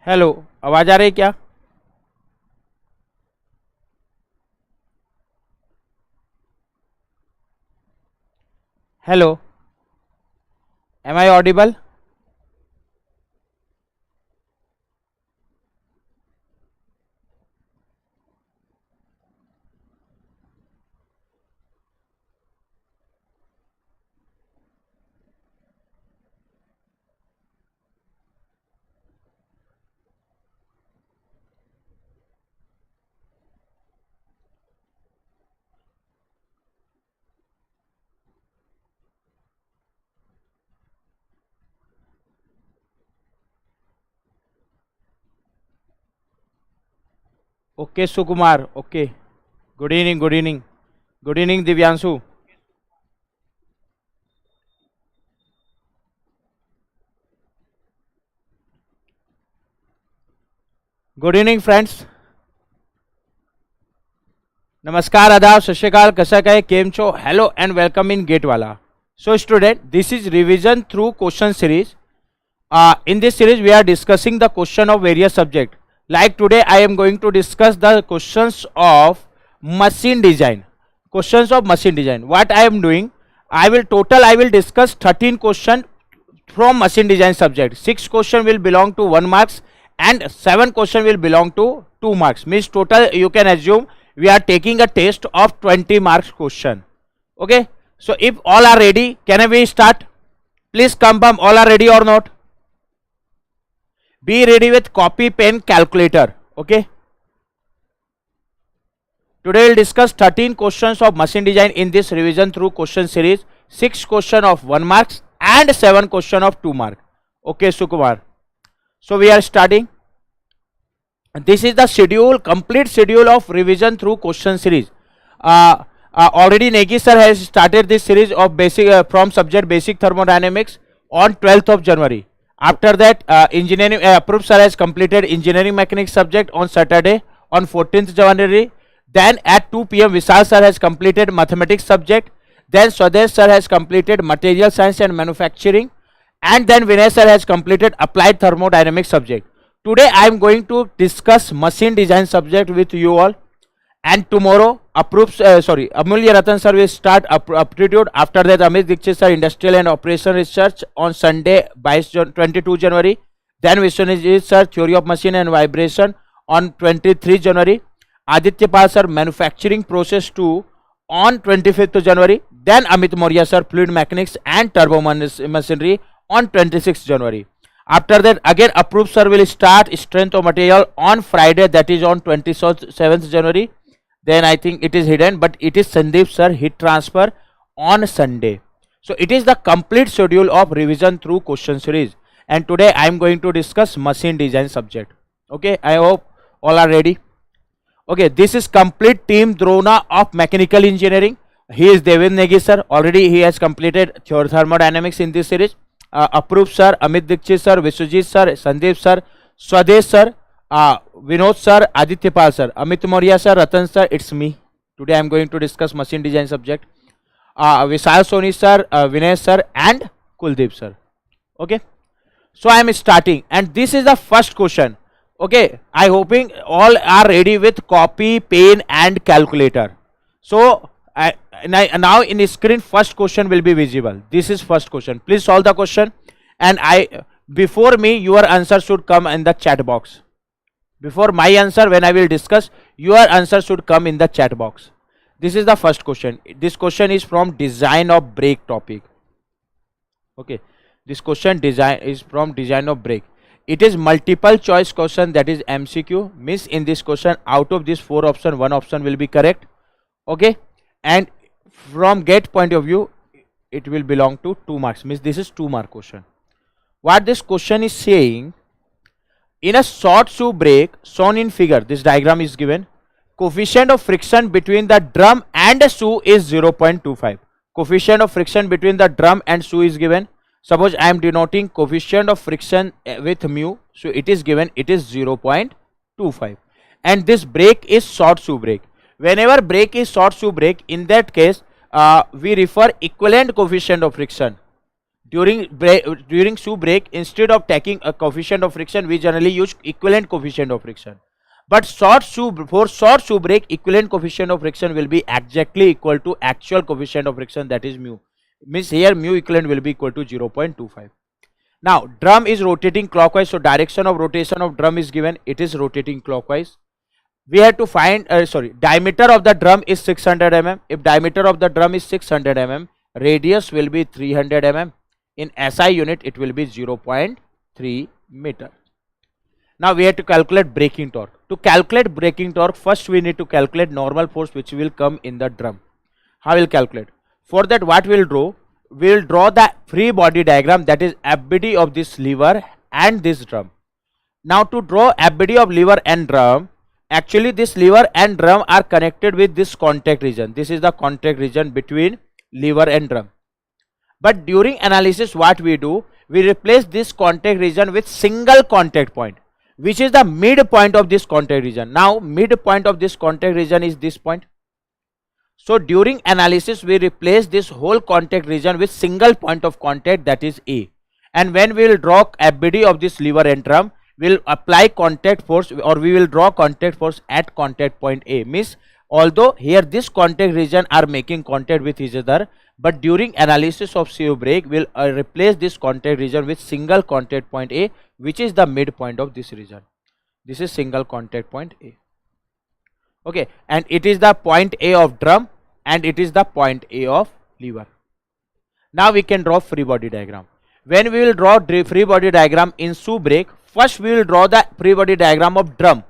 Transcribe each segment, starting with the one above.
Hello, आवाज आ रही है क्या? Hello, am I audible? Okay Sukumar, okay. Good evening, good evening, good evening Divyanshu. Good evening friends. नमस्कार, आदाब, सत श्री अकाल, कैसा है, केम छो, hello and welcome in GATE Wallah. So student, this is revision through question series. In this series we are discussing the question of various subject. Like today I am going to discuss the questions of machine design. Questions of machine design. What I am doing, I will discuss 13 question from machine design subject. 6 question will belong to 1 marks and 7 question will belong to 2 marks. Means total you can assume we are taking a test of 20 marks question. Okay. So if all are ready, can we start? Please confirm all are ready or not. Be ready with copy, pen, calculator. Okay. Today we'll discuss 13 questions of machine design in this revision through question series. 6 question of 1 marks and 7 question of 2 mark. Okay, Sukumar. So we are starting. This is the schedule, complete schedule of revision through question series. Already Negi sir has started this series of basic from subject basic thermodynamics on 12th of January. After that, engineering approved sir has completed engineering mechanics subject on Saturday on 14th January. Then at 2 p.m. Vishal sir has completed mathematics subject. Then Swadesh sir has completed material science and manufacturing. And then Vinay sir has completed applied thermodynamics subject. Today I am going to discuss machine design subject with you all. And tomorrow, Amulya Ratan sir will start aptitude. After that, Amit Dikshit sir, industrial and operation research on Sunday, 22 January. Then Vishwanajit sir, theory of machine and vibration on 23 January. Aditya Pal sir, manufacturing process 2 on 25th January. Then Amit Maurya sir, fluid mechanics and turbo machinery on 26th January. After that, again approved sir will start strength of material on Friday, that is on 27th January. Then I think it is hidden, but it is Sandeep sir, heat transfer on Sunday. So it is the complete schedule of revision through question series. And today I am going to discuss machine design subject. Okay, I hope all are ready. Okay, this is complete team Drona of mechanical engineering. He is Devin Negi sir. Already he has completed thermodynamics in this series. Approved sir, Amit Dikshit sir, Vishwajit sir, Sandeep sir, Swadesh sir, Vinod sir, Aditya Pal sir, Amit Maurya sir, Ratan sir, it's me. Today I am going to discuss machine design subject. Vishal Soni sir, Vinay sir and Kuldeep sir. Okay. So I am starting and this is the first question. Okay. I hoping all are ready with copy, pen and calculator. So now in the screen first question will be visible. This is first question. Please solve the question and before me your answer should come in the chat box. Before my answer, when I will discuss, your answer should come in the chat box. This is the first question. This question is from design of brake topic. Okay, this question is from design of brake. It is multiple choice question, that is MCQ. Means in this question, out of this 4 options, 1 option will be correct. Okay, and from GATE point of view, it will belong to 2 marks. Means this is 2 mark question. What this question is saying, in a short shoe brake shown in figure, this diagram is given. Coefficient of friction between the drum and the shoe is 0.25. Coefficient of friction between the drum and shoe is given. Suppose I am denoting coefficient of friction with mu, so it is given, it is 0.25. And this brake is short shoe brake. Whenever brake is short shoe brake, in that case, we refer equivalent coefficient of friction. During shoe brake, instead of taking a coefficient of friction, we generally use equivalent coefficient of friction. But for short shoe brake, equivalent coefficient of friction will be exactly equal to actual coefficient of friction, that is mu. Means here mu equivalent will be equal to 0.25. Now drum is rotating clockwise, so direction of rotation of drum is given. It is rotating clockwise. We have to find diameter of the drum is 600 mm. If diameter of the drum is 600 mm, radius will be 300 mm. In SI unit it will be 0.3 meter. Now we have to calculate braking torque. To calculate braking torque, first we need to calculate normal force which will come in the drum. How will calculate? For that, what we will do? We will draw the free body diagram, that is FBD of this lever and this drum. Now to draw FBD of lever and drum, actually this lever and drum are connected with this contact region. This is the contact region between lever and drum. But during analysis, what we do? We replace this contact region with single contact point, which is the midpoint of this contact region. Now midpoint of this contact region is this point. So during analysis, we replace this whole contact region with single point of contact, that is A. And when we will draw FBD of this lever and drum, we will apply contact force, or we will draw contact force at contact point A. Means although here this contact region are making contact with each other, but during analysis of shoe brake, we will replace this contact region with single contact point A, which is the midpoint of this region. This is single contact point A. Okay, and it is the point A of drum and it is the point A of lever. Now we can draw free body diagram. When we will draw free body diagram in shoe brake, first we will draw the free body diagram of drum.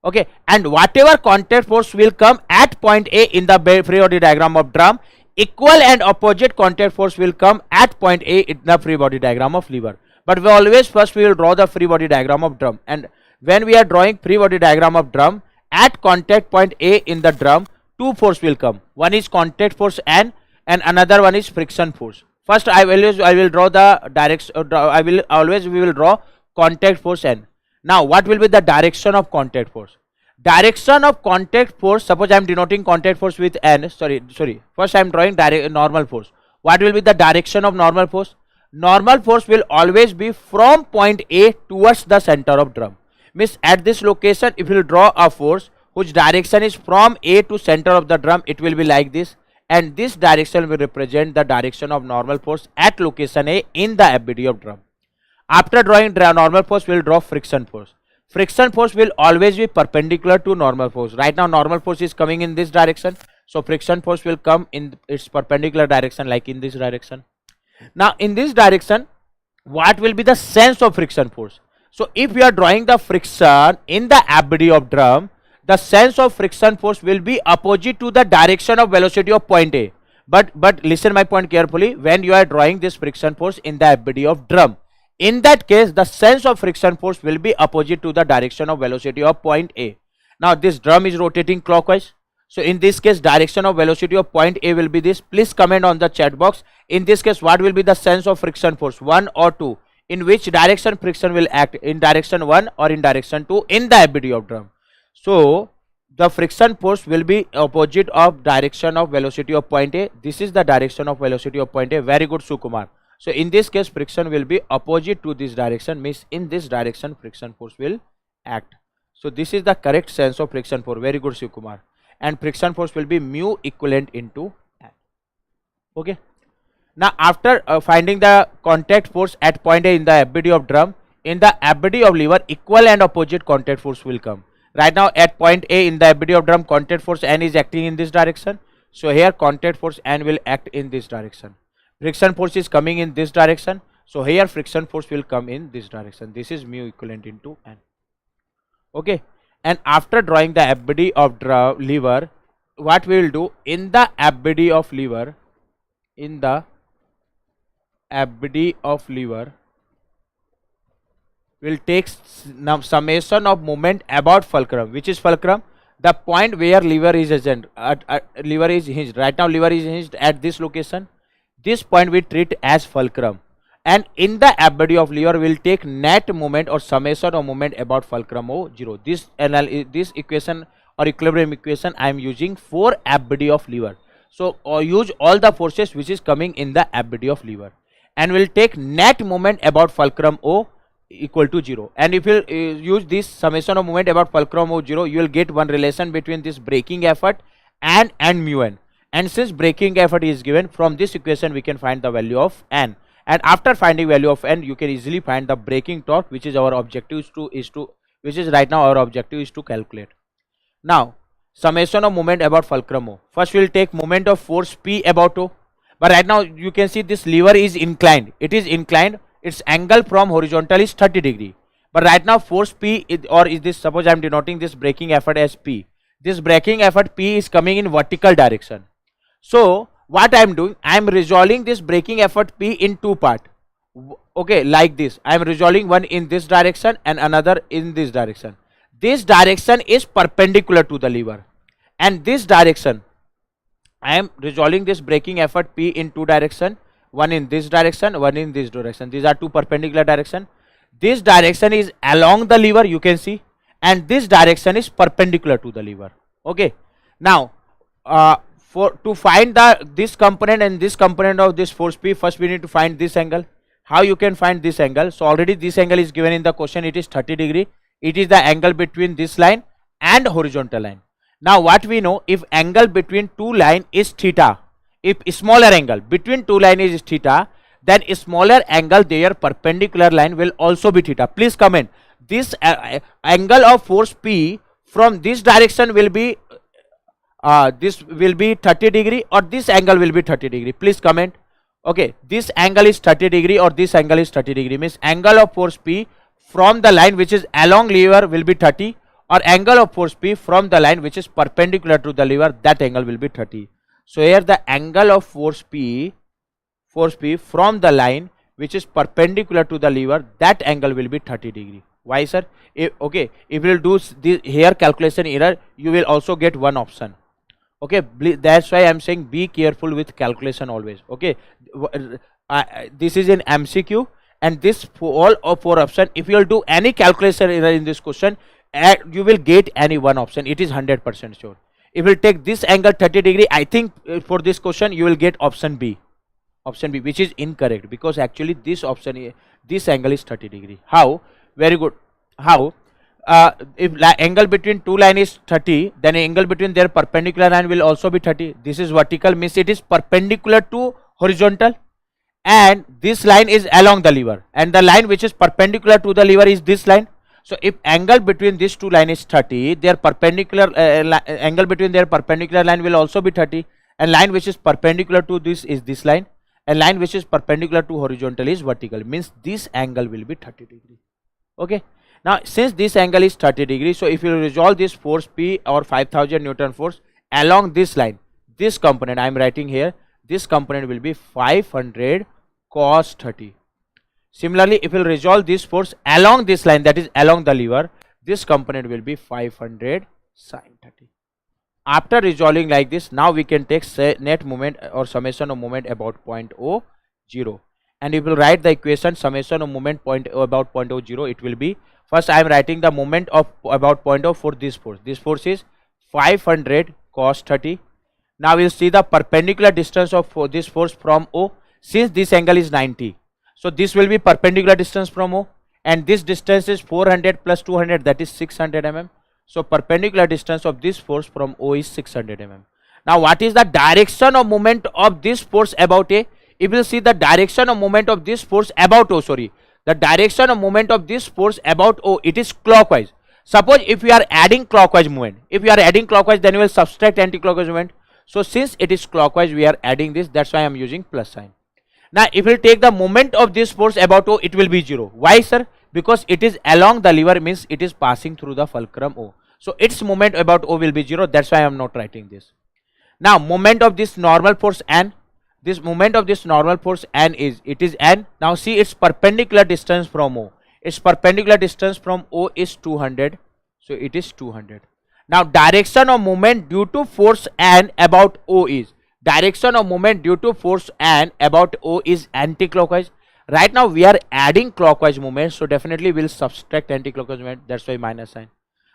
Okay, and whatever contact force will come at point A in the free body diagram of drum, equal and opposite contact force will come at point A in the free body diagram of lever. But we always first we will draw the free body diagram of drum, and when we are drawing free body diagram of drum, at contact point A in the drum, two force will come. One is contact force N and another one is friction force. First we will draw the direction. We will draw contact force N. Now what will be the direction of contact force? Direction of contact force, suppose I am denoting contact force with N. First I am drawing normal force. What will be the direction of normal force? Normal force will always be from point A towards the center of drum. Means at this location, if you will draw a force whose direction is from A to center of the drum, it will be like this, and this direction will represent the direction of normal force at location A in the FBD of drum. After drawing normal force, we will draw friction force. Friction force will always be perpendicular to normal force. Right now normal force is coming in this direction, so friction force will come in its perpendicular direction, like in this direction. Now in this direction, what will be the sense of friction force? So if we are drawing the friction in the FBD of drum, the sense of friction force will be opposite to the direction of velocity of point A. But listen my point carefully. When you are drawing this friction force in the FBD of drum, in that case the sense of friction force will be opposite to the direction of velocity of point A. Now this drum is rotating clockwise, so in this case direction of velocity of point A will be this. Please comment on the chat box. In this case, what will be the sense of friction force, 1 or 2? In which direction friction will act, in direction 1 or in direction 2 in the FBD of drum? So the friction force will be opposite of direction of velocity of point A. This is the direction of velocity of point A. Very good, Sukumar. So in this case, friction will be opposite to this direction, means in this direction friction force will act. So this is the correct sense of friction force. Very good, Sukumar. And friction force will be mu equivalent into N. Okay. Now after finding the contact force at point A in the FBD of drum, in the FBD of lever, equal and opposite contact force will come. Right now at point A in the FBD of drum, contact force N is acting in this direction. So here contact force N will act in this direction. Friction force is coming in this direction. So here friction force will come in this direction. This is mu equivalent into N. Okay. And after drawing the FBD of lever, what we will do in the FBD of lever, will take now summation of moment about fulcrum. Which is fulcrum? The point where lever is lever is hinged. Right now lever is hinged at this location. This point we treat as fulcrum, and in the FBD of lever will take net moment or summation of moment about fulcrum O 0. This equation or equilibrium equation I am using for FBD of lever. So use all the forces which is coming in the FBD of lever. and will take net moment about fulcrum O equal to 0. And if you use this summation of moment about fulcrum O 0, you will get one relation between this braking effort and mu n. And since braking effort is given, from this equation we can find the value of n. And after finding value of n, you can easily find the braking torque, which is our objective which is right now our objective is to calculate. Now, summation of moment about fulcrum O. First we will take moment of force P about O. But right now you can see this lever is inclined. It is inclined. Its angle from horizontal is 30 degree. But right now force P is this, suppose I am denoting this braking effort as P. This braking effort P is coming in vertical direction. So what I am doing, I am resolving this braking effort P in two parts. Okay, like this. I am resolving one in this direction and another in this direction. This direction is perpendicular to the lever, and this direction I am resolving this braking effort P in two direction, one in this direction, one in this direction. These are two perpendicular direction. This direction is along the lever, you can see, and this direction is perpendicular to the lever. Okay. Now to find this component and this component of this force P, first we need to find this angle. How you can find this angle? So already this angle is given in the question. It is 30 degree. It is the angle between this line and horizontal line. Now what we know, if angle between two line is theta, if smaller angle between two line is theta, then a smaller angle there perpendicular line will also be theta. Please comment. This angle of force P from this direction will be 30 degree, or this angle will be 30 degree. Please comment. Okay, this angle is 30 degree or this angle is 30 degree, means angle of force P from the line which is along lever will be 30, or angle of force P from the line which is perpendicular to the lever, that angle will be 30. So here the angle of force P from the line which is perpendicular to the lever, that angle will be 30 degree. Why, sir? If you will do this here calculation error, you will also get one option. Okay, that's why I am saying be careful with calculation always. Okay, this is in MCQ, and this all of four option, if you will do any calculation error in this question, you will get any one option. It is 100% sure. If you take this angle 30 degree, I think for this question you will get option B, which is incorrect, because actually this option, this angle is 30 degree. How? Very good. How? If angle between two line is 30, then angle between their perpendicular line will also be 30. This is vertical, means it is perpendicular to horizontal, and this line is along the lever, and the line which is perpendicular to the lever is this line. So if angle between these two line is 30, their perpendicular angle between their perpendicular line will also be 30, and line which is perpendicular to this is this line, and line which is perpendicular to horizontal is vertical, means this angle will be 30 degree. Okay. Now since this angle is 30 degree, so if you resolve this force P or 5000 Newton force along this line, this component I am writing here, this component will be 500 cos 30. Similarly, if you resolve this force along this line, that is along the lever, this component will be 500 sin 30. After resolving like this, now we can take net moment or summation of moment about point O 0. And if you write the equation summation of moment about point O 0, it will be, first I am writing the moment of about point O for this force. This force is 500 cos 30. Now we will see the perpendicular distance of this force from O. Since this angle is 90, so this will be perpendicular distance from O, and this distance is 400 plus 200, that is 600 mm. So perpendicular distance of this force from O is 600 mm. Now what is the direction of moment of this force about A? If you see the direction of moment of this force about O, the direction of moment of this force about O, it is clockwise. Suppose if you are adding clockwise movement, then you will subtract anti-clockwise movement. So since it is clockwise, we are adding this, that's why I am using plus sign. Now if you take the moment of this force about O, it will be 0. Why, sir? Because it is along the lever, means it is passing through the fulcrum O. So its moment about O will be 0, that's why I am not writing this. Now moment of this normal force N, this moment of this normal force N is, it is N. Now see its perpendicular distance from O. Its perpendicular distance from O is 200. So it is 200. Now direction of moment due to force N about O is, direction of moment due to force N about O is anti-clockwise. Right now we are adding clockwise moment, so definitely we will subtract anti-clockwise moment, that's why minus sign.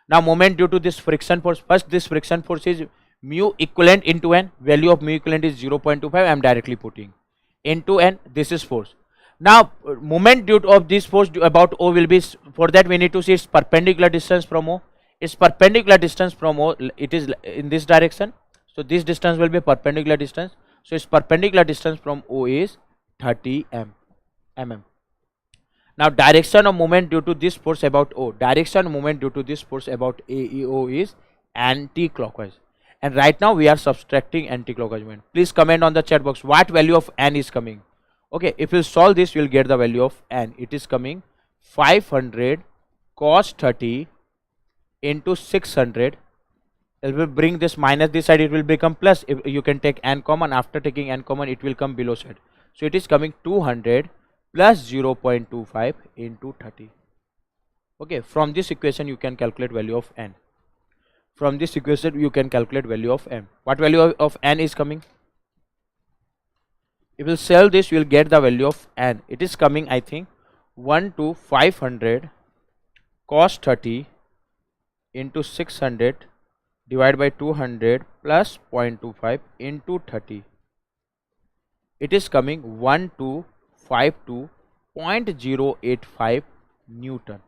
Now moment due to this friction force, first this friction force is mu equivalent into N, value of mu equivalent is 0.25, I am directly putting into N, this is force. Now moment due to of this force about O will be, for that we need to see its perpendicular distance from O. Its perpendicular distance from O, it is in this direction, so this distance will be perpendicular distance. So its perpendicular distance from O is 30 mm. Now direction of movement due to this force about O, direction of movement due to this force about AEO is anti-clockwise, and right now we are subtracting anti-clockwise movement. Please comment on the chat box what value of n is coming. Okay, if you solve this, you will get the value of n. It is coming 500 cos 30 into 600. It will bring this minus this side, it will become plus. If you can take n common, after taking n common, it will come below side. So it is coming 200 plus 0.25 into 30. Okay, from this equation you can calculate value of n. From this equation you can calculate value of m. What value of n is coming? If you solve this, you will get the value of n. It is coming, I think, 1 to 500 cos 30 into 600 divided by 200 plus 0.25 into 30. It is coming 1252.085 Newton.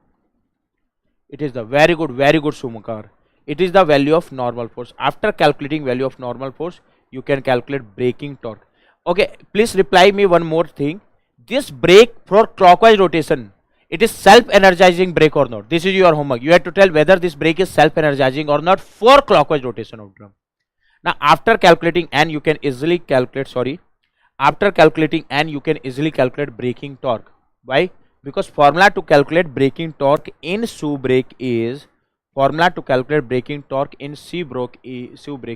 It is the very good Sumakar. It is the value of normal force. After calculating value of normal force, you can calculate braking torque. Okay, please reply me one more thing. This brake for clockwise rotation, it is self-energizing brake or not? This is your homework. You have to tell whether this brake is self-energizing or not for clockwise rotation of drum. Now after calculating n, you can easily calculate, after calculating n, you can easily calculate braking torque. Why? Because formula to calculate braking torque in shoe brake is, formula to calculate braking torque in shoe brake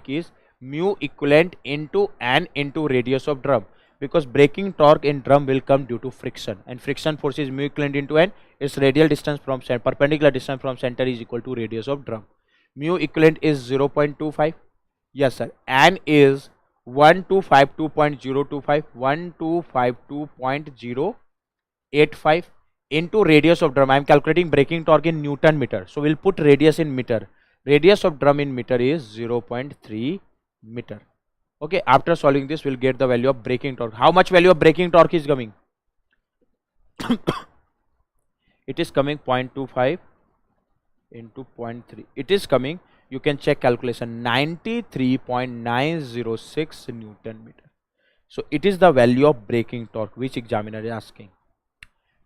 is mu equivalent into n into radius of drum, because braking torque in drum will come due to friction, and friction force is mu equivalent into n. Its radial distance from perpendicular distance from center is equal to radius of drum. Mu equivalent is 0.25. Yes sir, n is 1252.025, 1252.085 into radius of drum. I am calculating braking torque in Newton meter, so we'll put radius in meter. Radius of drum in meter is 0.3 meter. Okay, after solving this, we'll get the value of braking torque. How much value of braking torque is coming? It is coming 0.25 into 0.3. It is coming, you can check calculation, 93.906 Newton meter. So it is the value of braking torque which examiner is asking.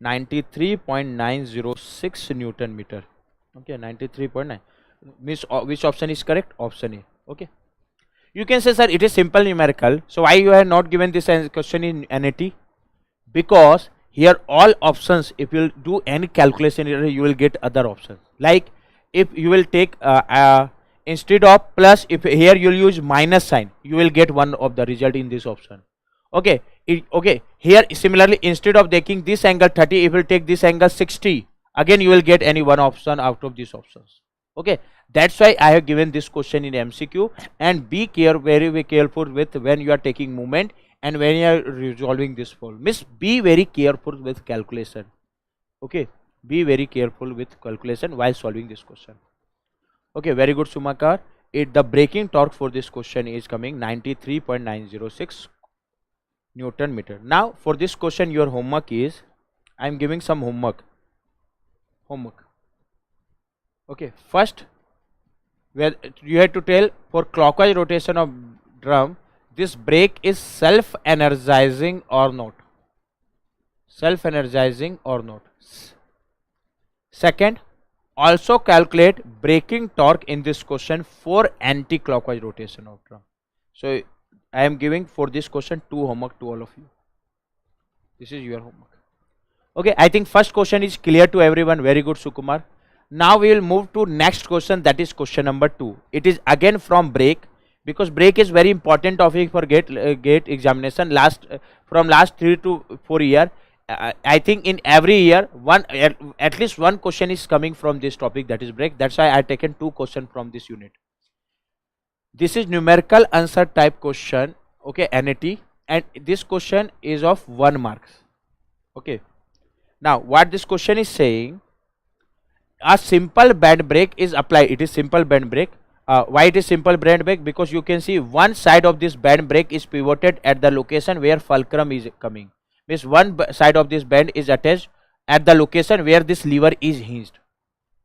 93.906 Newton meter. Okay, 93.9. Means which option is correct? Option A. Okay. You can say, sir, it is simple numerical. So why you have not given this question in NAT? Because here all options, if you do any calculation, you will get other options. Like if you will take instead of plus, if here you will use minus sign, you will get one of the result in this option. Okay. Okay. Here similarly, instead of taking this angle 30, if you will take this angle 60, again you will get any one option out of these options. Okay, that's why I have given this question in MCQ, and be very careful with when you are taking movement and when you are resolving this problem. Miss, be very careful with calculation. Okay, be very careful with calculation while solving this question. Okay, very good Sumakar. The braking torque for this question is coming 93.906 Newton meter. Now for this question, your homework is, I am giving some homework. Okay, first where you have to tell for clockwise rotation of drum, this brake is self-energizing or not. Self-energizing or not. Second, also calculate braking torque in this question for anti-clockwise rotation of drum. So I am giving for this question 2 homework to all of you. This is your homework. Okay, I think first question is clear to everyone. Very good, Sukumar. Now we will move to next question, that is question number 2. It is again from brake, because brake is very important topic for gate examination. From last 3 to 4 years, I think in every year at least one question is coming from this topic, that is brake. That's why I have taken 2 questions from this unit. This is numerical answer type question. Okay, NAT, and this question is of 1 mark. Okay, now what this question is saying, a simple band brake is applied. It is simple band brake. Why it is simple band brake? Because you can see one side of this band brake is pivoted at the location where fulcrum is coming. means one side of this band is attached at the location where this lever is hinged.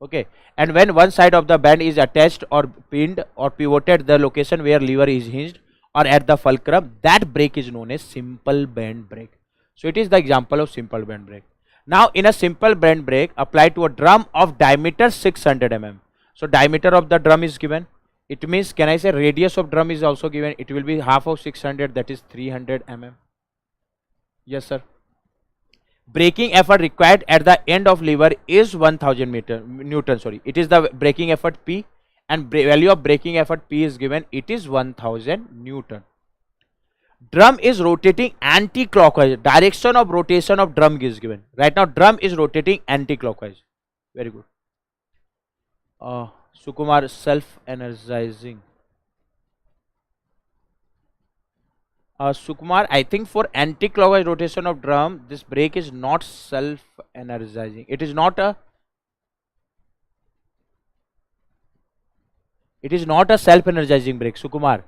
Okay, and when one side of the band is attached or pinned or pivoted the location where lever is hinged or at the fulcrum, that brake is known as simple band brake. So it is the example of simple band brake. Now in a simple band brake applied to a drum of diameter 600 mm. So diameter of the drum is given. It means, can I say radius of drum is also given. It will be half of 600, that is 300 mm. Yes sir. Braking effort required at the end of lever is 1000 Newton. Sorry, it is the braking effort P, and value of braking effort P is given. It is 1000 Newton. Drum is rotating anti-clockwise. Direction of rotation of drum is given. Right now, drum is rotating anti-clockwise. Very good. Sukumar, self-energizing. Sukumar, I think for anti-clockwise rotation of drum, this brake is not self-energizing. It is not a self-energizing brake, Sukumar.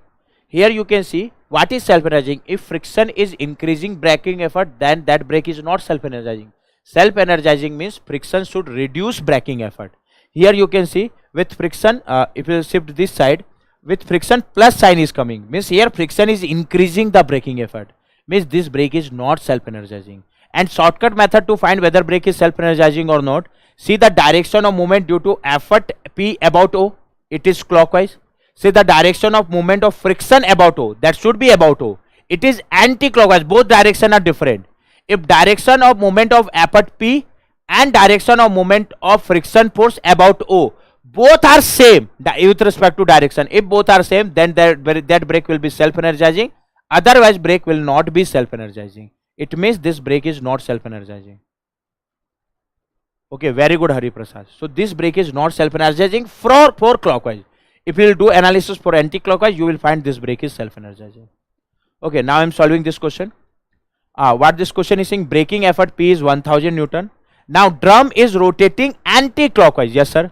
Here you can see what is self-energizing. If friction is increasing braking effort, then that brake is not self-energizing. Self-energizing means friction should reduce braking effort. Here you can see with friction, if you shift this side, with friction plus sign is coming, means here friction is increasing the braking effort, means this brake is not self-energizing. And shortcut method to find whether brake is self-energizing or not, see the direction of movement due to effort P about O, it is clockwise. See the direction of movement of friction about O, that should be about O, it is anti-clockwise. Both directions are different. If direction of movement of effort P and direction of movement of friction force about O, both are same with respect to direction, if both are same, then that brake will be self-energizing. Otherwise brake will not be self-energizing. It means this brake is not self-energizing. Okay, very good, Hari Prasad. So this brake is not self-energizing for clockwise. If you will do analysis for anti-clockwise, you will find this brake is self-energizing. Okay, now I am solving this question. What this question is saying, braking effort P is 1000 Newton. Now drum is rotating anti-clockwise. Yes sir.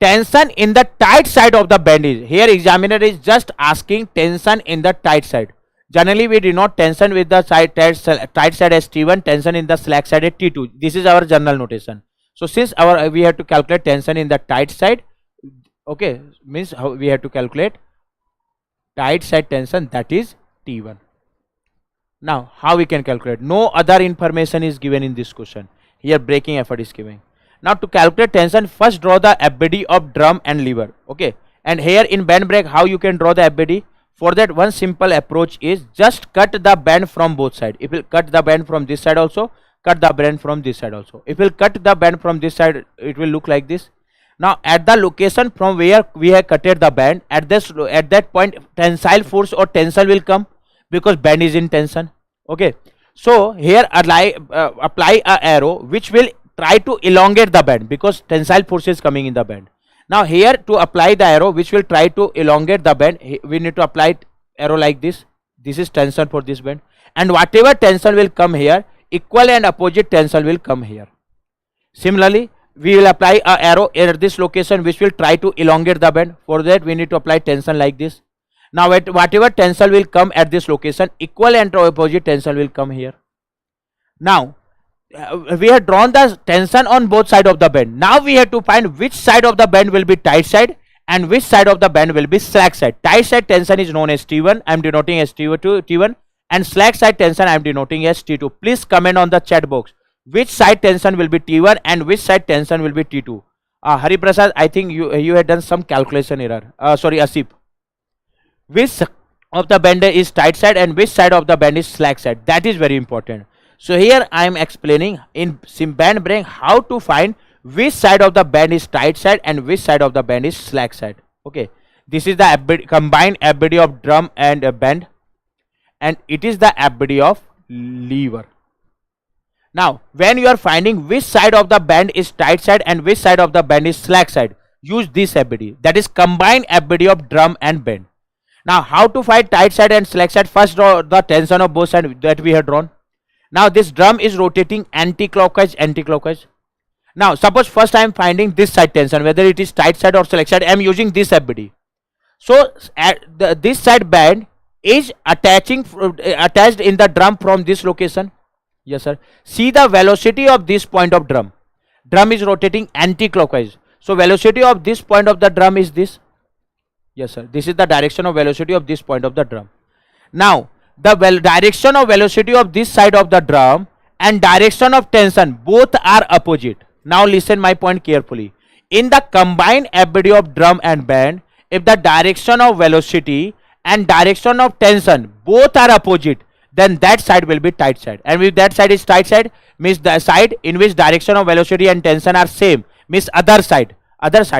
Tension in the tight side of the band is, here examiner is just asking tension in the tight side. Generally we denote tension with the tight side as T1, tension in the slack side as T2. This is our general notation. So since we have to calculate tension in the tight side, okay, means we have to calculate tight side tension, that is T1. Now how we can calculate? No other information is given in this question. Here braking effort is given. Now to calculate tension, first draw the FBD of drum and lever. Okay, and here in band brake, how you can draw the FBD? For that, one simple approach is just cut the band from both sides. If you cut the band from this side also, cut the band from this side also. If you cut the band from this side, it will look like this. Now at the location from where we have cutted the band, at that point tensile force or tension will come, because band is in tension. Okay, so here apply a arrow which will try to elongate the band, because tensile force is coming in the band. Now here to apply the arrow which will try to elongate the band, we need to apply arrow like this. This is tension for this band, and whatever tension will come here, equal and opposite tension will come here. Similarly, we will apply a arrow at this location which will try to elongate the band. For that we need to apply tension like this. Now whatever tension will come at this location, equal and opposite tension will come here. Now we have drawn the tension on both sides of the band. Now we have to find which side of the band will be tight side and which side of the band will be slack side. Tight side tension is known as T1, I am denoting as T1, and slack side tension I am denoting as T2. Please comment on the chat box which side tension will be T1 and which side tension will be T2. Hari Prasad, I think you had done some calculation error. Sorry, Asip. Which of the band is tight side and which side of the band is slack side? That is very important. So here I am explaining in band brake how to find which side of the band is tight side and which side of the band is slack side. Okay, this is the combined FBD of drum and band, and it is the FBD of lever. Now when you are finding which side of the band is tight side and which side of the band is slack side, use this FBD, that is combined FBD of drum and band. Now how to find tight side and slack side? First draw the tension of both sides that we have drawn. Now this drum is rotating anti-clockwise. Now suppose first I am finding this side tension, whether it is tight side or slack side, I am using this FBD. So this side band is attached in the drum from this location. Yes, sir. See the velocity of this point of drum. Drum is rotating anti-clockwise. So velocity of this point of the drum is this. Yes, sir. This is the direction of velocity of this point of the drum. Now, the direction of velocity of this side of the drum and direction of tension both are opposite. Now listen my point carefully. In the combined ability of drum and band, if the direction of velocity and direction of tension both are opposite, then that side will be tight side. And if that side is tight side, means the side in which direction of velocity and tension are same, means other side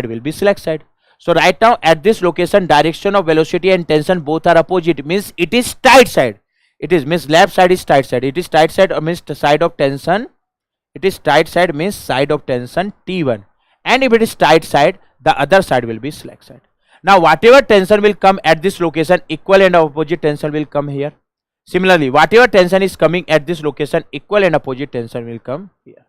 will be slack side. So right now at this location, direction of velocity and tension both are opposite, means it is tight side. It is means left side is tight side. It is tight side means side of tension. It is tight side means side of tension T1. And if it is tight side, the other side will be slack side. Now whatever tension will come at this location, equal and opposite tension will come here. Similarly, whatever tension is coming at this location, equal and opposite tension will come here.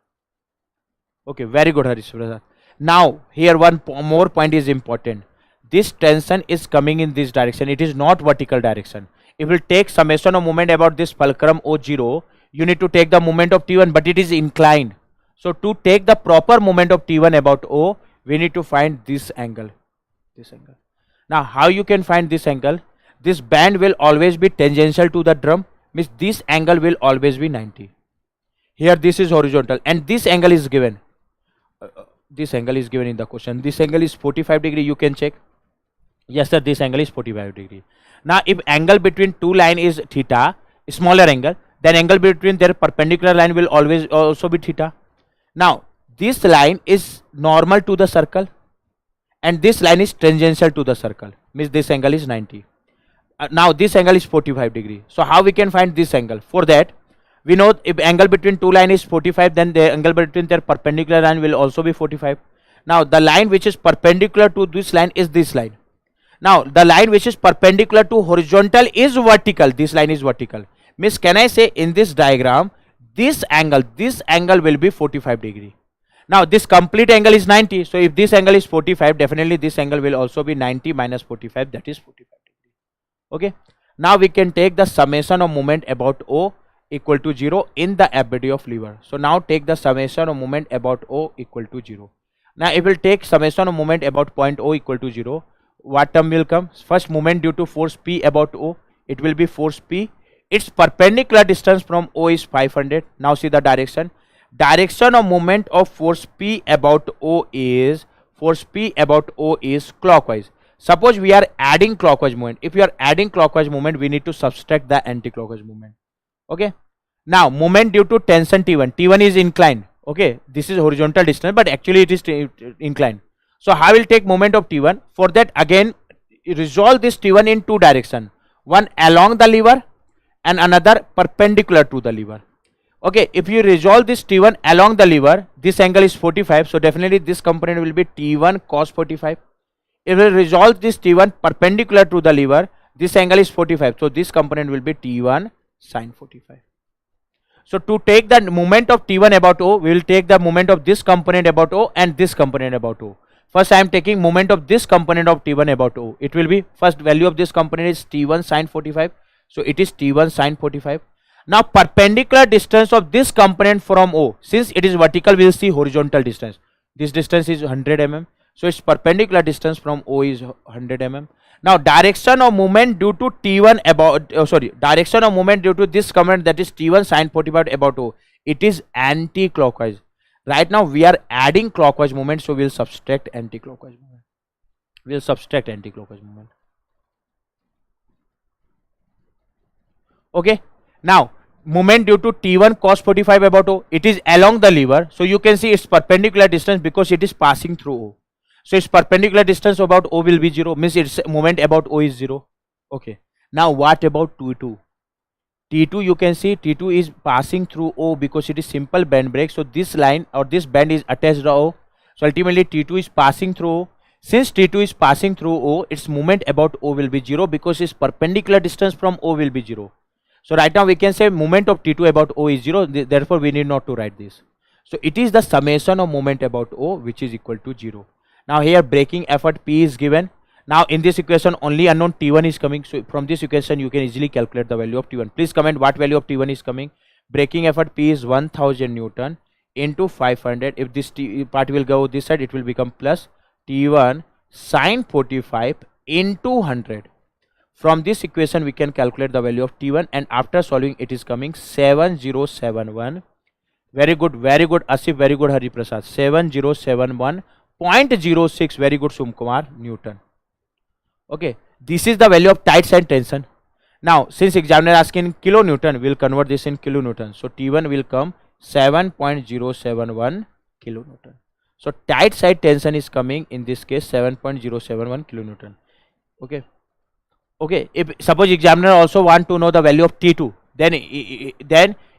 Okay, very good, Harish brother. Now here one more point is important. This tension is coming in this direction. It is not vertical direction. If we take summation of moment about this fulcrum O0, you need to take the moment of T1, but it is inclined. So to take the proper moment of T1 about O, we need to find this angle. This angle. Now how you can find this angle? This band will always be tangential to the drum, means this angle will always be 90. Here this is horizontal and this angle is given. This angle is given in the question. This angle is 45 degree, you can check. Yes sir, this angle is 45 degree. Now if angle between two line is theta, smaller angle, then angle between their perpendicular line will always also be theta. Now this line is normal to the circle and this line is tangential to the circle, means this angle is 90. Now this angle is 45 degree. So how we can find this angle? For that, we know if angle between two line is 45, then the angle between their perpendicular line will also be 45. Now the line which is perpendicular to this line is this line. Now the line which is perpendicular to horizontal is vertical. This line is vertical. Means can I say in this diagram, this angle will be 45 degree. Now this complete angle is 90. So if this angle is 45, definitely this angle will also be 90 minus 45, that is 45 degree. Okay. Now we can take the summation of moment about O equal to 0 in the ability of lever. So now take the summation of moment about O equal to 0. Now it will take summation of moment about point O equal to 0. What term will come? First, moment due to force P about O. It will be force P. Its perpendicular distance from O is 500. Now see the direction. Direction of moment of force P about O is clockwise. Suppose we are adding clockwise moment. If we are adding clockwise moment, we need to subtract the anti-clockwise moment. Okay. Now moment due to tension T1. T1 is inclined. Okay. This is horizontal distance, but actually it is inclined. So I will take moment of T1. For that, again resolve this T1 in two directions. One along the lever and another perpendicular to the lever. Okay, if you resolve this T1 along the lever, this angle is 45. So definitely this component will be T1 cos 45. If we resolve this T1 perpendicular to the lever, this angle is 45. So this component will be T1 sin 45. So to take the moment of T1 about O, we will take the moment of this component about O and this component about O. First I am taking moment of this component of T1 about O. It will be, first value of this component is T1 sin 45. So it is T1 sin 45. Now perpendicular distance of this component from O, since it is vertical, we will see horizontal distance. This distance is 100 mm. So its perpendicular distance from O is 100 mm. Now direction of movement due to T1 about, direction of movement due to this component, that is T1 sin 45 about O. It is anti-clockwise. Right now we are adding clockwise movement, so we will subtract anti-clockwise movement. Okay. Now moment due to T1 cos 45 about O, it is along the lever. So you can see its perpendicular distance because it is passing through O. So its perpendicular distance about O will be 0, means its moment about O is 0. Okay. Now what about T2? T2, you can see T2 is passing through O because it is simple band break. So this line or this band is attached to O. So ultimately T2 is passing through O. Since T2 is passing through O, its moment about O will be 0 because its perpendicular distance from O will be 0. So right now we can say moment of T2 about O is 0. Therefore we need not to write this. So it is the summation of moment about O which is equal to 0. Now here braking effort P is given. Now in this equation only unknown T1 is coming. So from this equation you can easily calculate the value of T1. Please comment what value of T1 is coming. Braking effort P is 1000 Newton into 500. If this part will go this side, it will become plus T1 sine 45 into 100. From this equation, we can calculate the value of T1, and after solving, it is coming 7071. Very good, Asif, very good, Hari Prasad. 7071.06, very good, Sumkumar, Newton. Okay, this is the value of tight side tension. Now, since examiner asking in kilonewton, we'll convert this in kilonewton. So, T1 will come 7.071 kilonewton. So, tight side tension is coming in this case 7.071 kilonewton. Okay. Okay. If suppose examiner also want to know the value of T2, then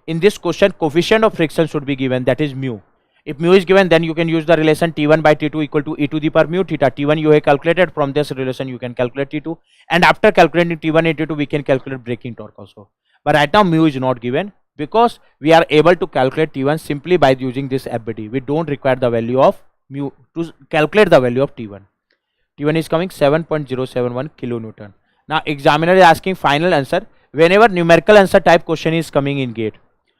in this question coefficient of friction should be given, that is mu. If mu is given, then you can use the relation T1 by T2 equal to e to the power mu theta. T1 you have calculated, from this relation you can calculate T2, and after calculating T1 and T2 we can calculate braking torque also. But right now mu is not given, because we are able to calculate T1 simply by using this FBD. We don't require the value of mu to calculate the value of T1. T1 is coming 7.071 kilonewton. Now examiner is asking final answer. Whenever numerical answer type question is coming in GATE,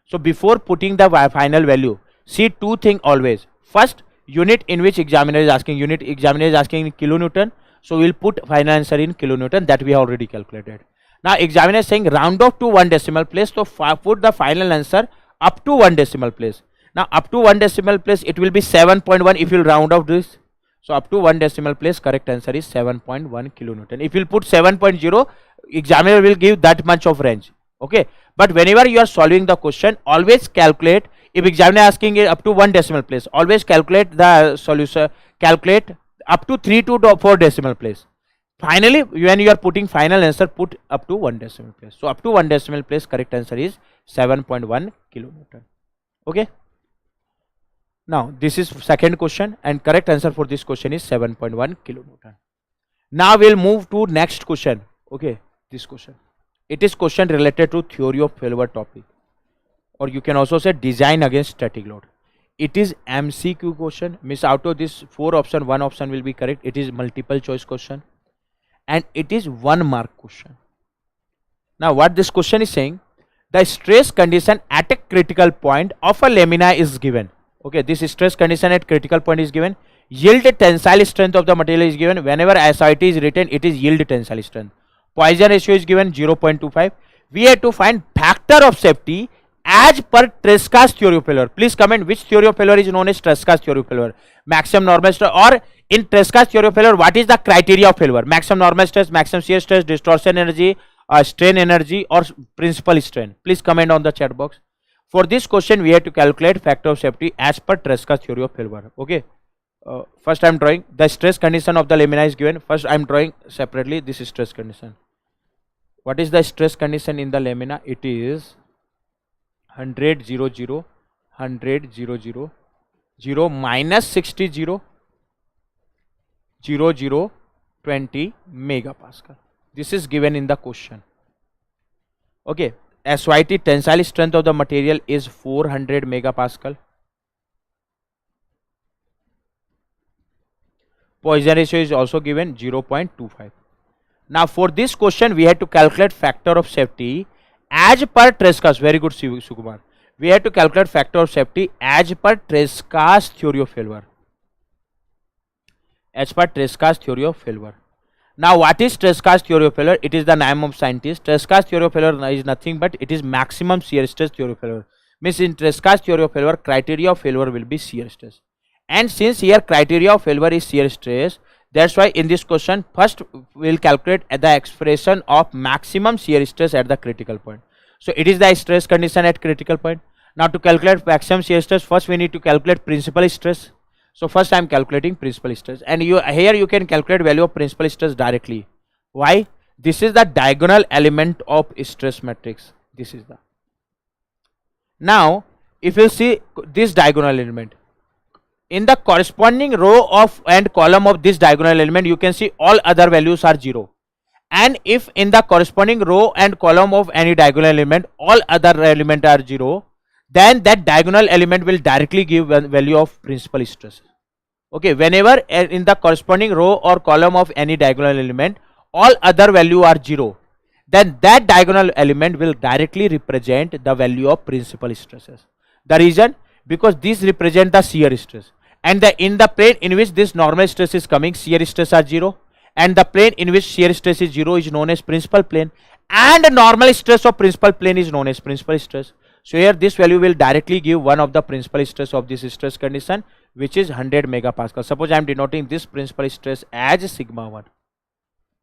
so before putting the final value, see two things always. First, unit in which examiner is asking. Unit examiner is asking in kilonewton, so we'll put final answer in kilonewton, that we have already calculated. Now examiner is saying round off to 1 decimal place, so put the final answer up to 1 decimal place. Now up to 1 decimal place it will be 7.1 if you round off this. So up to 1 decimal place, correct answer is 7.1 kilonewton. If you put 7.0, examiner will give that much of range. Okay, but whenever you are solving the question, always calculate. If examiner asking it up to 1 decimal place, always calculate the solution, calculate up to 3 to 4 decimal place. Finally, when you are putting final answer, put up to 1 decimal place. So up to 1 decimal place, correct answer is 7.1 kilonewton. Okay. Now this is second question, and correct answer for this question is 7.1 kilonewton. Now we'll move to next question. Okay, this question. It is question related to theory of failure topic, or you can also say design against static load. It is MCQ question, means out of this 4 option, 1 option will be correct. It is multiple choice question, and it is 1 mark question. Now what this question is saying, the stress condition at a critical point of a lamina is given. Okay, this stress condition at critical point is given. Yield tensile strength of the material is given. Whenever SIT is written, it is yield tensile strength. Poisson ratio is given 0.25. We have to find factor of safety as per Tresca's theory of failure. Please comment which theory of failure is known as Tresca's theory of failure. Maximum normal stress, or in Tresca's theory of failure, what is the criteria of failure? Maximum normal stress, maximum shear stress, distortion energy, strain energy, or principal strain. Please comment on the chat box. For this question, we have to calculate factor of safety as per Tresca's theory of failure. Okay. First I am drawing the stress condition of the lamina is given. First I am drawing separately this stress condition. What is the stress condition in the lamina? It is 100 0 0 100 0 0 0 minus 60 0 0 0 20 megapascal. This is given in the question. Okay. SYT tensile strength of the material is 400 megapascal. Poisson ratio is also given 0.25. Now for this question we had to calculate factor of safety as per Tresca's. Very good, Sukumar. We had to calculate factor of safety as per Tresca's theory of failure. As per Tresca's theory of failure. Now what is Tresca's theory of failure? It is the name of scientist. Tresca's theory of failure is nothing but it is maximum shear stress theory of failure. Means in Tresca's theory of failure, criteria of failure will be shear stress. And since here criteria of failure is shear stress, that's why in this question first we will calculate the expression of maximum shear stress at the critical point. So it is the stress condition at critical point. Now to calculate maximum shear stress, first we need to calculate principal stress. So first I am calculating principal stress, and here you can calculate value of principal stress directly. Why? This is the diagonal element of stress matrix. This is the. Now if you see this diagonal element, in the corresponding row of and column of this diagonal element, you can see all other values are 0. And if in the corresponding row and column of any diagonal element, all other elements are 0, then that diagonal element will directly give value of principal stress. Okay, whenever in the corresponding row or column of any diagonal element, all other value are 0, then that diagonal element will directly represent the value of principal stresses. The reason, because these represent the shear stress, and in the plane in which this normal stress is coming, shear stress are 0, and the plane in which shear stress is 0 is known as principal plane, and normal stress of principal plane is known as principal stress. So here this value will directly give one of the principal stress of this stress condition, which is 100 megapascal. Suppose I am denoting this principal stress as sigma 1.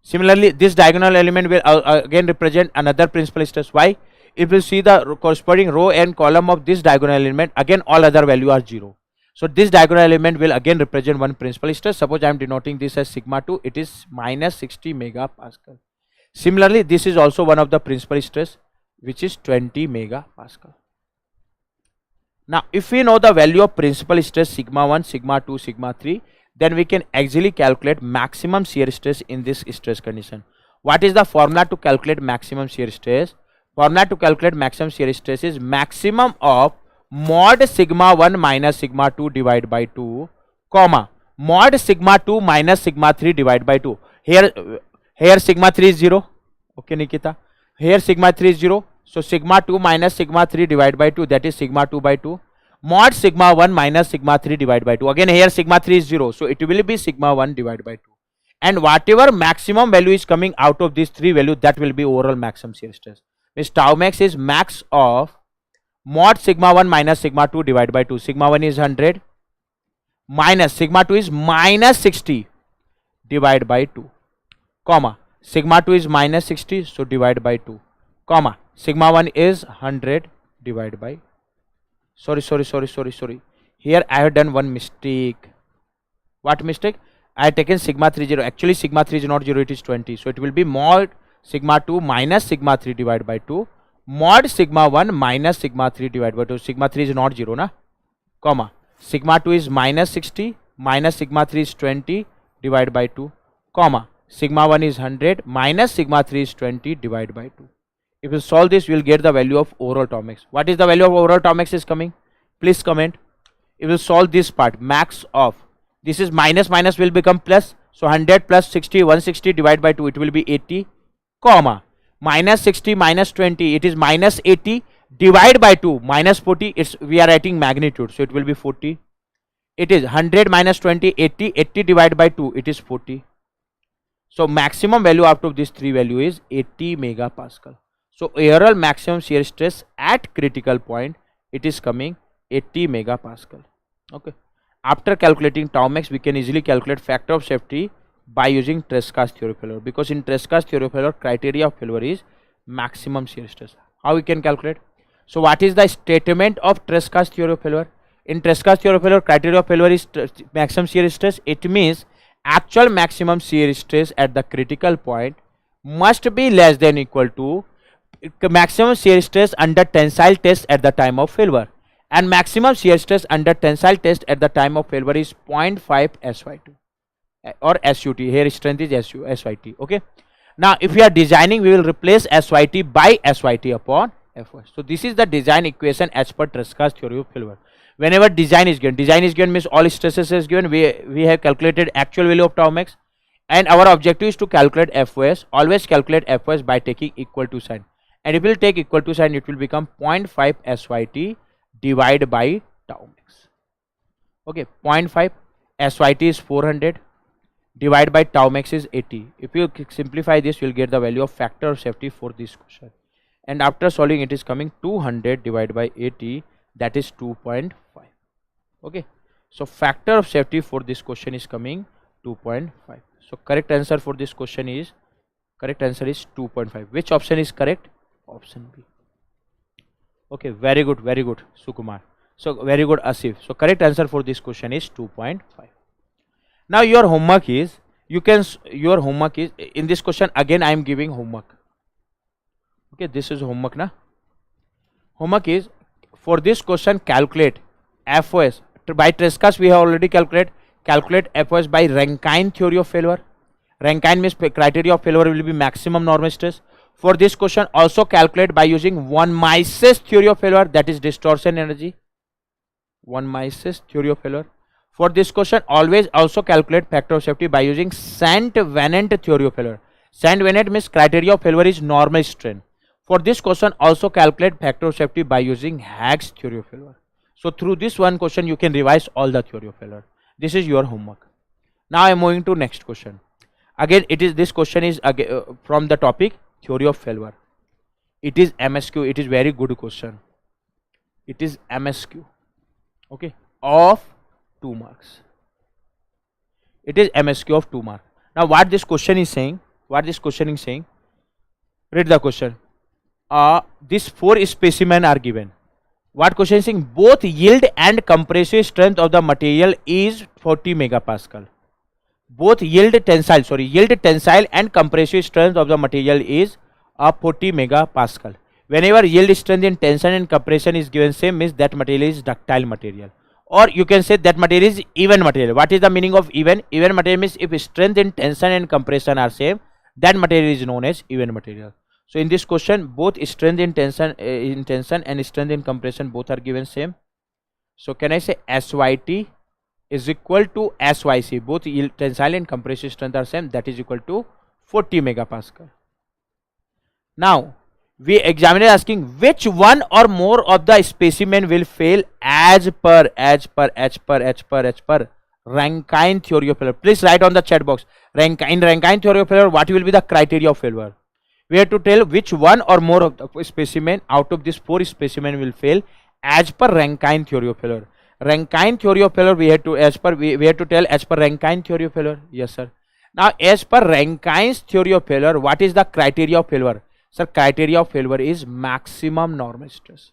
Similarly, this diagonal element will again represent another principal stress. Why? If you see the corresponding row and column of this diagonal element, again all other value are 0. So this diagonal element will again represent one principal stress. Suppose I am denoting this as sigma 2, it is minus 60 megapascal. Similarly, this is also one of the principal stress, which is 20 megapascal. Now, if we know the value of principal stress sigma 1, sigma 2, sigma 3, then we can actually calculate maximum shear stress in this stress condition. What is the formula to calculate maximum shear stress? Formula to calculate maximum shear stress is maximum of mod sigma 1 minus sigma 2 divided by 2, comma, mod sigma 2 minus sigma 3 divided by 2. Here sigma 3 is 0. Okay, Nikita. Here sigma 3 is 0. So sigma 2 minus sigma 3 divided by 2, that is sigma 2 by 2. Mod sigma 1 minus sigma 3 divided by 2. Again here sigma 3 is 0. So it will be sigma 1 divided by 2. And whatever maximum value is coming out of these three values, that will be overall maximum shear stress. Means tau max is max of mod sigma 1 minus sigma 2 divided by 2. Sigma 1 is 100 minus sigma 2 is minus 60 divided by 2, comma, sigma 2 is minus 60, so divide by 2, comma, sigma 1 is 100 divided by, sorry, here I have done one mistake. What mistake? I have taken sigma 3 0. Actually sigma 3 is not 0, it is 20. So it will be mod sigma 2 minus sigma 3 divided by 2, mod sigma 1 minus sigma 3 divided by 2. Sigma 3 is not 0, na? Comma, sigma 2 is minus 60 minus sigma 3 is 20 divided by 2, comma, sigma 1 is 100 minus sigma 3 is 20 divided by 2. If you solve this, you will get the value of overall tau max. What is the value of overall tau max is coming? Please comment. If you solve this part, max of, this is minus will become plus. So 100 plus 60, 160 divided by 2, it will be 80, comma, minus 60 minus 20, it is minus 80 divide by 2, minus 40, we are writing magnitude, so it will be 40. It is 100 minus 20, 80, 80 divided by 2, it is 40. So maximum value out of this three value is 80 megapascal. So overall maximum shear stress at critical point, it is coming 80 megapascal. Okay. After calculating tau max, we can easily calculate factor of safety by using Tresca's theory of failure, because in Tresca's theory of failure, criteria of failure is maximum shear stress. How we can calculate? So what is the statement of Tresca's theory of failure? In Tresca's theory of failure, criteria of failure is maximum shear stress. It means actual maximum shear stress at the critical point must be less than equal to maximum shear stress under tensile test at the time of failure, and maximum shear stress under tensile test at the time of failure is 0.5 SY2 or SUT. Here strength is SYT. Okay. Now if we are designing, we will replace SYT by SYT upon FY. So this is the design equation as per Tresca's theory of failure. Whenever design is given means all stresses is given, we have calculated actual value of tau max, and our objective is to calculate FOS. Always calculate FOS by taking equal to sign, and if you will take equal to sign, it will become 0.5 SYT divided by tau max. Okay, 0.5 SYT is 400 divided by tau max is 80. If you simplify this, you will get the value of factor of safety for this question, and after solving, it is coming 200 divided by 80, that is 2.5. Okay, so factor of safety for this question is coming 2.5. So correct answer for this question is, correct answer is 2.5. Which option is correct? Option B. Okay, very good, Sukumar. So very good, Asif. So correct answer for this question is 2.5. Now your homework is, in this question again I am giving homework. Okay, this is homework na. Homework is, for this question calculate FOS by Tresca's. We have already calculate FOS by Rankine theory of failure. Rankine means criteria of failure will be maximum normal stress. For this question also calculate by using von Mises theory of failure, that is distortion energy. Von Mises theory of failure. For this question always also calculate factor of safety by using Saint Venant theory of failure. Sand Venet means criteria of failure is normal strain. For this question, also calculate factor of safety by using Haig's theory of failure. So through this one question, you can revise all the theory of failure. This is your homework. Now I am moving to next question. Again, this question is from the topic theory of failure. It is MSQ. It is very good question. It is MSQ. Okay, of 2 marks. It is MSQ of 2 marks. Now what this question is saying? Read the question. These 4 specimens are given. What question is saying? Both yield and compressive strength of the material is 40 megapascal. Both yield tensile and compressive strength of the material is 40 megapascal. Whenever yield strength in tension and compression is given same, means that material is ductile material. Or you can say that material is even material. What is the meaning of even? Even material means if strength in tension and compression are same, that material is known as even material. So in this question, both strength in tension and strength in compression both are given same. So can I say SYT is equal to SYC? Both yield tensile and compressive strength are same. That is equal to 40 megapascal. Now we examiner asking which one or more of the specimen will fail as per Rankine theory of failure. Please write on the chat box. Rankine theory of failure, what will be the criteria of failure? We have to tell which one or more of the specimen out of this 4 specimen will fail as per Rankine theory of failure. Rankine theory of failure we have to tell as per Rankine theory of failure. Yes sir. Now as per Rankine's theory of failure, what is the criteria of failure? Sir, criteria of failure is maximum normal stress.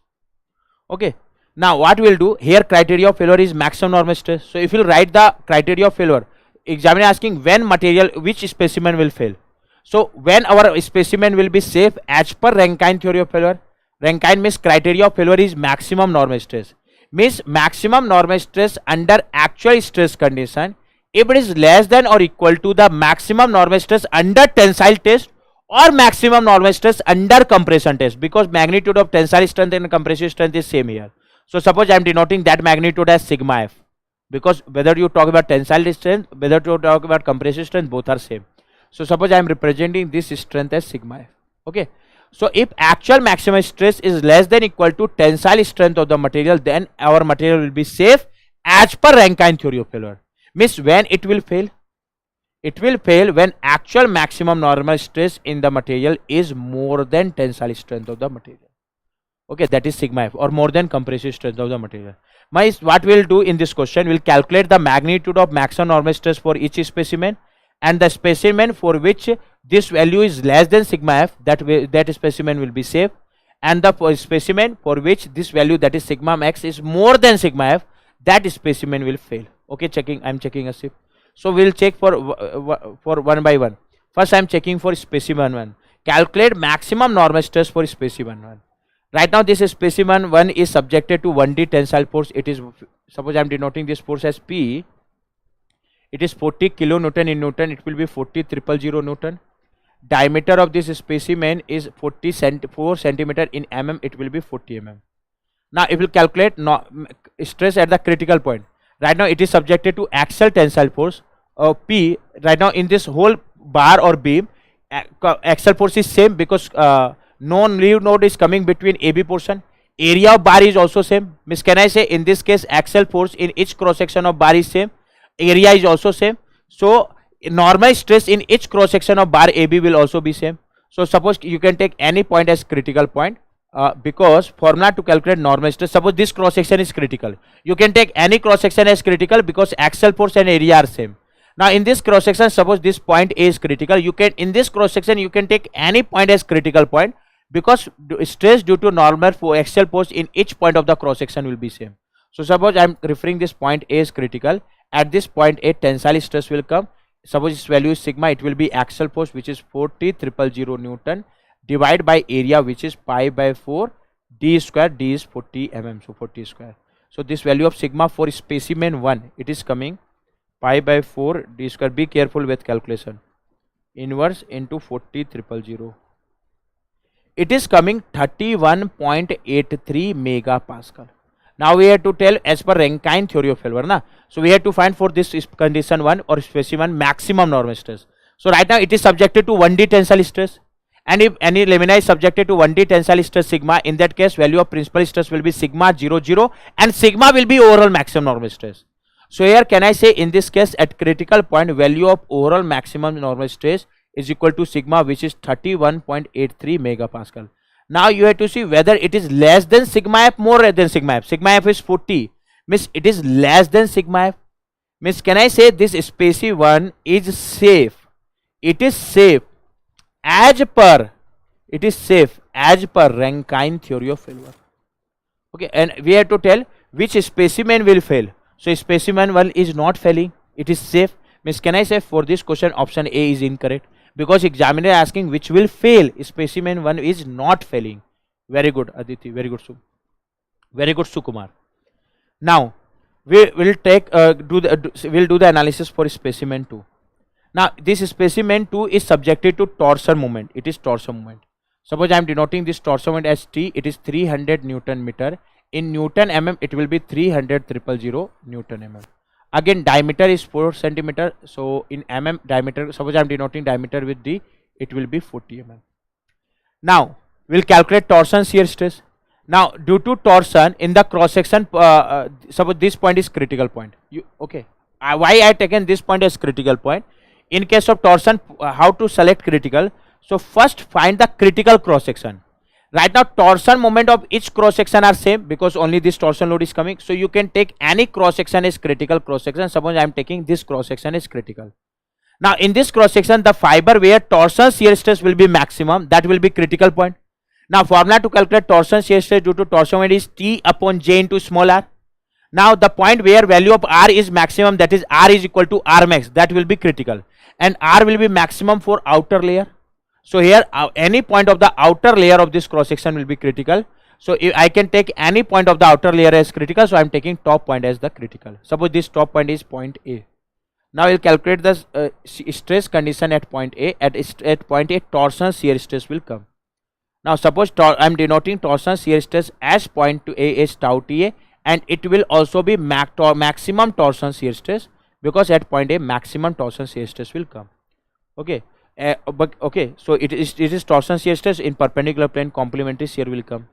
Okay. Now what we'll do here, criteria of failure is maximum normal stress. So if you write the criteria of failure, examiner asking which specimen will fail. So when our specimen will be safe as per Rankine theory of failure. Rankine means criteria of failure is maximum normal stress. Means maximum normal stress under actual stress condition, if it is less than or equal to the maximum normal stress under tensile test or maximum normal stress under compression test, because magnitude of tensile strength and compressive strength is same here. So suppose I am denoting that magnitude as sigma f, because whether you talk about tensile strength, whether you talk about compressive strength, both are same. So suppose I am representing this strength as sigma f. Okay. So if actual maximum stress is less than equal to tensile strength of the material, then our material will be safe as per Rankine theory of failure. Means when it will fail? It will fail when actual maximum normal stress in the material is more than tensile strength of the material. Okay, that is sigma f, or more than compressive strength of the material. What we will do in this question, we will calculate the magnitude of maximum normal stress for each specimen, and the specimen for which this value is less than sigma f, that specimen will be safe, and the specimen for which this value, that is sigma max, is more than sigma f, that specimen will fail. Okay, I am checking a sip. So we will check for one by one. First I am checking for specimen 1. Calculate maximum normal stress for specimen 1. Right now this specimen 1 is subjected to 1D tensile force. It is, suppose I am denoting this force as P. It is 40 kilonewton in Newton. It will be 40,000 Newton. Diameter of this specimen is 4 centimeter in mm. It will be 40 mm. Now if you calculate stress at the critical point. Right now it is subjected to axial tensile force P. Right now in this whole bar or beam, axial force is same, because no lead node is coming between AB portion. Area of bar is also same. Means can I say in this case axial force in each cross section of bar is same, area is also same. So normal stress in each cross section of bar AB will also be same. So suppose you can take any point as critical point. Because formula to calculate normal stress, suppose this cross section is critical, you can take any cross section as critical because axial force and area are same. Now in this cross section, suppose this point A is critical, you can, in this cross section you can take any point as critical point, because stress due to normal for axial force in each point of the cross section will be same. So suppose I am referring this point A is critical, at this point A tensile stress will come. Suppose its value is sigma, it will be axial force which is 40,000 Newton, divided by area which is pi by 4 d square, d is 40 mm, so 40 square. So this value of sigma for specimen 1, it is coming pi by 4 d square. Be careful with calculation. Inverse into 40,000. It is coming 31.83 megapascal. Now we have to tell as per Rankine theory of failure, na. So we have to find for this condition 1 or specimen maximum normal stress. So right now it is subjected to 1D tensile stress, and if any lamina is subjected to 1D tensile stress sigma, in that case value of principal stress will be sigma 0 0, and sigma will be overall maximum normal stress. So here can I say in this case at critical point value of overall maximum normal stress is equal to sigma, which is 31.83 megapascal. Now you have to see whether it is less than sigma f, more than sigma f. Sigma f is 40, means it is less than sigma f, means can I say this species 1 is safe. It is safe as per Rankine theory of failure. Okay, and we have to tell which specimen will fail. So specimen 1 is not failing, it is safe, means can I say for this question option A is incorrect, because examiner asking which will fail, specimen 1 is not failing. Very good Aditi, very good Sukumar. Now we will take do the analysis for specimen 2. Now this specimen 2 is subjected to torsion moment. It is torsion moment. Suppose I am denoting this torsion moment as T. It is 300 Newton meter. In Newton mm it will be 300,000 Newton mm. Again diameter is 4 centimeter. So in mm diameter, suppose I am denoting diameter with D, it will be 40 mm. Now we will calculate torsion shear stress. Now due to torsion in the cross section, suppose this point is critical point. Okay. Why I taken this point as critical point? In case of torsion, how to select critical? So first find the critical cross section. Right now torsion moment of each cross section are same, because only this torsion load is coming. So you can take any cross section as critical cross section. Suppose I am taking this cross section as critical. Now in this cross section the fiber where torsion shear stress will be maximum, that will be critical point. Now formula to calculate torsion shear stress due to torsion moment is T upon J into small r. Now the point where value of R is maximum, that is R is equal to R max, that will be critical, and R will be maximum for outer layer. So here any point of the outer layer of this cross section will be critical. So if I can take any point of the outer layer as critical, so I am taking top point as the critical. Suppose this top point is point A. Now we will calculate the stress condition at point A. At point A torsion shear stress will come. Now suppose I am denoting torsion shear stress as point to A is tau TA, and it will also be maximum torsion shear stress, because at point A maximum torsion shear stress will come. Okay, so it is torsion shear stress in perpendicular plane, complementary shear will come.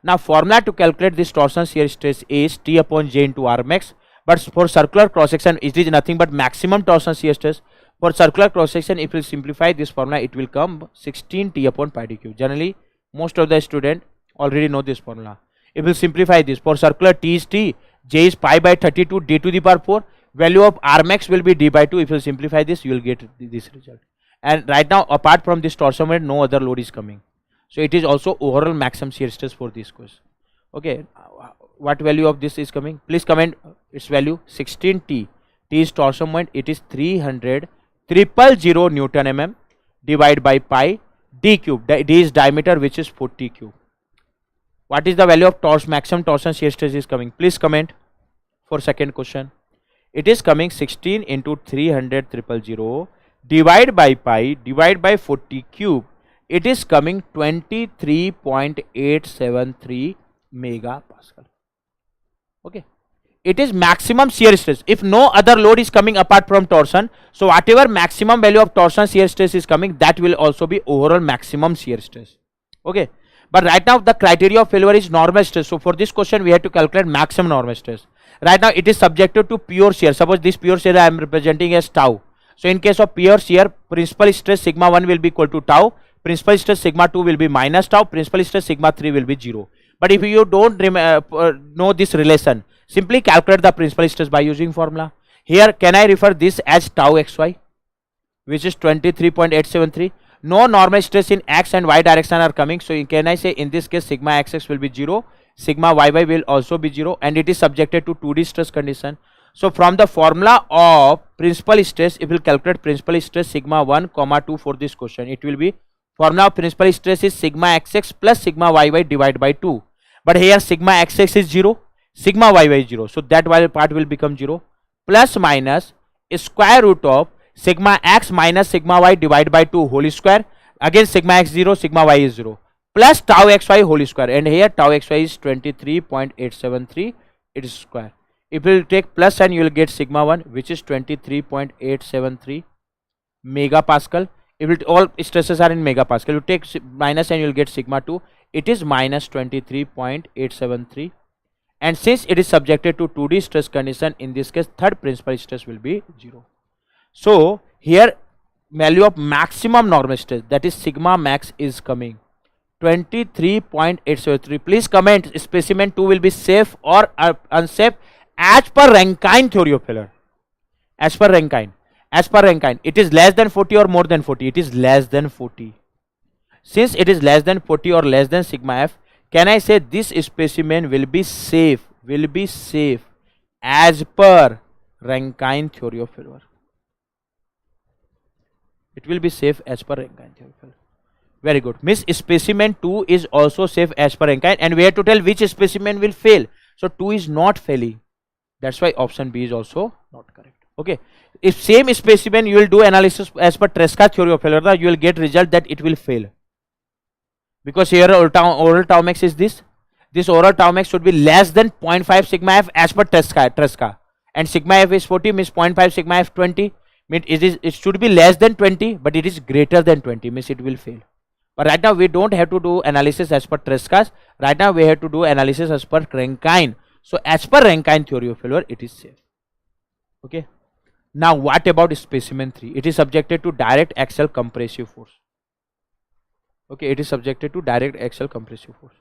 Now formula to calculate this torsion shear stress is T upon J into R max, but for circular cross section it is nothing but maximum torsion shear stress. For circular cross section, if we simplify this formula, it will come 16 T upon pi d cube. Generally most of the student already know this formula. If we simplify this, for circular T is T, J is pi by 32 d to the power 4, value of R max will be d by 2. If you simplify this, you will get this result. And right now apart from this torsion moment, no other load is coming. So it is also overall maximum shear stress for this course. Okay, what value of this is coming? Please comment its value. 16 T. T is torsion moment, it is 300,000 Newton mm divided by pi d cube. D is diameter, which is 40 cube. What is the value of maximum torsion shear stress is coming? Please comment for second question. It is coming 16 into 300,000 divided by pi divided by 40 cube. It is coming 23.873 megapascal. Okay, it is maximum shear stress. If no other load is coming apart from torsion, so whatever maximum value of torsion shear stress is coming, that will also be overall maximum shear stress. Okay, but right now the criteria of failure is normal stress. So for this question we have to calculate maximum normal stress. Right now it is subjected to pure shear. Suppose this pure shear I am representing as tau. So in case of pure shear, principal stress sigma 1 will be equal to tau, principal stress sigma 2 will be minus tau, principal stress sigma 3 will be 0. But if you don't know this relation, simply calculate the principal stress by using formula. Here can I refer this as tau xy, which is 23.873. No normal stress in x and y direction are coming. So can I say in this case sigma xx will be 0, sigma yy will also be 0, and it is subjected to 2D stress condition. So from the formula of principal stress, if we calculate principal stress sigma 1, 2 for this question, it will be formula of principal stress is sigma xx plus sigma yy divided by 2. But here sigma xx is 0, sigma yy is 0. So that part will become 0, plus minus square root of sigma x minus sigma y divided by 2 whole square. Again sigma x 0, sigma y is 0, plus tau xy whole square. And here tau xy is 23.873, it is square. If you will take plus sign, you will get sigma 1, which is 23.873 megapascal. If it all stresses are in megapascal, you take minus and you will get sigma 2. It is minus 23.873. And since it is subjected to 2D stress condition, in this case third principal stress will be 0. So here value of maximum normal stress, that is sigma max, is coming 23.873. Please comment specimen 2 will be safe or unsafe as per Rankine theory of failure. As per Rankine, it is less than 40 or more than 40. It is less than 40. Since it is less than 40 or less than sigma f, can I say this specimen will be safe as per Rankine theory of failure? It will be safe as per Rankine theory of failure. Very good. Miss, specimen 2 is also safe as per Rankine, and we have to tell which specimen will fail. So 2 is not failing. That's why option B is also not correct. Okay. If same specimen you will do analysis as per Tresca theory of failure, you will get result that it will fail. Because here oral tau max is this. This oral tau max should be less than 0.5 sigma f as per Tresca. And sigma f is 40, means 0.5 sigma f 20. Means it should be less than 20, but it is greater than 20, means it will fail. But right now we don't have to do analysis as per Tresca. Right now we have to do analysis as per Rankine. So as per Rankine theory of failure, it is safe. Okay. Now what about specimen 3? It is subjected to direct axial compressive force. Okay, it is subjected to direct axial compressive force.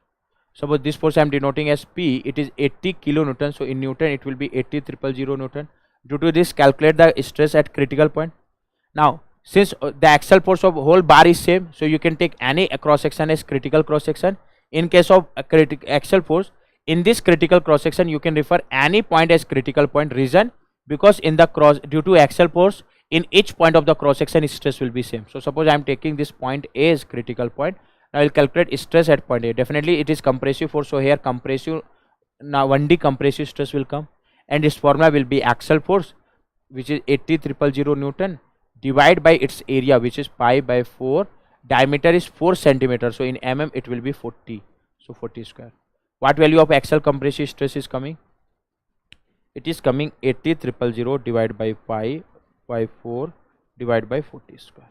Suppose this force I am denoting as P, it is 80 kilonewton. So in Newton it will be 80,000 Newton. Due to this, calculate the stress at critical point. Now, since the axial force of whole bar is same, so you can take any cross section as critical cross section. In case of axial force, in this critical cross section, you can refer any point as critical point. Reason? Because in the cross, due to axial force, in each point of the cross section, stress will be same. So suppose I am taking this point A as critical point. Now I will calculate stress at point A. Definitely it is compressive force. So here compressive, now 1D compressive stress will come, and its formula will be axial force, which is 80,000 Newton, divided by its area, which is pi by 4. Diameter is 4 centimeters. So in mm it will be 40. So 40 square. What value of axial compressive stress is coming? It is coming 80,000 divided by pi by 4 divided by 40 square.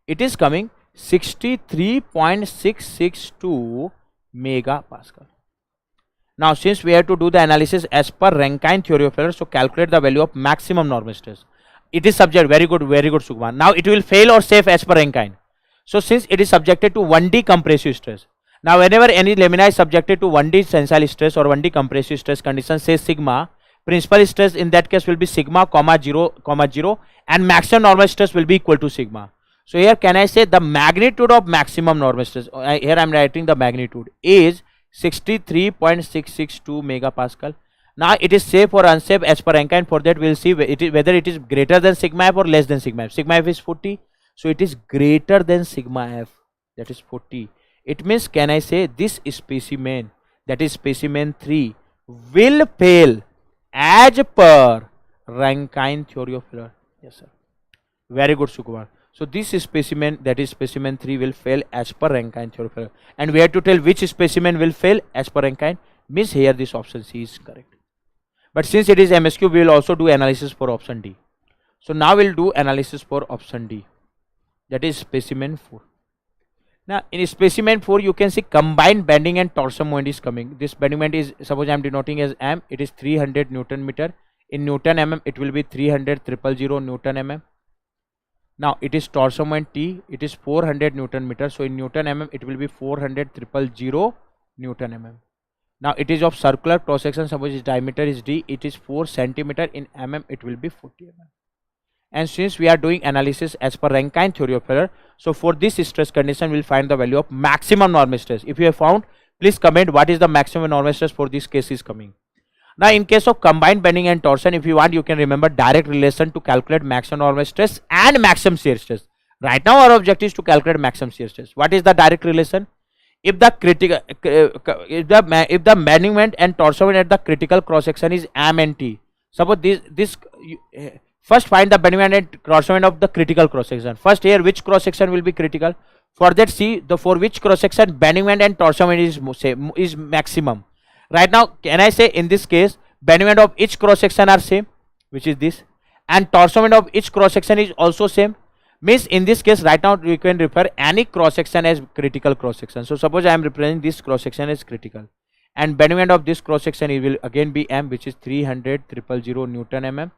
It is coming 63.662 megapascal. Now since we have to do the analysis as per Rankine theory of failure, so calculate the value of maximum normal stress. It is subject, very good Sukuman. Now it will fail or safe as per Rankine. So since it is subjected to 1D compressive stress, now whenever any lamina is subjected to 1D tensile stress or 1D compressive stress condition, say sigma, principal stress in that case will be sigma, 0, 0, and maximum normal stress will be equal to sigma. So here can I say the magnitude of maximum normal stress, here I am writing the magnitude, is 63.662 megapascal. Now it is safe or unsafe as per Rankine. For that we will see whether it is greater than sigma f or less than sigma f. Sigma f is 40, so it is greater than sigma f, that is 40. It means, can I say this specimen, that is specimen 3, will fail as per Rankine theory of failure? Yes sir. Very good Sukumar. So this specimen, that is specimen 3, will fail as per Rankine theory of failure. And we have to tell which specimen will fail as per Rankine. Means here this option C is correct. But since it is MSQ, we will also do analysis for option D. So now we will do analysis for option D, that is specimen 4. Now in specimen 4 you can see combined bending and torsion moment is coming. This bending moment is, suppose I am denoting as M, it is 300 Newton meter. In Newton mm it will be 300,000 Newton mm. Now it is torsion moment T, it is 400 Newton meter. So in Newton mm it will be 400,000 Newton mm. Now it is of circular cross section, suppose its diameter is D, it is 4 centimeter. In mm it will be 40 mm. And since we are doing analysis as per Rankine theory of failure, so for this stress condition we will find the value of maximum normal stress. If you have found, please comment what is the maximum normal stress for this case is coming. Now in case of combined bending and torsion, if you want, you can remember direct relation to calculate maximum normal stress and maximum shear stress. Right now our objective is to calculate maximum shear stress. What is the direct relation? If the critical, if the bending moment and torsion moment at the critical cross section is M and T, suppose first find the bending moment and torsion moment of the critical cross section. First here which cross section will be critical? For that see for which cross section bending moment and torsion moment is maximum. Right now can I say in this case bending moment of each cross section are same, which is this, and torsion moment of each cross section is also same. Means in this case right now you can refer any cross section as critical cross section. So suppose I am representing this cross section as critical, and bending moment of this cross section it will again be m, which is 300,000 Newton mm.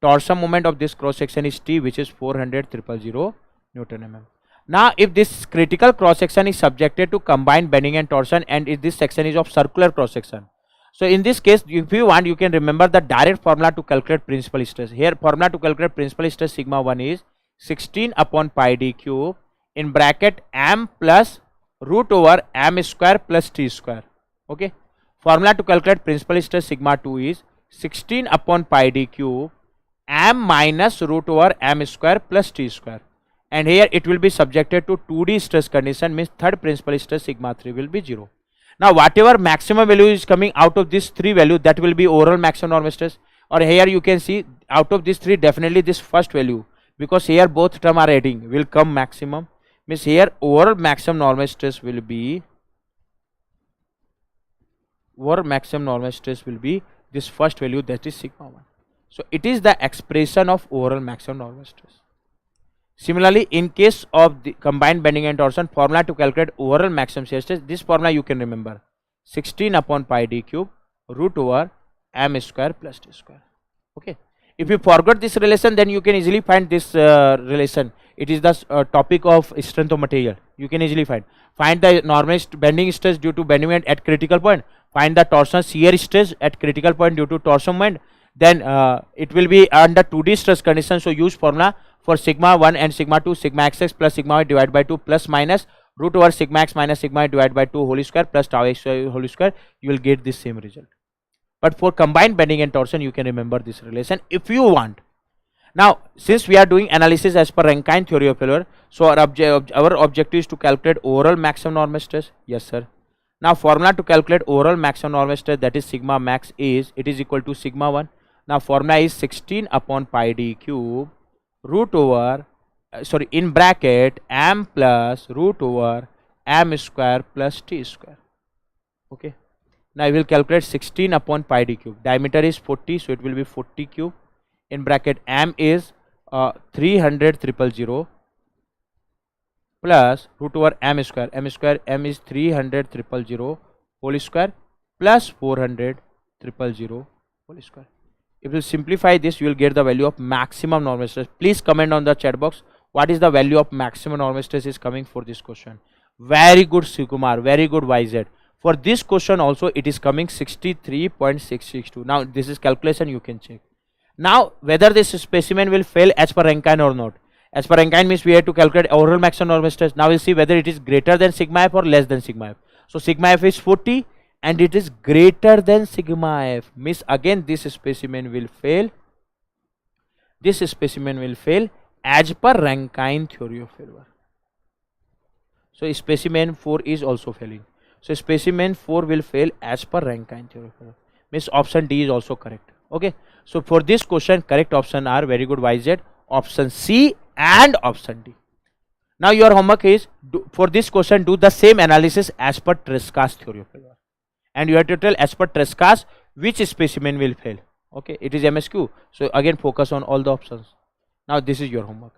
Torsion moment of this cross section is T, which is 400,000 Newton mm. Now if this critical cross section is subjected to combined bending and torsion, and if this section is of circular cross section, so in this case if you want you can remember the direct formula to calculate principal stress. Here formula to calculate principal stress sigma 1 is 16 upon pi d cube in bracket m plus root over m square plus t square. Okay, formula to calculate principal stress sigma 2 is 16 upon pi d cube m minus root over m square plus t square, and here it will be subjected to 2D stress condition, means third principal stress sigma 3 will be 0. Now whatever maximum value is coming out of this 3 value, that will be overall maximum normal stress. Or here you can see out of this 3 definitely this first value, because here both term are adding, will come maximum, means here overall maximum normal stress will be this first value, that is sigma 1. So it is the expression of overall maximum normal stress. Similarly, in case of the combined bending and torsion, formula to calculate overall maximum shear stress, this formula you can remember 16 upon pi d cube root over m square plus t square. Okay, if you forgot this relation, then you can easily find this relation. It is the topic of strength of material. You can easily find the normal bending stress due to bending moment at critical point, find the torsion shear stress at critical point due to torsion moment, then it will be under 2D stress condition. So use formula for sigma 1 and sigma 2, sigma xx plus sigma y divided by 2 plus minus root over sigma x minus sigma y divided by 2 whole square plus tau x whole square, you will get this same result. But for combined bending and torsion you can remember this relation if you want. Now since we are doing analysis as per Rankine theory of failure, so our objective is to calculate overall maximum normal stress. Yes sir. Now formula to calculate overall maximum normal stress, that is sigma max, is it is equal to sigma 1. Now formula is 16 upon pi d cube root over in bracket m plus root over m square plus t square. Okay, now I will calculate 16 upon pi d cube. Diameter is 40, so it will be 40 cube. In bracket m is 300,000 plus root over m square. M is 300,000 whole square plus 400,000 whole square. If you simplify this, you will get the value of maximum normal stress. Please comment on the chat box what is the value of maximum normal stress is coming for this question. Very good Sukumar, very good YZ. For this question also it is coming 63.662. Now this is calculation, you can check. Now whether this specimen will fail as per Rankine or not. As per Rankine means we have to calculate overall maximum normal stress. Now we'll see whether it is greater than sigma f or less than sigma f. So sigma f is 40 and it is greater than sigma f, means again this specimen will fail. This specimen will fail as per Rankine theory of failure. So specimen 4 is also failing. So specimen 4 will fail as per Rankine theory of failure, means option D is also correct. Okay, so for this question correct option are, very good YZ, option C and option D. Now your homework is for this question do the same analysis as per Tresca's theory of failure, and you have to tell as per Tresca's which specimen will fail. Okay, it is MSQ, so again focus on all the options. Now this is your homework.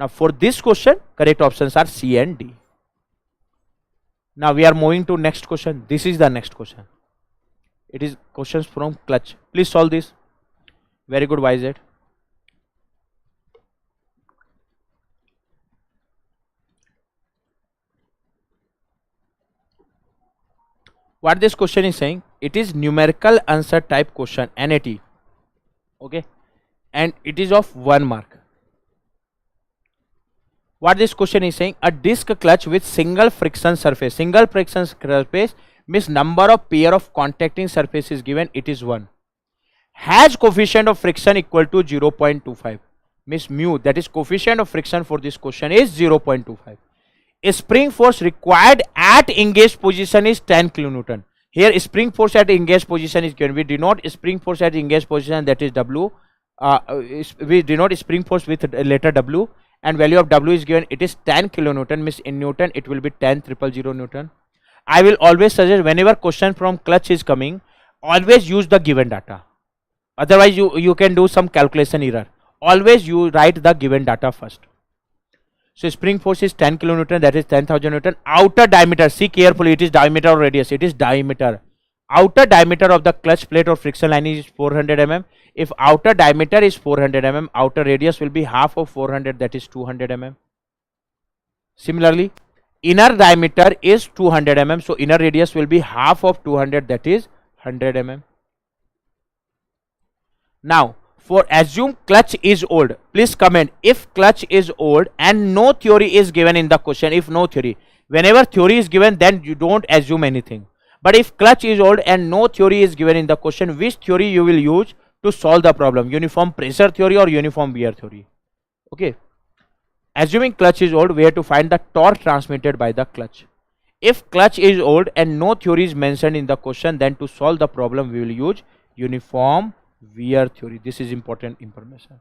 Now for this question correct options are C and D. Now we are moving to next question. This is the next question. It is questions from clutch. Please solve this. Very good YZ. What this question is saying, it is numerical answer type question, NAT. Okay, and it is of 1 mark. What this question is saying, a disc clutch with single friction surface means number of pair of contacting surfaces given, it is 1, has coefficient of friction equal to 0.25, means mu, that is coefficient of friction for this question is 0.25. A spring force required at engaged position is 10 kilonewton. Here spring force at engaged position is given. We denote spring force at engaged position, that is W. We denote spring force with letter W, and value of W is given, it is 10 kilonewton, means in Newton it will be 10,000 Newton. I will always suggest whenever question from clutch is coming, always use the given data. Otherwise you can do some calculation error. Always you write the given data first. So spring force is 10 kilonewton, that is 10,000 Newton. Outer diameter, see carefully, it is diameter or radius, it is diameter. Outer diameter of the clutch plate or friction line is 400 mm. If outer diameter is 400 mm, outer radius will be half of 400, that is 200 mm. Similarly, inner diameter is 200 mm, so inner radius will be half of 200, that is 100 mm. Now, for assume clutch is old, please comment if clutch is old and no theory is given in the question. If no theory, whenever theory is given, then you don't assume anything. But if clutch is old and no theory is given in the question, which theory you will use to solve the problem? Uniform pressure theory or uniform wear theory? Okay. Assuming clutch is old, we have to find the torque transmitted by the clutch. If clutch is old and no theory is mentioned in the question, then to solve the problem, we will use uniform wear theory. This is important information.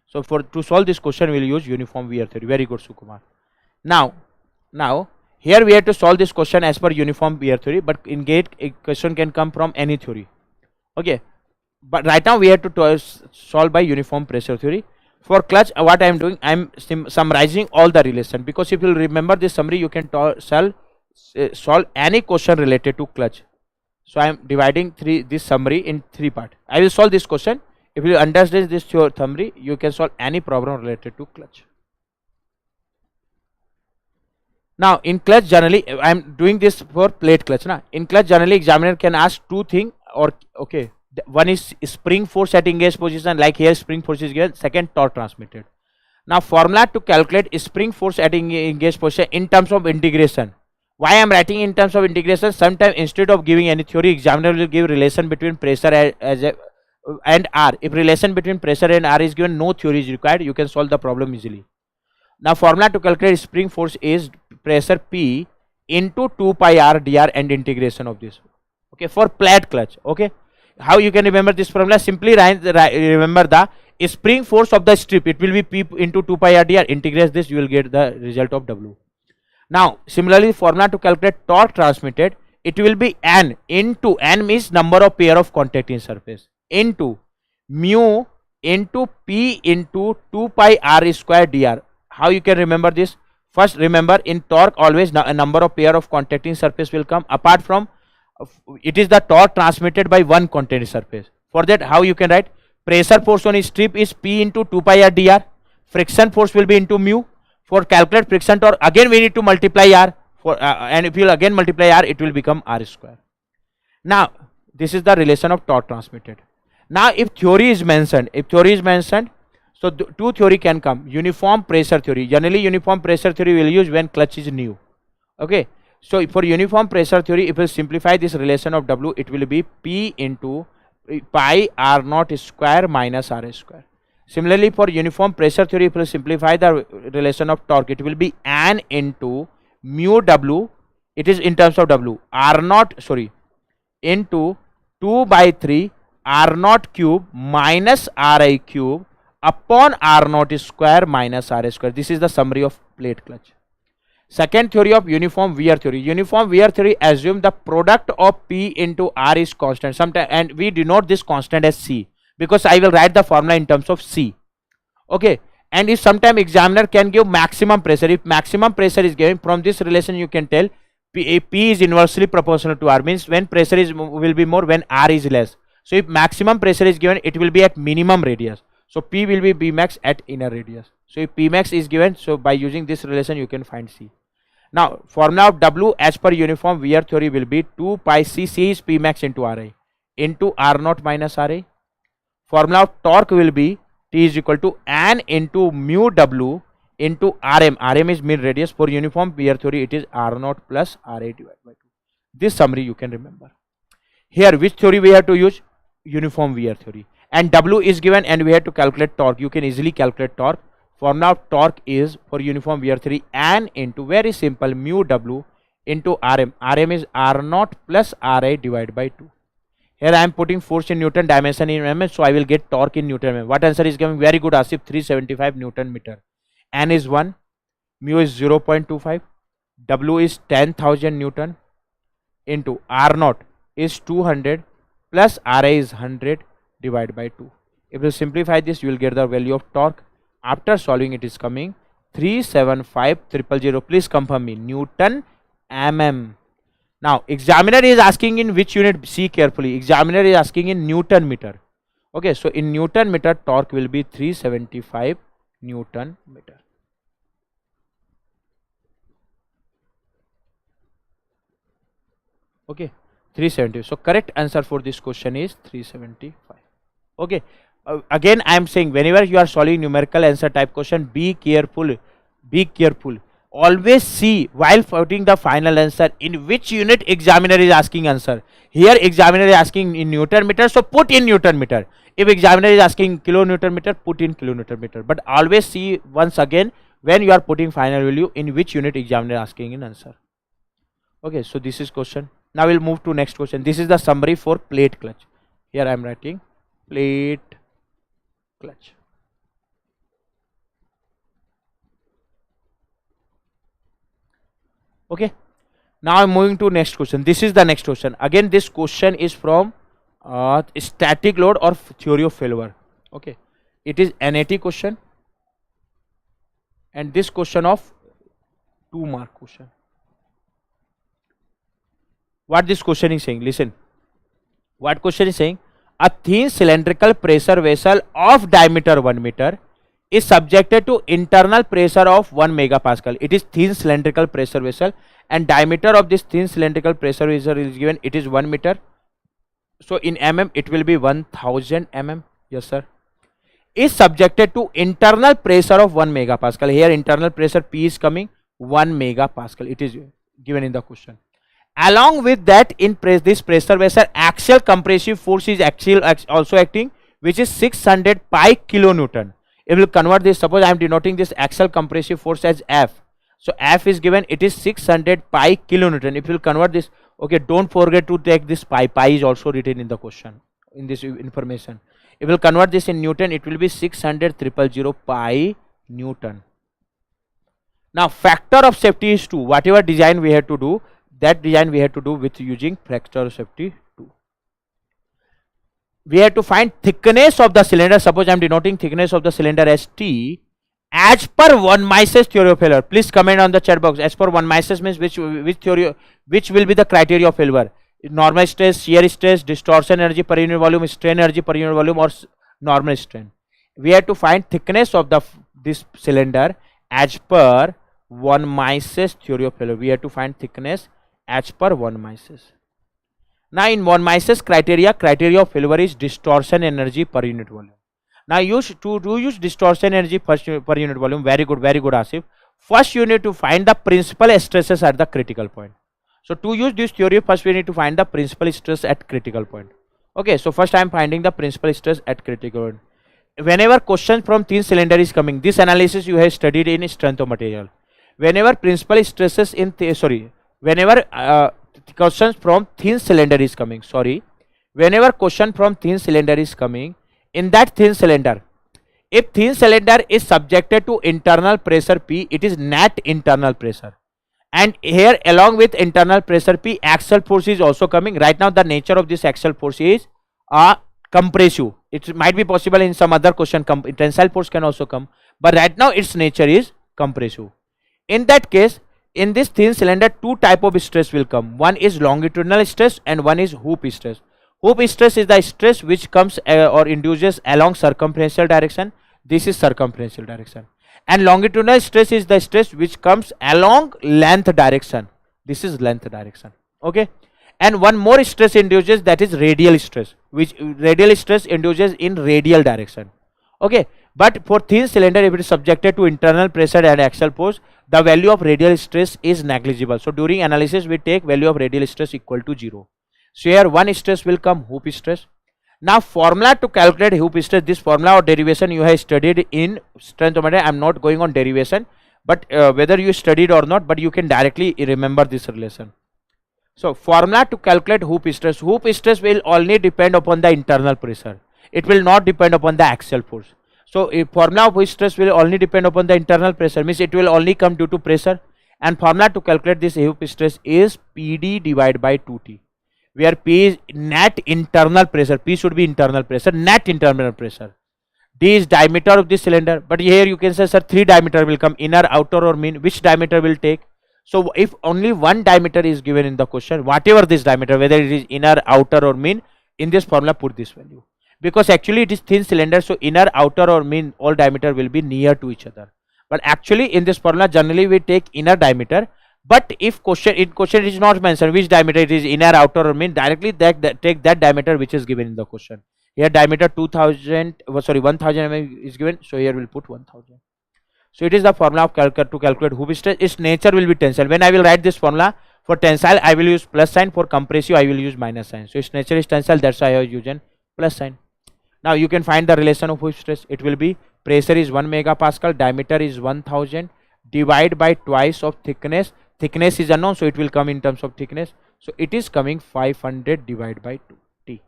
So to solve this question, we will use uniform wear theory. Very good, Sukumar. Now here we have to solve this question as per uniform wear theory, but in GATE a question can come from any theory. Okay, but right now we have to solve by uniform pressure theory. For clutch, what I am doing, I am summarizing all the relation, because if you will remember this summary, you can solve any question related to clutch. So I am dividing this summary in 3 parts. I will solve this question. If you understand this summary, you can solve any problem related to clutch. Now in clutch, generally I am doing this for plate clutch. In clutch, generally examiner can ask 2 things, or okay, one is spring force at engaged position, like here spring force is given. Second, torque transmitted. Now formula to calculate spring force at engaged position in terms of integration. Why I am writing in terms of integration? Sometimes instead of giving any theory, examiner will give relation between pressure and R. If relation between pressure and R is given, no theory is required, you can solve the problem easily. Now formula to calculate spring force is pressure P into 2 pi R dr and integration of this. Okay, for plate clutch. Okay, how you can remember this formula? Simply remember the spring force of the strip. It will be P into 2 pi R dr. Integrate this, you will get the result of W. Now similarly, formula to calculate torque transmitted, it will be N into, N means number of pair of contacting surface, into mu into P into 2 pi R square dr. How you can remember this? First, remember in torque always a number of pair of contacting surface will come. Apart from it is the torque transmitted by one contacting surface. For that, how you can write? Pressure force on strip is P into 2 pi R dr. Friction force will be into mu. For calculate friction torque, again we need to multiply R. And if you will again multiply R, it will become R square. Now this is the relation of torque transmitted. Now if theory is mentioned, so 2 theory can come. Uniform pressure theory. Generally uniform pressure theory will use when clutch is new. Okay, so for uniform pressure theory, if we simplify this relation of W, it will be P into pi R naught square minus R square. Similarly, for uniform pressure theory, if we simplify the relation of torque, it will be N into mu W, it is in terms of W, R naught, into 2 by 3 R naught cube minus Ri cube upon R naught square minus R square. This is the summary of plate clutch. Second theory of uniform wear theory. Uniform wear theory assume the product of P into R is constant. Sometimes, and we denote this constant as C, because I will write the formula in terms of C. Okay, and if sometime examiner can give maximum pressure, if maximum pressure is given, from this relation you can tell P is inversely proportional to R, means when pressure will be more when R is less. So if maximum pressure is given, it will be at minimum radius. So P will be B max at inner radius. So if P max is given, so by using this relation you can find C. Now formula of W as per uniform wear theory will be 2 pi C. C is P max into Ri into R naught minus Ra. Formula of torque will be T is equal to N into mu W into Rm. Rm is mean radius. For uniform wear theory, it is R naught plus Ra divided by 2. This summary you can remember. Here which theory we have to use? Uniform wear theory. And W is given and we have to calculate torque. You can easily calculate torque. Formula of torque is for uniform wear theory N into, very simple, mu W into Rm. Rm is R naught plus Ra divided by 2. Here I am putting force in Newton, dimension in mm, so I will get torque in Newton mm. What answer is coming? Very good, Asif, 375 Newton meter. N is 1, mu is 0.25, W is 10,000 Newton into R naught is 200 plus Ra is 100 divided by 2. If you simplify this, you will get the value of torque. After solving, it is coming 375,000. Please confirm me. Newton mm. Now, examiner is asking in which unit? See carefully. Examiner is asking in Newton meter. Okay, so in Newton meter, torque will be 375 Newton meter. Okay, 370. So correct answer for this question is 375. Okay, again I am saying, whenever you are solving numerical answer type question, be careful. Be careful. Always see while putting the final answer in which unit examiner is asking answer. Here examiner is asking in Newton meter, so put in Newton meter. If examiner is asking kilonewton meter, put in kilonewton meter. But always see once again when you are putting final value in which unit examiner is asking in answer. Okay, so this is question. Now we'll move to next question. This is the summary for plate clutch. Here I am writing plate clutch. Okay, now I'm moving to next question. This is the next question. Again, this question is from static load or theory of failure. Okay, it is NAT question, and this question of 2-mark question. What this question is saying? Listen. What question is saying? A thin cylindrical pressure vessel of diameter 1 meter is subjected to internal pressure of 1 megapascal. It is thin cylindrical pressure vessel, and diameter of this thin cylindrical pressure vessel is given. It is 1 meter. So in mm it will be 1000 mm. Yes sir. Is subjected to internal pressure of 1 megapascal. Here internal pressure P is coming 1 megapascal. It is given in the question. Along with that, in this pressure vessel, axial compressive force is also acting, which is 600 pi kilonewton. If you convert this, suppose I am denoting this axial compressive force as F. So F is given, it is 600 pi kilonewton. If you convert this, okay, don't forget to take this pi. Pi is also written in the question, in this information. If you convert this in Newton, it will be 600,000 pi Newton. Now factor of safety is 2. Whatever design we have to do, that design we have to do with using factor of safety 2. We have to find thickness of the cylinder. Suppose I am denoting thickness of the cylinder as T as per von Mises theory of failure. Please comment on the chat box. As per von Mises means which theory, which will be the criteria of failure? Normal stress, shear stress, distortion energy per unit volume, strain energy per unit volume, or normal strain. We have to find thickness of this cylinder as per von Mises theory of failure. We have to find thickness as per von Mises. Now in von Mises criteria of failure is distortion energy per unit volume. Now use distortion energy per unit volume. Very good Asif. First you need to find the principal stresses at the critical point. So to use this theory, first we need to find the principal stress at critical point. Okay, so first I am finding the principal stress at critical point. Whenever question from thin cylinder is coming, this analysis you have studied in strength of material. Whenever principal stresses in whenever questions from thin cylinder is coming, whenever question from thin cylinder is coming, in that thin cylinder, if thin cylinder is subjected to internal pressure P, it is net internal pressure. And here along with internal pressure P, axial force is also coming. Right now the nature of this axial force is compressive. It might be possible in some other question, tensile force can also come. But right now its nature is compressive. In that case, in this thin cylinder, two type of stress will come. One is longitudinal stress and one is hoop stress. Hoop stress is the stress which comes or induces along circumferential direction. This is circumferential direction. And longitudinal stress is the stress which comes along length direction. This is length direction. Okay. And one more stress induces, that is radial stress, which radial stress induces in radial direction. Okay. But for thin cylinder, if it is subjected to internal pressure and axial force, the value of radial stress is negligible. So during analysis, we take value of radial stress equal to 0. So here one stress will come, hoop stress. Now formula to calculate hoop stress, this formula or derivation you have studied in strength of material. I am not going on derivation, but whether you studied or not, but you can directly remember this relation. So formula to calculate hoop stress will only depend upon the internal pressure. It will not depend upon the axial force. So a formula of hoop stress will only depend upon the internal pressure, means it will only come due to pressure. And formula to calculate this hoop stress is PD divided by 2T, where P is net internal pressure. P should be internal pressure, net internal pressure. D is diameter of the cylinder, but here you can say, sir, 3 diameter will come, inner, outer or mean. Which diameter will take? So if only one diameter is given in the question, whatever this diameter, whether it is inner, outer or mean, in this formula put this value. Because actually it is thin cylinder, so inner, outer or mean, all diameter will be near to each other. But actually in this formula generally we take inner diameter, but if in question it is not mentioned which diameter it is, inner, outer or mean, directly take that diameter which is given in the question. Here diameter 1000 mm is given, so here we'll put 1000. So it is the formula of to calculate hoop stress. Its nature will be tensile. When I will write this formula, for tensile I will use plus sign, for compressive I will use minus sign. So its nature is tensile, that's why I have used plus sign. Now you can find the relation of hoop stress. It will be pressure is 1 megapascal, diameter is 1000, divide by twice of thickness. Thickness is unknown, so it will come in terms of thickness. So it is coming 500 divided by 2 T.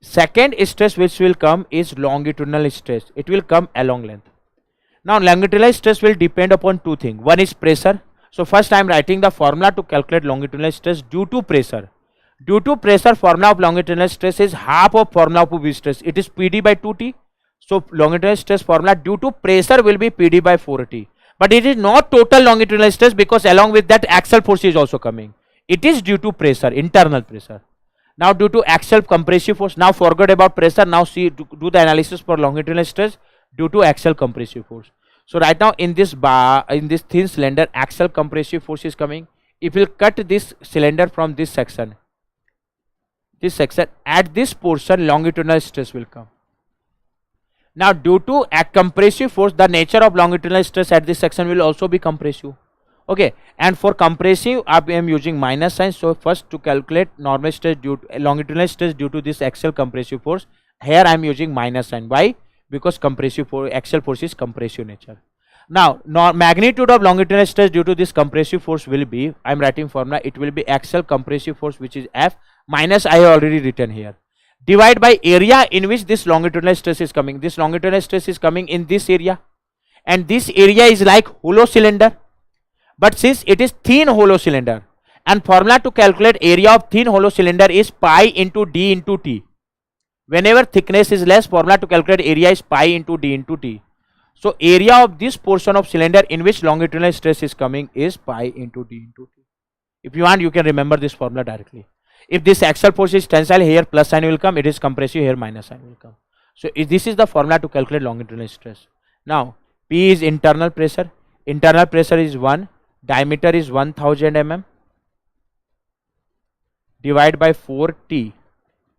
Second stress which will come is longitudinal stress. It will come along length. Now longitudinal stress will depend upon two things. One is pressure. So first I am writing the formula to calculate longitudinal stress due to pressure. Due to pressure, formula of longitudinal stress is half of formula of hoop stress. It is PD by 2T. So longitudinal stress formula due to pressure will be PD by 4T. But it is not total longitudinal stress, because along with that axial force is also coming. It is due to pressure, internal pressure. Now due to axial compressive force, now forget about pressure, now see, do the analysis for longitudinal stress due to axial compressive force. So right now in this thin cylinder, axial compressive force is coming. If you cut this cylinder from this section, at this portion longitudinal stress will come. Now due to a compressive force, the nature of longitudinal stress at this section will also be compressive. Okay, and for compressive I am using minus sign. So first to calculate normal stress longitudinal stress due to this axial compressive force, here I am using minus sign. Why? Because compressive force, axial force is compressive nature. Now magnitude of longitudinal stress due to this compressive force will be, I am writing formula, it will be axial compressive force, which is F minus I have already written here, divide by area in which this longitudinal stress is coming. This longitudinal stress is coming in this area, and this area is like hollow cylinder. But since it is thin hollow cylinder, and formula to calculate area of thin hollow cylinder is pi into D into T. Whenever thickness is less, formula to calculate area is pi into D into T. So area of this portion of cylinder in which longitudinal stress is coming is pi into D into T. If you want, you can remember this formula directly. If this axial force is tensile, here plus sign will come. It is compressive, here minus sign will come. So this is the formula to calculate longitudinal stress. Now P is internal pressure. Internal pressure is 1. Diameter is 1000 mm. Divide by 4T.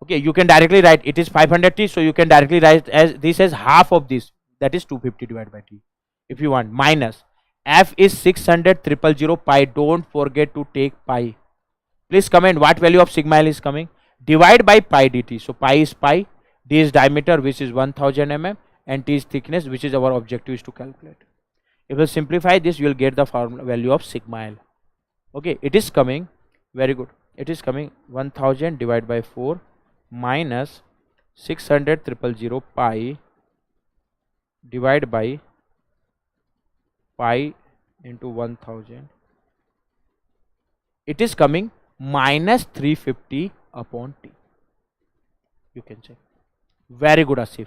Okay, you can directly write it is 500 T. So you can directly write as this as half of this. That is 250 divided by T. If you want, minus F is 600,000 pi. Don't forget to take pi. Please comment what value of sigma L is coming. Divide by pi dt. So pi is pi, D is diameter, which is 1000 mm, and T is thickness, which is our objective is to calculate. If you simplify this, you will get the formula value of sigma L. Okay, it is coming, very good. It is coming 1000 divided by 4 minus 600,000 pi divided by pi into 1000. It is coming minus 350 upon T. You can check. Very good, Asif.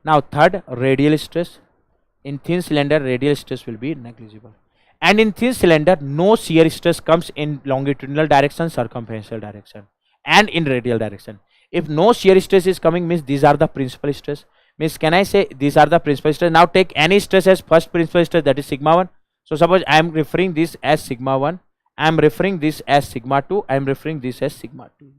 Now third, radial stress. In thin cylinder, radial stress will be negligible. And in thin cylinder, no shear stress comes in longitudinal direction, circumferential direction, and in radial direction. If no shear stress is coming, means these are the principal stress. Means can I say these are the principal stress? Now take any stress as first principal stress, that is sigma 1. So suppose I am referring this as sigma 1. I am referring this as sigma 2. I am referring this as sigma 2.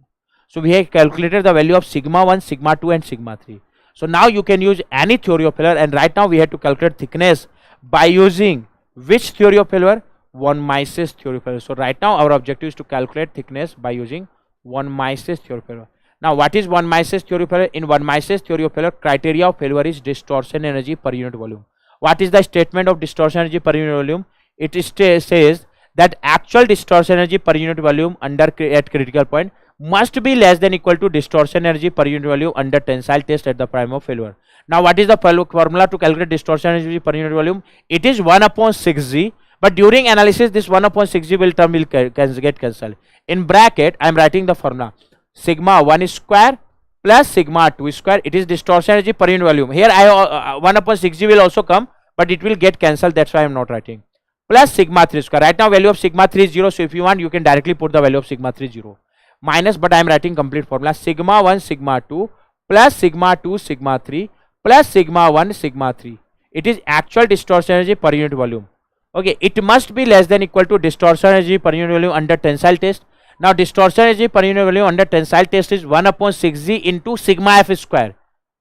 So we have calculated the value of sigma 1, sigma 2 and sigma 3. So now you can use any theory of failure, and right now we have to calculate thickness by using which theory of failure? Von Mises theory of failure. So right now our objective is to calculate thickness by using von Mises theory of failure. Now what is von Mises theory of failure? In von Mises theory of failure, criteria of failure is distortion energy per unit volume. What is the statement of distortion energy per unit volume? It says that actual distortion energy per unit volume at critical point must be less than equal to distortion energy per unit volume under tensile test at the prime of failure. Now what is the formula to calculate distortion energy per unit volume? It is 1 upon 6g, but during analysis this 1 upon 6g term will get cancelled. In bracket I am writing the formula sigma 1 square plus sigma 2 square. It is distortion energy per unit volume. Here I 1 upon 6g will also come, but it will get cancelled. That's why I am not writing. Plus sigma 3 square. Right now value of sigma 3 is 0. So if you want, you can directly put the value of sigma 3 0. Minus, but I am writing complete formula. Sigma 1 sigma 2 plus sigma 2 sigma 3 plus sigma 1 sigma 3. It is actual distortion energy per unit volume. Okay, it must be less than equal to distortion energy per unit volume under tensile test. Now distortion energy per unit volume under tensile test is 1 upon 6g into sigma f square.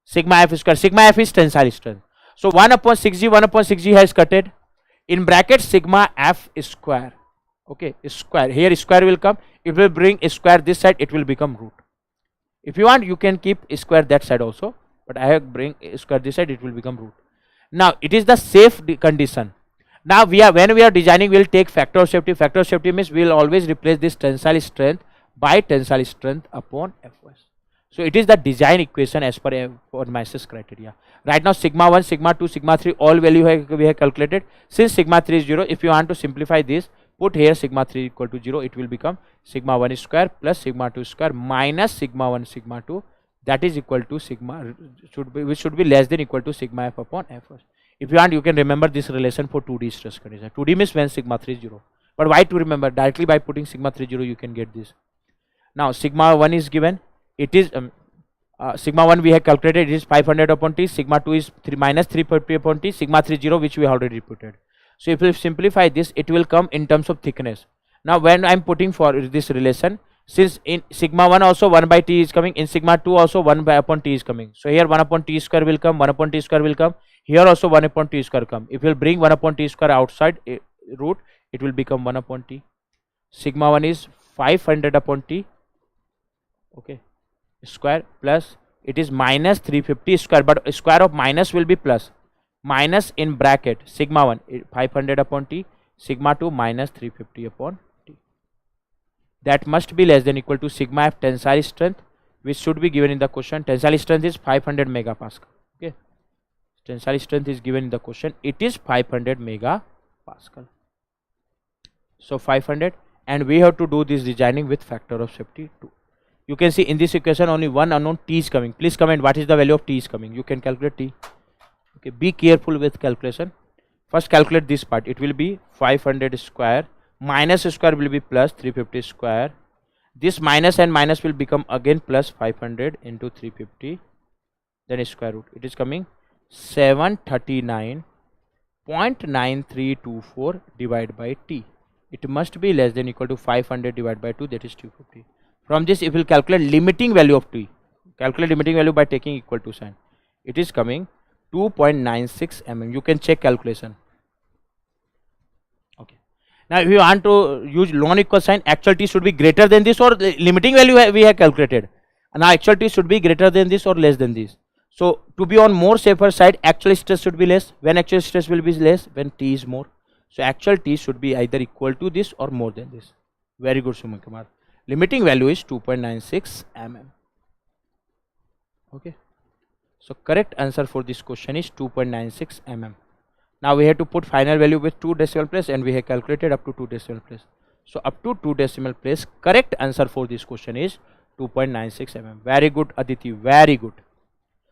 Sigma f square. Sigma f is tensile strength. So 1 upon 6g has cutted. In bracket sigma f square. Okay, square. Here square will come. It will bring a square this side. It will become root. If you want, you can keep square that side also. But I have bring square this side. It will become root. Now it is the safe condition. Now when we are designing, we will take factor of safety. Factor of safety means we will always replace this tensile strength by tensile strength upon Fs. So it is the design equation as per Mises criteria. Right now sigma 1, sigma 2, sigma 3 all value we have calculated. Since sigma 3 is 0, if you want to simplify this, put here sigma 3 equal to 0. It will become sigma 1 square plus sigma 2 square minus sigma 1 sigma 2. That is equal to sigma which should be less than equal to sigma f upon Fs. If you want, you can remember this relation for 2D stress condition. 2D means when sigma 3 is 0. But why to remember? Directly by putting sigma 3 0, you can get this. Now sigma 1 is given. It is sigma 1 we have calculated. It is 500 upon t. Sigma 2 is minus 350 upon t. Sigma 3 0, which we already reported. So if we simplify this, it will come in terms of thickness. Now when I am putting for this relation, since in sigma 1 also 1 by t is coming, in sigma 2 also 1 by upon t is coming. So here 1 upon t square will come, 1 upon t square will come. Here also 1 upon t square come. If you will bring 1 upon t square outside root, it will become 1 upon t. Sigma 1 is 500 upon t, okay, square, plus it is minus 350 square, but square of minus will be plus. Minus in bracket sigma 1 500 upon t, sigma 2 minus 350 upon t. That must be less than equal to sigma f tensile strength, which should be given in the question. Tensile strength is 500 megapascal. Okay, tensile strength is given in the question. It is 500 megapascal. So 500, and we have to do this designing with factor of safety 2. You can see in this equation only one unknown t is coming. Please comment what is the value of t is coming. You can calculate t. Okay, be careful with calculation. First calculate this part. It will be 500 square minus square will be plus 350 square. This minus and minus will become again plus 500 into 350, then square root. It is coming 739.9324 divided by t. It must be less than equal to 500 divided by 2, that is 250. From this, if you will calculate limiting value of t, calculate limiting value by taking equal to sign. It is coming 2.96 mm. You can check calculation. Okay. Now, if you want to use non-equal sign, actual t should be greater than this, or limiting value we have calculated. Now, actual t should be greater than this or less than this. So, to be on more safer side, actual stress should be less. When actual stress will be less? When t is more. So, actual t should be either equal to this or more than this. Very good, Suman Kumar. Limiting value is 2.96 mm. Okay. So correct answer for this question is 2.96 mm. Now we have to put final value with 2 decimal place, and we have calculated up to 2 decimal place. So up to 2 decimal place, correct answer for this question is 2.96 mm. Very good, Aditi. Very good.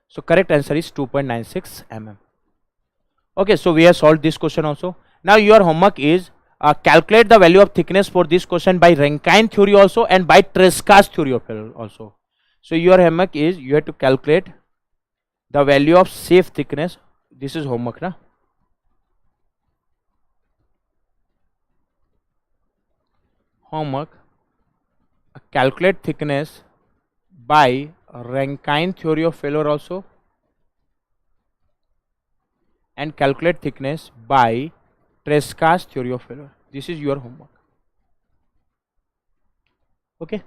So correct answer is 2.96 mm. Okay. So we have solved this question also. Now your homework is calculate the value of thickness for this question by Rankine theory also and by Tresca's theory of failure also. So your homework is you have to calculate the value of safe thickness. This is homework, na? Homework. Calculate thickness by Rankine theory of failure also, and calculate thickness by Tresca's theory of failure. This is your homework. Okay.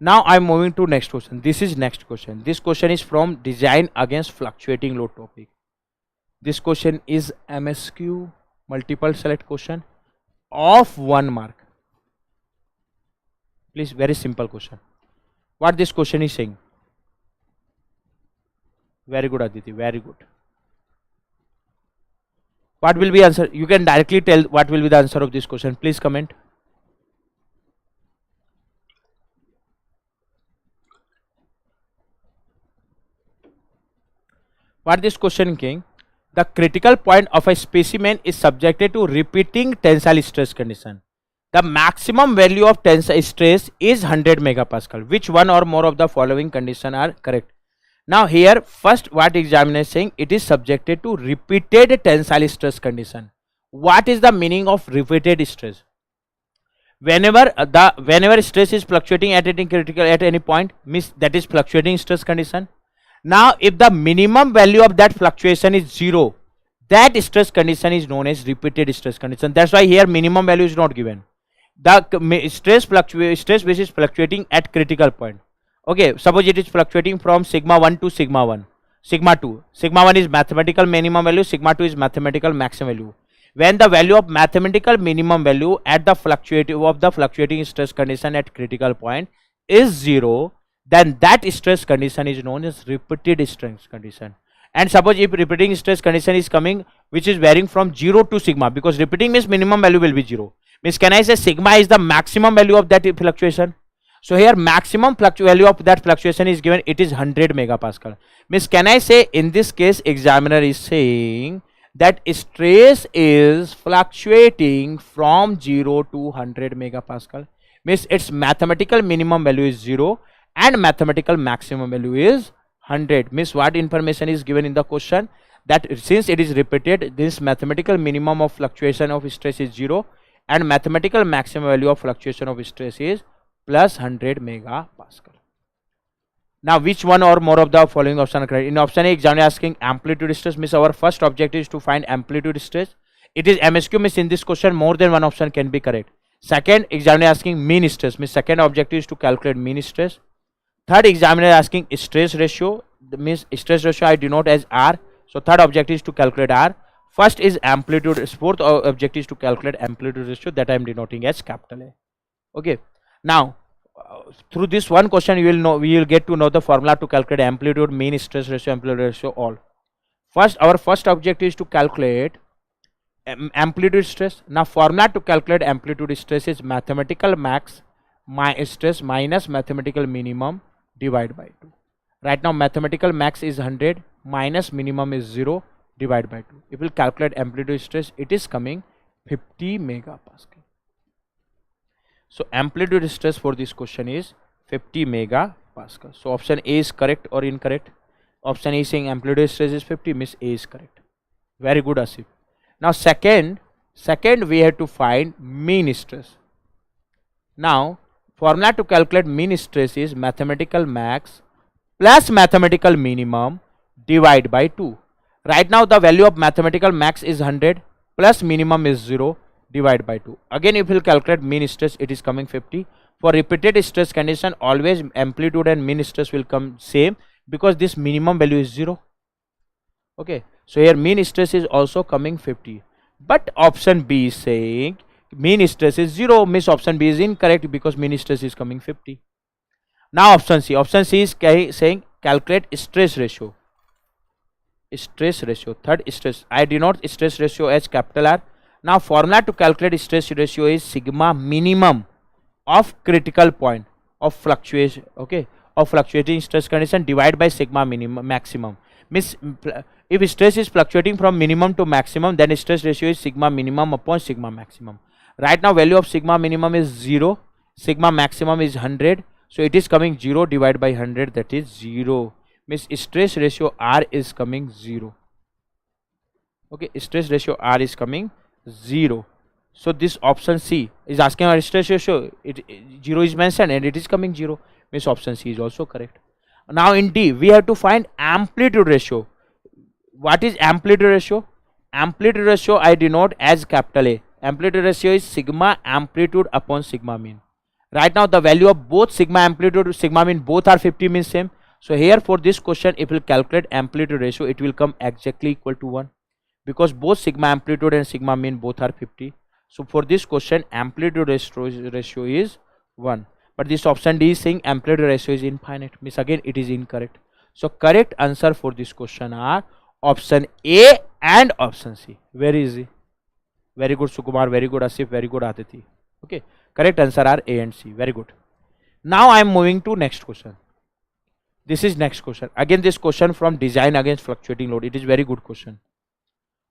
Now I am moving to next question. This is next question. This question is from design against fluctuating load topic. This question is MSQ, multiple select question of 1 mark. Please, very simple question. What this question is saying? Very good, Aditi. Very good. What will be answer? You can directly tell what will be the answer of this question. Please comment. what this question king? The critical point of a specimen is subjected to repeating tensile stress condition. The maximum value of tensile stress is 100 megapascal. Which one or more of the following condition are correct? Now here first what examiner is saying, it is subjected to repeated tensile stress condition. What is the meaning of repeated stress? Whenever stress is fluctuating at any critical at any point, means that is fluctuating stress condition. Now if the minimum value of that fluctuation is 0, that stress condition is known as repeated stress condition. That's why here minimum value is not given. The stress which is fluctuating at critical point. Okay, suppose it is fluctuating from sigma 1 to sigma 1, sigma 2. Sigma 1 is mathematical minimum value, sigma 2 is mathematical maximum value. When the value of mathematical minimum value at the fluctuating stress condition at critical point is 0, then that stress condition is known as repeated stress condition. And suppose if repeating stress condition is coming which is varying from 0 to sigma, because repeating means minimum value will be 0, means can I say sigma is the maximum value of that fluctuation? So here maximum value of that fluctuation is given, it is 100 megapascal. Means can I say in this case examiner is saying that stress is fluctuating from 0 to 100 megapascal. Means its mathematical minimum value is 0 and mathematical maximum value is 100. Means what information is given in the question, that since it is repeated, this mathematical minimum of fluctuation of stress is 0 and mathematical maximum value of fluctuation of stress is plus 100 megapascal. Now which one or more of the following option are correct? In option A, examiner asking amplitude stress, means our first objective is to find amplitude stress. It is MSQ, means in this question more than one option can be correct. Second, examiner asking mean stress, means second objective is to calculate mean stress. Third, examiner asking stress ratio, means stress ratio I denote as R. So third objective is to calculate R. First is amplitude, fourth objective is to calculate amplitude ratio, that I am denoting as capital A. Okay. Now through this one question we will get to know the formula to calculate amplitude, mean stress ratio, amplitude ratio all. First, our first objective is to calculate amplitude stress. Now formula to calculate amplitude stress is mathematical max stress minus mathematical minimum divided by 2. Right now mathematical max is 100 minus minimum is 0 divided by 2. If we calculate amplitude stress, it is coming 50 megapascal. So amplitude stress for this question is 50 megapascal. So option A is correct or incorrect? Option A is saying amplitude stress is 50, means A is correct. Very good, Asif. Now second we have to find mean stress. Now formula to calculate mean stress is mathematical max plus mathematical minimum divided by 2. Right now the value of mathematical max is 100 plus minimum is 0 divided by 2. Again if you calculate mean stress, it is coming 50. For repeated stress condition always amplitude and mean stress will come same, because this minimum value is 0. Okay, so here mean stress is also coming 50, but option B is saying mean stress is 0, means option B is incorrect because mean stress is coming 50. Now option C is saying calculate stress ratio. Third stress, I denote stress ratio as capital R. Now formula to calculate stress ratio is sigma minimum of critical point of fluctuation, okay, of fluctuating stress condition divided by sigma minimum maximum. Means if stress is fluctuating from minimum to maximum, then stress ratio is sigma minimum upon sigma maximum. Right now value of sigma minimum is 0, sigma maximum is 100, so it is coming 0 divided by 100, that is 0. Means stress ratio R is coming 0. Okay, stress ratio R is coming 0. So this option C is asking our stress ratio, 0 is mentioned and it is coming 0, means option C is also correct. Now in D we have to find amplitude ratio. What is amplitude ratio? Amplitude ratio I denote as capital A. Amplitude ratio is sigma amplitude upon sigma mean. Right now the value of both sigma amplitude sigma mean both are 50, means same. So here for this question if we calculate amplitude ratio, it will come exactly equal to 1, because both sigma amplitude and sigma mean both are 50. So for this question amplitude ratio is 1, but this option D is saying amplitude ratio is infinite, means again it is incorrect. So correct answer for this question are option A and option C. Very easy. Very good Sukumar, very good Asif, very good Aditi. Okay, correct answer are A and C. Very good. Now I am moving to next question. This is next question. Again, this question from design against fluctuating load. It is very good question.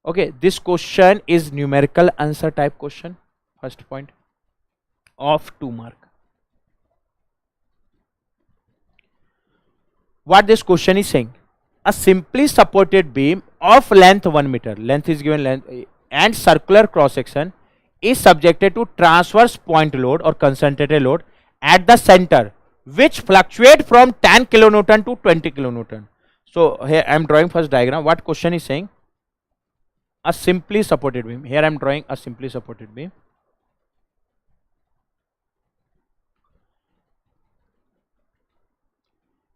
Okay, this question is numerical answer type question. First point of 2 mark. What this question is saying, a simply supported beam of length 1 meter, length is given, length and circular cross section is subjected to transverse point load or concentrated load at the center, which fluctuate from 10 kilonewton to 20 kilonewton. So here I am drawing first diagram. What question is saying, a simply supported beam. Here I am drawing a simply supported beam.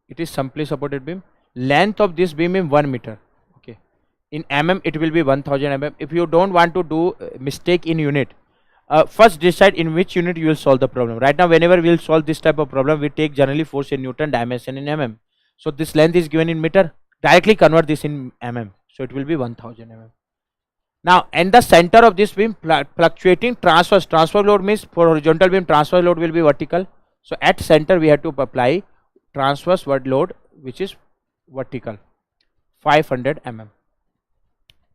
It is simply supported beam. Length of this beam is 1 meter. Okay, in mm it will be 1000 mm. If you don't want to do mistake in unit, first decide in which unit you will solve the problem. Right now, whenever we will solve this type of problem, we take generally force in Newton, dimension in mm. So this length is given in meter. Directly convert this in mm. So it will be 1000 mm. Now, and the center of this beam fluctuating transverse. Transverse load means for horizontal beam, transverse load will be vertical. So at center we have to apply transverse load, which is vertical, 500 mm.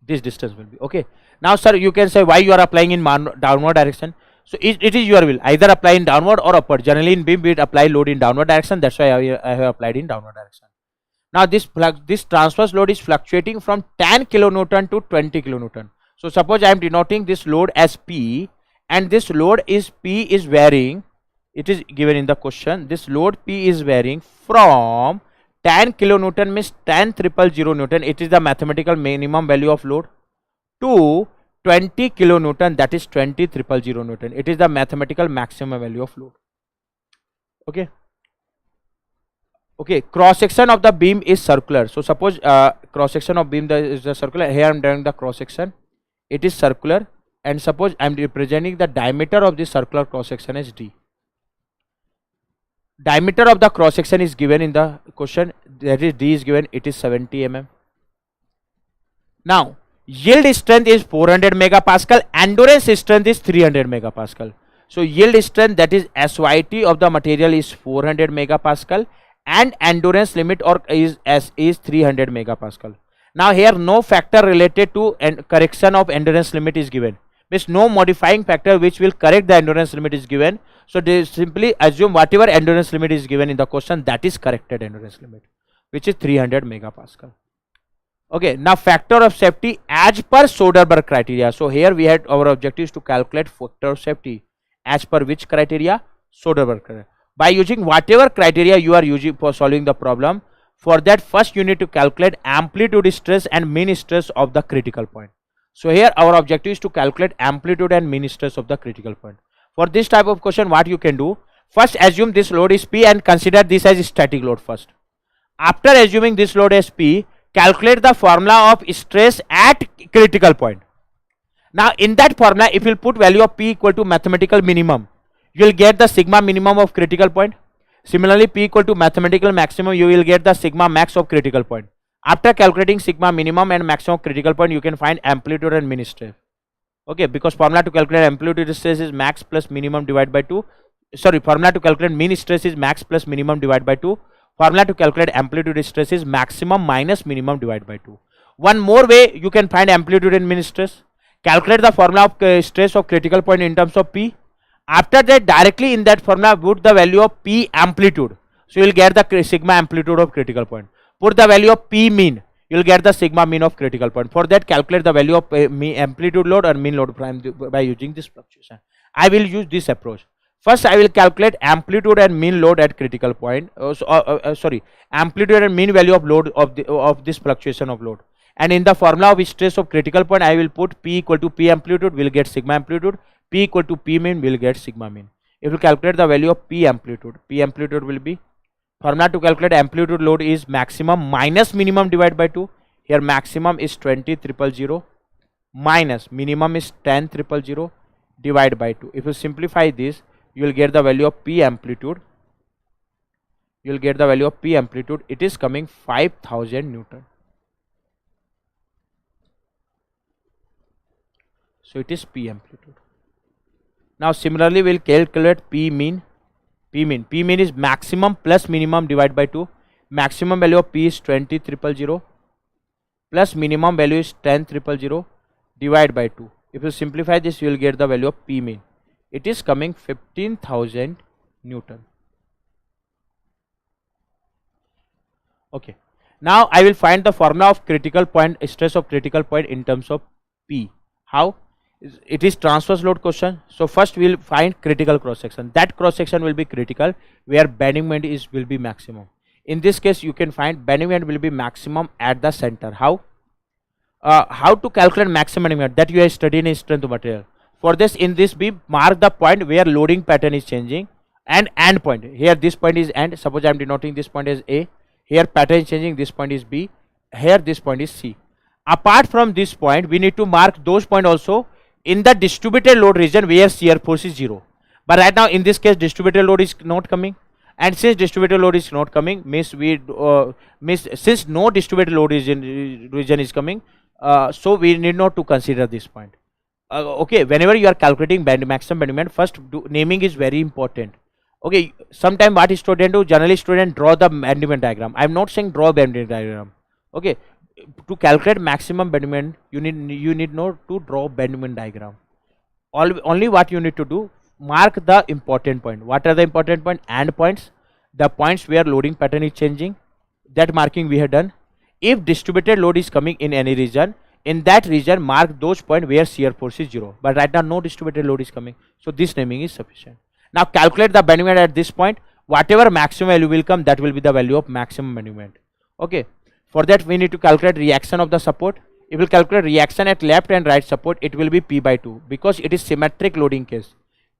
This distance will be okay. Now, sir, you can say why you are applying in downward direction. So it is your will, either apply in downward or upward. Generally in beam we apply load in downward direction. That's why I have applied in downward direction. Now this transverse load is fluctuating from 10 kilonewton to 20 kilonewton. So suppose I am denoting this load as P, and this load is P is varying. It is given in the question. This load P is varying from 10 kilonewton means 10,000 Newton. It is the mathematical minimum value of load, to 20 kilonewton, that is 20,000 Newton. It is the mathematical maximum value of load. Okay. Okay. Cross section of the beam is circular. So suppose cross section of beam is the circular. Here I am drawing the cross section. It is circular, and suppose I am representing the diameter of this circular cross section as D. Diameter of the cross section is given in the question, that is D is given, it is 70 mm. Now yield strength is 400 megapascal, endurance strength is 300 megapascal. So yield strength, that is SYT of the material, is 400 megapascal and endurance limit or is 300 megapascal. Now here no factor related to correction of endurance limit is given. Means no modifying factor which will correct the endurance limit is given. So they simply assume whatever endurance limit is given in the question, that is corrected endurance limit, which is 300 megapascal. Okay, now factor of safety as per Soderbergh criteria. So here we had our objective is to calculate factor of safety as per which criteria? Soderbergh criteria. By using whatever criteria you are using for solving the problem, for that first you need to calculate amplitude stress and mean stress of the critical point. So here our objective is to calculate amplitude and mean stress of the critical point. For this type of question, what you can do, first assume this load is P and consider this as static load first. After assuming this load as P, calculate the formula of stress at critical point. Now in that formula, if you put value of P equal to mathematical minimum, you will get the sigma minimum of critical point. Similarly, P equal to mathematical maximum, you will get the sigma max of critical point. After calculating sigma minimum and maximum critical point, you can find amplitude and mean stress. Okay, because formula to calculate amplitude stress is max plus minimum divided by 2. Sorry, formula to calculate mean stress is max plus minimum divided by 2. Formula to calculate amplitude stress is maximum minus minimum divided by 2. One more way you can find amplitude and mean stress. Calculate the formula of stress of critical point in terms of P. After that, directly in that formula, put the value of P amplitude. So you will get the sigma amplitude of critical point. Put the value of P mean. You will get the sigma mean of critical point. For that, calculate the value of amplitude load or mean load by using this fluctuation. I will use this approach. First, I will calculate amplitude and mean load at critical point. Amplitude and mean value of load of this fluctuation of load. And in the formula of stress of critical point, I will put P equal to P amplitude, will get sigma amplitude. P equal to P mean, will get sigma mean. If you calculate the value of P amplitude will be, formula to calculate amplitude load is maximum minus minimum divided by 2. Here maximum is 20,000 minus minimum is 10,000 divided by 2. If you simplify this, you will get the value of P amplitude. It is coming 5,000 Newton. So it is P amplitude. Now similarly, we will calculate P mean. P mean is maximum plus minimum divided by 2. maximum value of P is 20,000 plus minimum value is 10,000 divide by 2. If you simplify this, you will get the value of P mean. It is coming 15,000 Newton. Okay. Now I will find the formula of critical point, stress of critical point in terms of P. How? It is transverse load question. So first we will find critical cross section. That cross section will be critical where bending moment will be maximum. In this case, you can find bending moment will be maximum at the center. How? How to calculate maximum bending moment? That you have studied in strength of material. For this, in this beam, mark the point where loading pattern is changing and end point. Here this point is end. Suppose I am denoting this point as A. Here pattern is changing. This point is B. Here this point is C. Apart from this point, we need to mark those points also in the distributed load region where shear force is 0. But right now in this case, distributed load is not coming. And since distributed load is not coming, means since no distributed load region is coming, so we need not to consider this point. Okay, whenever you are calculating maximum bending moment, first naming is very important. Okay, sometime what student do, generally student draw the bending moment diagram. I am not saying draw bending diagram. Okay, to calculate maximum bending moment, you need not to draw bending moment diagram. Only what you need to do, mark the important point. What are the important point? End points, the points where loading pattern is changing. That marking we have done. If distributed load is coming in any region, in that region mark those points where shear force is 0. But right now no distributed load is coming, so this naming is sufficient. Now calculate the bending moment at this point. Whatever maximum value will come, that will be the value of maximum bending moment. Okay. For that we need to calculate reaction of the support. If we calculate reaction at left and right support, it will be P by 2 because it is symmetric loading case.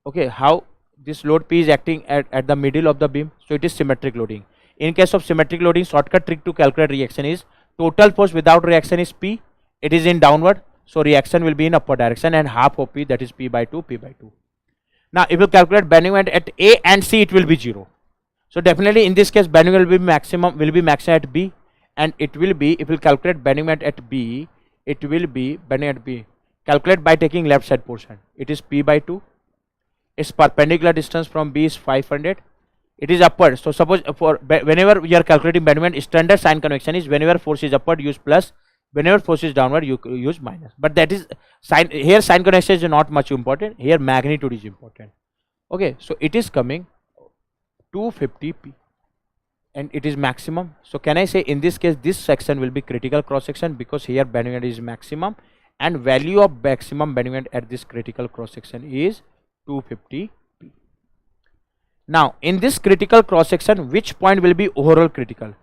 Okay, how this load P is acting at the middle of the beam, so it is symmetric loading. In case of symmetric loading, shortcut trick to calculate reaction is total force without reaction is P. It is in downward, so reaction will be in upward direction, and half of P, that is P by 2, P by 2. Now if you calculate bending moment at A and C, it will be 0. So definitely in this case bending will be maximum at B, and it will be, if you calculate bending moment at B, it will be bending at B. Calculate by taking left side portion. It is P by 2. Its perpendicular distance from B is 500. It is upward. So suppose for whenever we are calculating bending moment, standard sign convention is whenever force is upward, use plus. Whenever force is downward, you use minus. But that is sign, here sign convention is not much important. Here magnitude is important. Okay, so it is coming 250 P and it is maximum. So can I say in this case this section will be critical cross section because here bending moment is maximum and value of maximum bending moment at this critical cross section is 250 P. Now in this critical cross section, which point will be overall critical?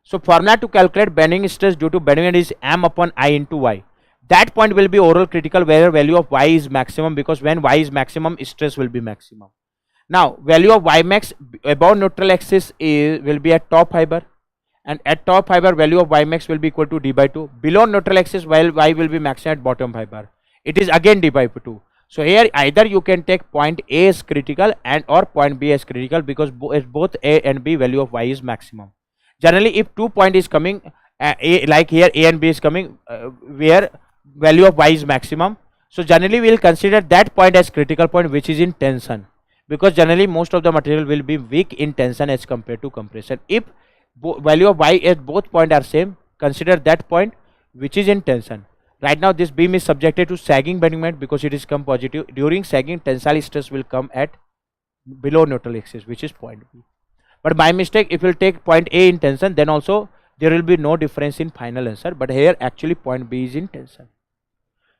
So formula to calculate bending stress due to bending moment is M upon I into Y. That point will be overall critical where value of Y is maximum, because when Y is maximum, stress will be maximum. Now value of Y max above neutral axis will be at top fiber, and at top fiber value of Y max will be equal to D by 2. Below neutral axis, while Y will be maximum at bottom fiber, it is again D by 2. So here either you can take point A as critical and or point B as critical, because both A and B value of Y is maximum. Generally if 2 point is coming, like here A and B is coming, where value of Y is maximum, so generally we will consider that point as critical point which is in tension, because generally most of the material will be weak in tension as compared to compression. If value of Y at both point are same, consider that point which is in tension. Right now this beam is subjected to sagging bending moment because it is come positive. During sagging, tensile stress will come at below neutral axis, which is point B. But by mistake, if you take point A in tension, then also there will be no difference in final answer. But here actually point B is in tension.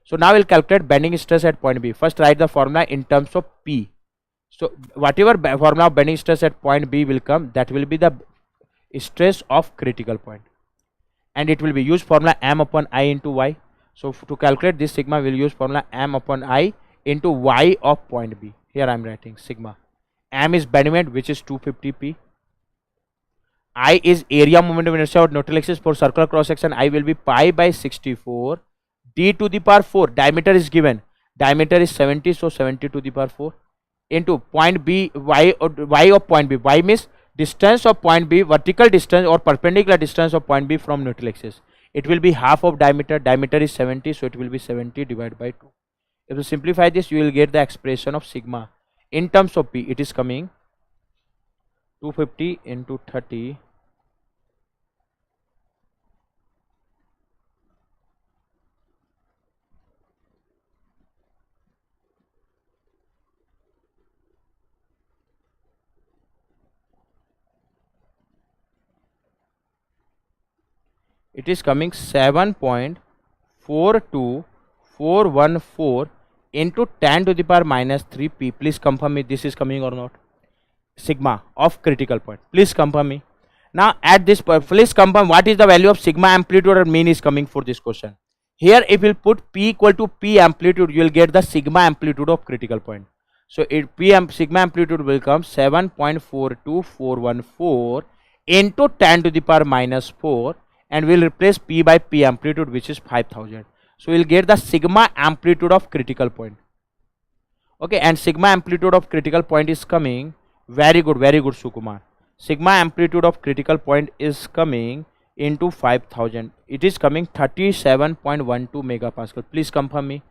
So now we'll calculate bending stress at point B. First write the formula in terms of P. So whatever formula of bending stress at point B will come, that will be the stress of critical point. And it will be use formula M upon I into Y. So to calculate this sigma, we'll use formula M upon I into Y of point B. Here I am writing sigma. M is bending moment, which is 250 P. I is area moment of inertia of neutral axis for circular cross section. I will be pi by 64. D to the power 4. Diameter is given. Diameter is 70, so 70 to the power 4 into point B, Y of point B. Y means distance of point B, vertical distance or perpendicular distance of point B from neutral axis. It will be half of diameter. Diameter is 70, so it will be 70 divided by 2. If you simplify this, you will get the expression of sigma. In terms of P, it is coming 250 into 30 it is coming 7.42414 into 10 to the power minus 3 p. Please confirm me this is coming or not. Sigma of critical point. Please confirm me. Now at this point, please confirm what is the value of sigma amplitude or mean is coming for this question. Here if you put p equal to p amplitude, you will get the sigma amplitude of critical point. So sigma amplitude will come 7.42414 into 10 to the power minus 4, and we will replace p by p amplitude, which is 5000. So we will get the sigma amplitude of critical point. Okay, and sigma amplitude of critical point is coming, very good Sukumar. Sigma amplitude of critical point is coming into 5000. It is coming 37.12 megapascal. Please confirm me.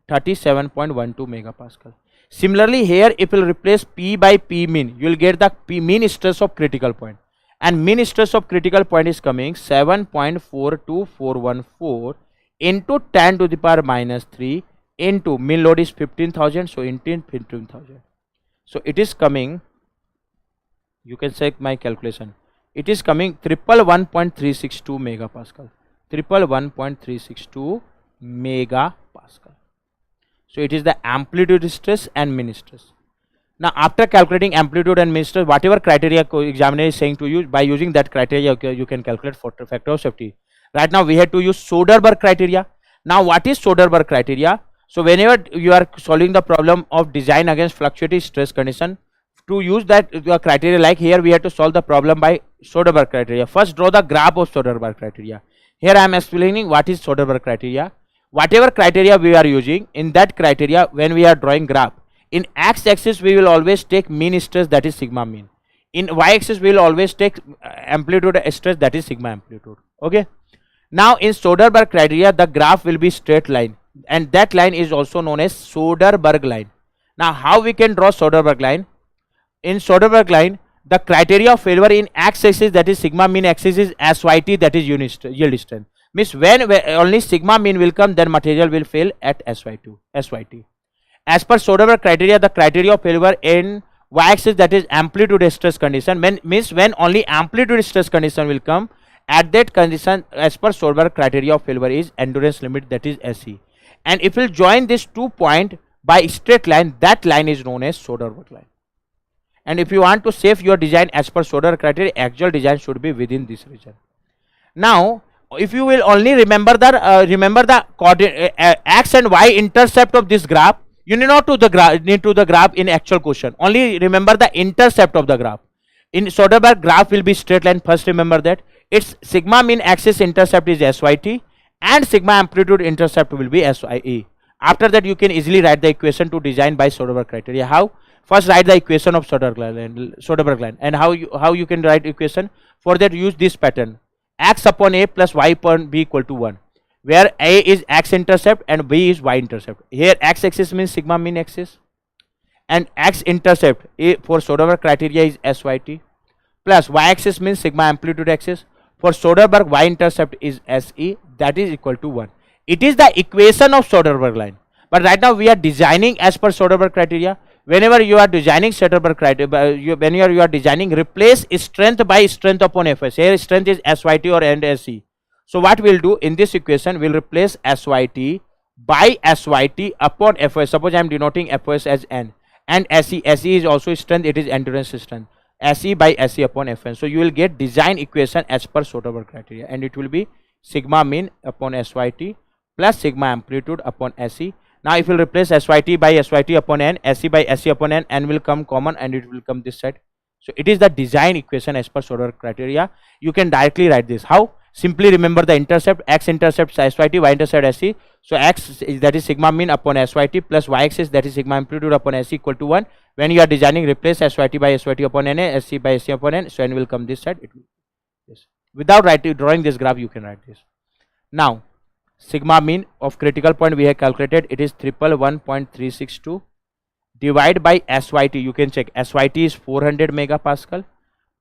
37.12 megapascal. Similarly, here if you will replace p by p mean, you will get the mean stress of critical point. And mean stress of critical point is coming 7.42414 into 10 to the power minus 3 into mean load is 15,000. So into 15,000. So it is coming, you can check my calculation. It is coming 111.362 megapascal. 111.362 megapascal. So it is the amplitude stress and mean stress. Now after calculating amplitude and mean stress, whatever criteria examiner is saying to you, by using that criteria you can calculate factor of safety. Right now we have to use Soderberg criteria. Now what is Soderberg criteria? So whenever you are solving the problem of design against fluctuating stress condition, to use that criteria, like here we have to solve the problem by Soderberg criteria. First draw the graph of Soderberg criteria. Here I am explaining what is Soderberg criteria. Whatever criteria we are using, in that criteria when we are drawing graph, in x-axis we will always take mean stress, that is sigma mean. In y-axis we will always take amplitude stress, that is sigma amplitude. Okay. Now in Soderberg criteria the graph will be straight line, and that line is also known as Soderberg line. Now how we can draw Soderberg line? In Soderberg line, the criteria of failure in x-axis, that is sigma mean axis, is SYT, that is yield strength. Means when only sigma mean will come, then material will fail at SYT. As per Soderberg criteria, the criteria of failure in y-axis, that is amplitude stress condition, means when only amplitude stress condition will come, at that condition as per Soderberg criteria of failure is endurance limit, that is SE. And if you join this 2 point by straight line, that line is known as Soderberg line. And if you want to save your design as per Soderberg criteria, actual design should be within this region. Now if you will only remember the x and y intercept of this graph, you need not to the graph in actual question, only remember the intercept of the graph. In Soderberg, graph will be straight line. First remember that its sigma mean axis intercept is SYT and sigma amplitude intercept will be SYE. After that you can easily write the equation to design by Soderberg criteria. How? First write the equation of Soderberg line, and how you can write equation. For that use this pattern: x upon a plus y upon b equal to 1, where a is x intercept and b is y intercept. Here x axis means sigma mean axis, and x intercept a for Soderberg criteria is SYT, plus y axis means sigma amplitude axis. For Soderberg, y intercept is SE, that is equal to 1. It is the equation of Soderberg line. But right now we are designing as per Soderberg criteria. Whenever you are designing Soderberg criteria, whenever you are designing, replace strength by strength upon Fs. Here strength is SYT or and SE. So what we will do in this equation, we will replace SYT by SYT upon Fs. Suppose I am denoting Fs as N, and SE is also strength, it is endurance strength. SE by SE upon Fn. So you will get design equation as per Soderberg criteria, and it will be sigma mean upon SYT plus sigma amplitude upon SE. Now if you replace SYT by SYT upon N, SE by SE upon N will come common and it will come this side. So it is the design equation as per Soderberg criteria. You can directly write this. How? Simply remember the intercept, x intercept SYT, y intercept SE. So x is, that is sigma mean upon SYT plus y axis, that is sigma amplitude upon SE equal to 1. When you are designing, replace SYT by SYT upon N, SE by SE upon N. So N will come this side. It will this. Without drawing this graph, you can write this. Now sigma mean of critical point we have calculated, it is 111.362 divided by SYT. You can check, SYT is 400 megapascal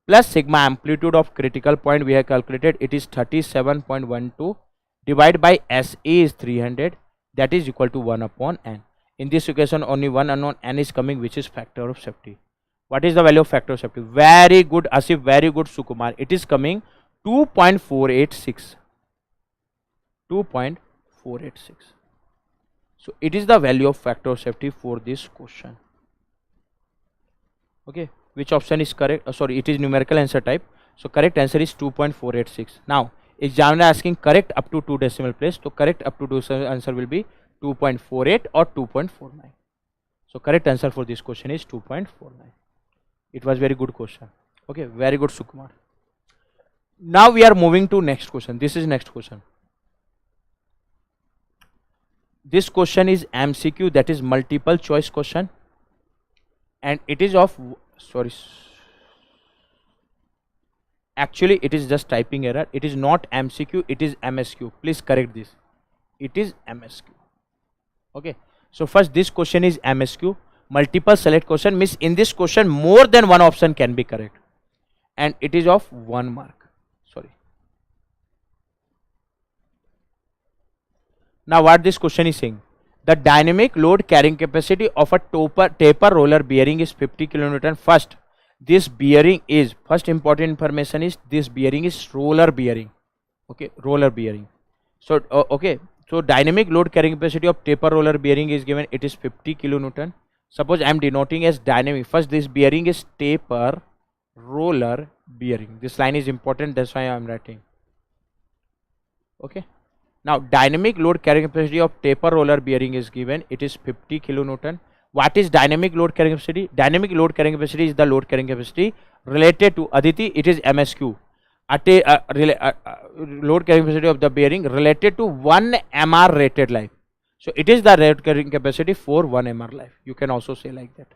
plus sigma amplitude of critical point we have calculated, it is 37.12 divided by SE is 300, that is equal to 1 upon N. In this equation only one unknown N is coming, which is factor of safety. What is the value of factor of safety? Very good Asif, very good Sukumar. It is coming 2.486. 2.486. So it is the value of factor of safety for this question. Okay, which option is correct? Sorry, it is numerical answer type. So correct answer is 2.486. Now examiner asking correct up to 2 decimal place. So correct up to 2 answer will be 2.48 or 2.49. So correct answer for this question is 2.49. It was very good question. Okay, very good, Sukumar. Now we are moving to next question. This is next question. This question is MCQ, that is multiple choice question, and it is of, sorry, actually it is just typing error. It is not MCQ, it is MSQ. Please correct this. It is MSQ. Okay, so first this question is MSQ, multiple select question, means in this question more than one option can be correct, and it is of 1 mark. Sorry. Now what this question is saying, the dynamic load carrying capacity of a taper roller bearing is 50 kilonewton. First, this bearing is, first important information is this bearing is roller bearing. Okay, roller bearing. So okay, so dynamic load carrying capacity of taper roller bearing is given, it is 50 kilonewton. Suppose I am denoting as dynamic. First, this bearing is taper roller bearing. This line is important, that's why I am writing. Okay. Now dynamic load carrying capacity of taper roller bearing is given, it is 50 kilonewton. What is dynamic load carrying capacity? Dynamic load carrying capacity is the load carrying capacity related to, Aditi, it is MSQ. Load carrying capacity of the bearing related to 1 MR rated life. So it is the load carrying capacity for 1 MR life. You can also say like that.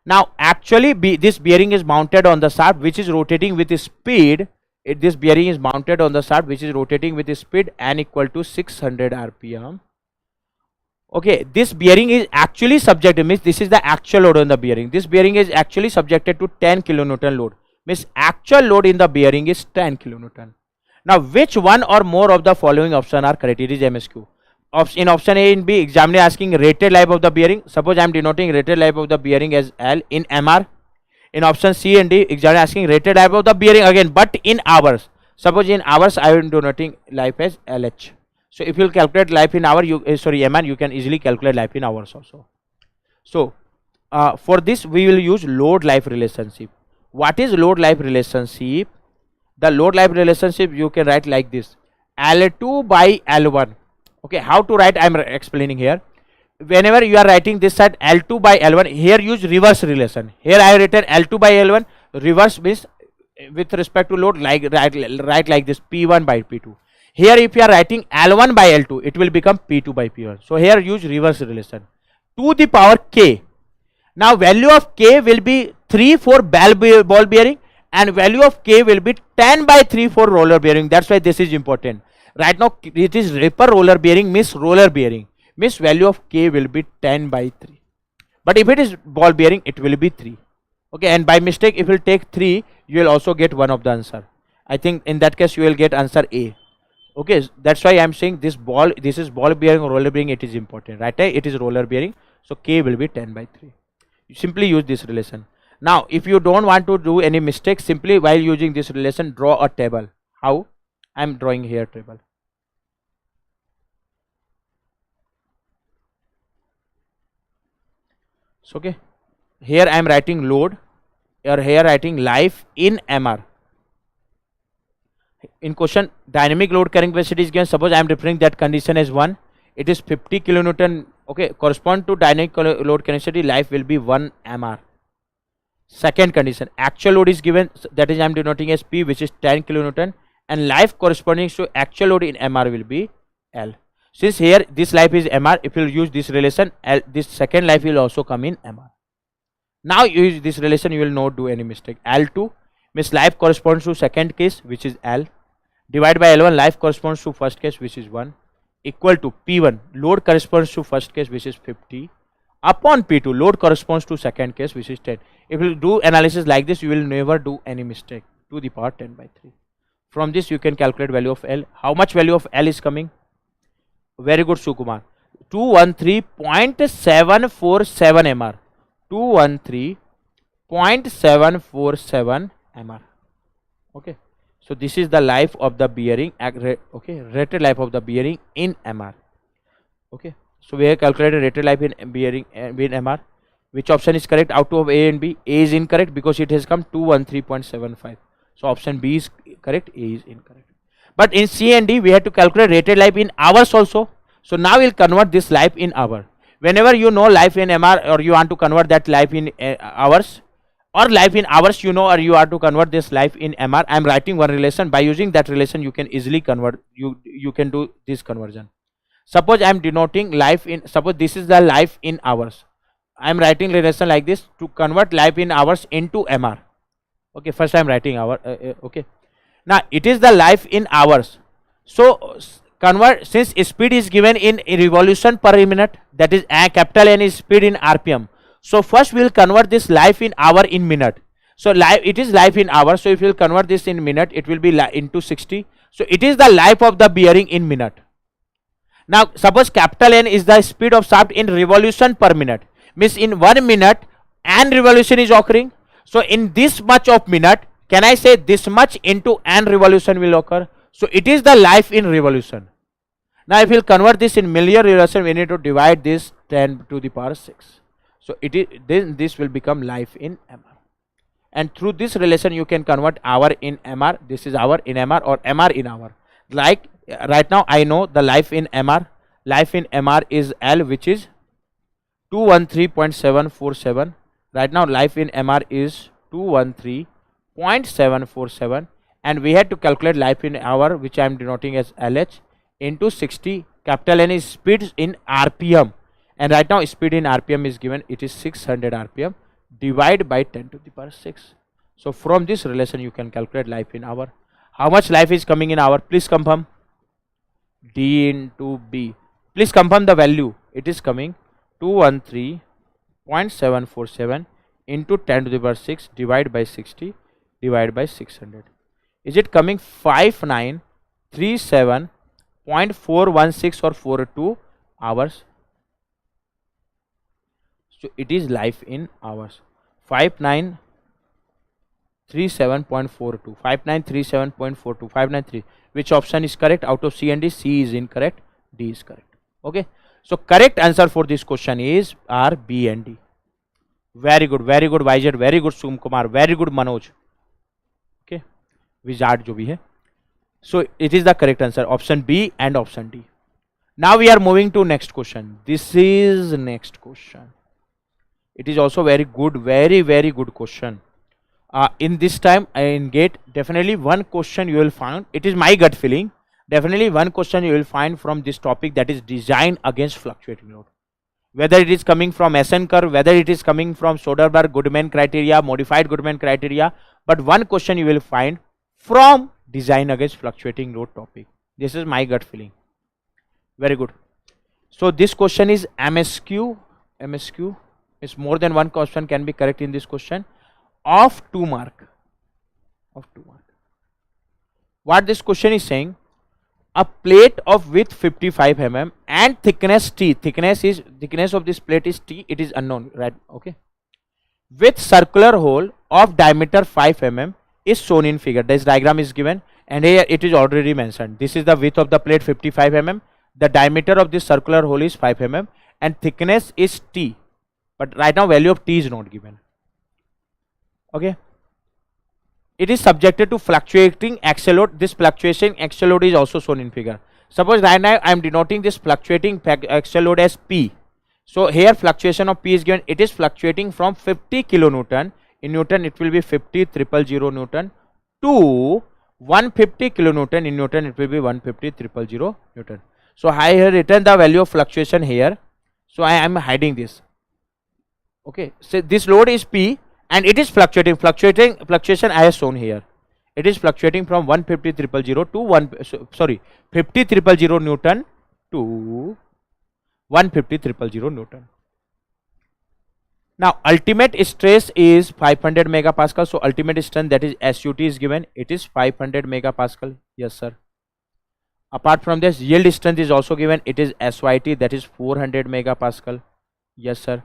Now actually this bearing is mounted on the shaft which is rotating with speed. This bearing is mounted on the shaft which is rotating with speed n equal to 600 rpm. Okay, this bearing is actually subjected, means this is the actual load on the bearing. This bearing is actually subjected to 10 kilonewton load, means actual load in the bearing is 10 kilonewton. Now which one or more of the following option are correct? It is MSQ. In option A and B, examiner asking rated life of the bearing. Suppose I am denoting rated life of the bearing as L in MR. In option C and D, examiner asking rated life of the bearing again, but in hours. Suppose in hours I am denoting life as LH. So if you calculate life in hour, MR, you can easily calculate life in hours also. So for this we will use load life relationship. What is load life relationship? The load life relationship you can write like this: L2 by L1. Okay, how to write I am explaining here. Whenever you are writing this side L2 by L1, here use reverse relation. Here I have written L2 by L1, reverse means with respect to load, like write like this, P1 by P2. Here if you are writing L1 by L2, it will become P2 by P1. So here use reverse relation. To the power K. Now value of K will be 3 for ball bearing, and value of K will be 10 by 3 for roller bearing. That's why this is important. Right now it is ripper roller bearing, means roller bearing, means value of K will be 10 by 3. But if it is ball bearing, it will be 3. Okay, and by mistake if you will take 3, you will also get one of the answer. I think in that case you will get answer A. Okay, that's why I am saying this is ball bearing or roller bearing, it is important. Right, it is roller bearing, so K will be 10 by 3. You simply use this relation. Now if you don't want to do any mistake, simply while using this relation draw a table. How? I am drawing here table. So okay, here I am writing load, or here writing life in MR. In question, dynamic load carrying capacity is given. Suppose I am referring that condition as 1. It is 50 kilonewton. Okay, correspond to dynamic load carrying capacity, life will be 1 MR. Second condition, actual load is given, that is I am denoting as P, which is 10 kilonewton, and life corresponding to actual load in MR will be L. Since here this life is MR, if you use this relation, this second life will also come in MR. Now you use this relation, you will not do any mistake. L2 means life corresponds to second case, which is L, divided by L1, life corresponds to first case, which is 1, equal to P1, load corresponds to first case, which is 50, upon P2, load corresponds to second case, which is 10. If you do analysis like this, you will never do any mistake, to the power 10 by 3. From this you can calculate value of L. How much value of L is coming? Very good, Sukumar. 213.747 MR. 213.747 MR. Okay. So this is the life of the bearing, okay, rated life of the bearing in MR. Okay, so we have calculated rated life in bearing in MR. Which option is correct out of A and B? A is incorrect because it has come 213.75. So option B is correct, A is incorrect. But in C and D we have to calculate rated life in hours also. So now we'll convert this life in hour. Whenever you know life in MR or you want to convert that life in hours, or life in hours you know, or you are to convert this life in MR, I am writing one relation. By using that relation you can easily convert, you can do this conversion. Suppose I am denoting life in, suppose this is the life in hours, I am writing relation like this to convert life in hours into MR. Okay, first I am writing hour. Okay, now it is the life in hours. So convert, since speed is given in revolution per minute, that is capital N is speed in RPM. So first we will convert this life in hour in minute. So life, it is life in hour. So if you will convert this in minute, it will be into 60. So it is the life of the bearing in minute. Now suppose capital N is the speed of shaft in revolution per minute, means in 1 minute an revolution is occurring. So in this much of minute, can I say this much into an revolution will occur? So it is the life in revolution. Now if we will convert this in million revolution, we need to divide this 10 to the power 6. So it is, then this will become life in MR. And through this relation you can convert hour in MR. This is hour in MR or MR in hour. Like right now I know the life in MR. Life in MR is L, which is 213.747. Right now life in MR is 213.747, and we had to calculate life in hour, which I am denoting as LH, into 60. Capital N is speed in RPM, and right now speed in RPM is given, it is 600 RPM, divide by 10 to the power 6. So from this relation you can calculate life in hour. How much life is coming in hour? Please confirm. D into B. Please confirm the value. It is coming 213.747 into 10 to the power 6 divided by 60 divided by 600. Is it coming 5937.416 or 42 hours? So it is life in hours. 5937.42, 5937.42, 593. Which option is correct out of C and D? C is incorrect, D is correct. Okay, so correct answer for this question is R, B and D. Very good YZ, very good Sum Kumar, very good Manoj. Okay, wizard jo bhi hai. So it is the correct answer, option B and option D. Now we are moving to next question. This is next question. It is also very good, very good question. In this time in GATE, definitely one question you will find, it is my gut feeling, definitely one question you will find from this topic, that is design against fluctuating load. Whether it is coming from SN curve, whether it is coming from Soderberg-Goodman criteria, modified Goodman criteria, but one question you will find from design against fluctuating load topic. This is my gut feeling. Very good. So this question is MSQ. MSQ is more than one question can be correct in this question. Of 2 mark. Of 2 mark. What this question is saying, a plate of width 55 mm and thickness T, thickness of this plate is T, it is unknown, right? Okay, with circular hole of diameter 5 mm is shown in figure. This diagram is given, and here it is already mentioned. This is the width of the plate 55 mm, the diameter of this circular hole is 5 mm, and thickness is T, but right now value of T is not given. Okay, it is subjected to fluctuating axial load. This fluctuation axial load is also shown in figure. Suppose right now I am denoting this fluctuating axial load as P. So here fluctuation of P is given. It is fluctuating from 50 kilonewton, in Newton it will be 50,000 Newton, to 150 kilonewton, in Newton it will be 150,000 Newton. So I have written the value of fluctuation here, so I am hiding this. Okay, so this load is P and it is fluctuation I have shown here. It is fluctuating from 150,000 to 50,000 Newton to 150,000 Newton. Now ultimate stress is 500 megapascal. So ultimate strength, that is SUT, is given. It is 500 megapascal. Yes sir. Apart from this, yield strength is also given. It is SYT, that is 400 megapascal. Yes sir.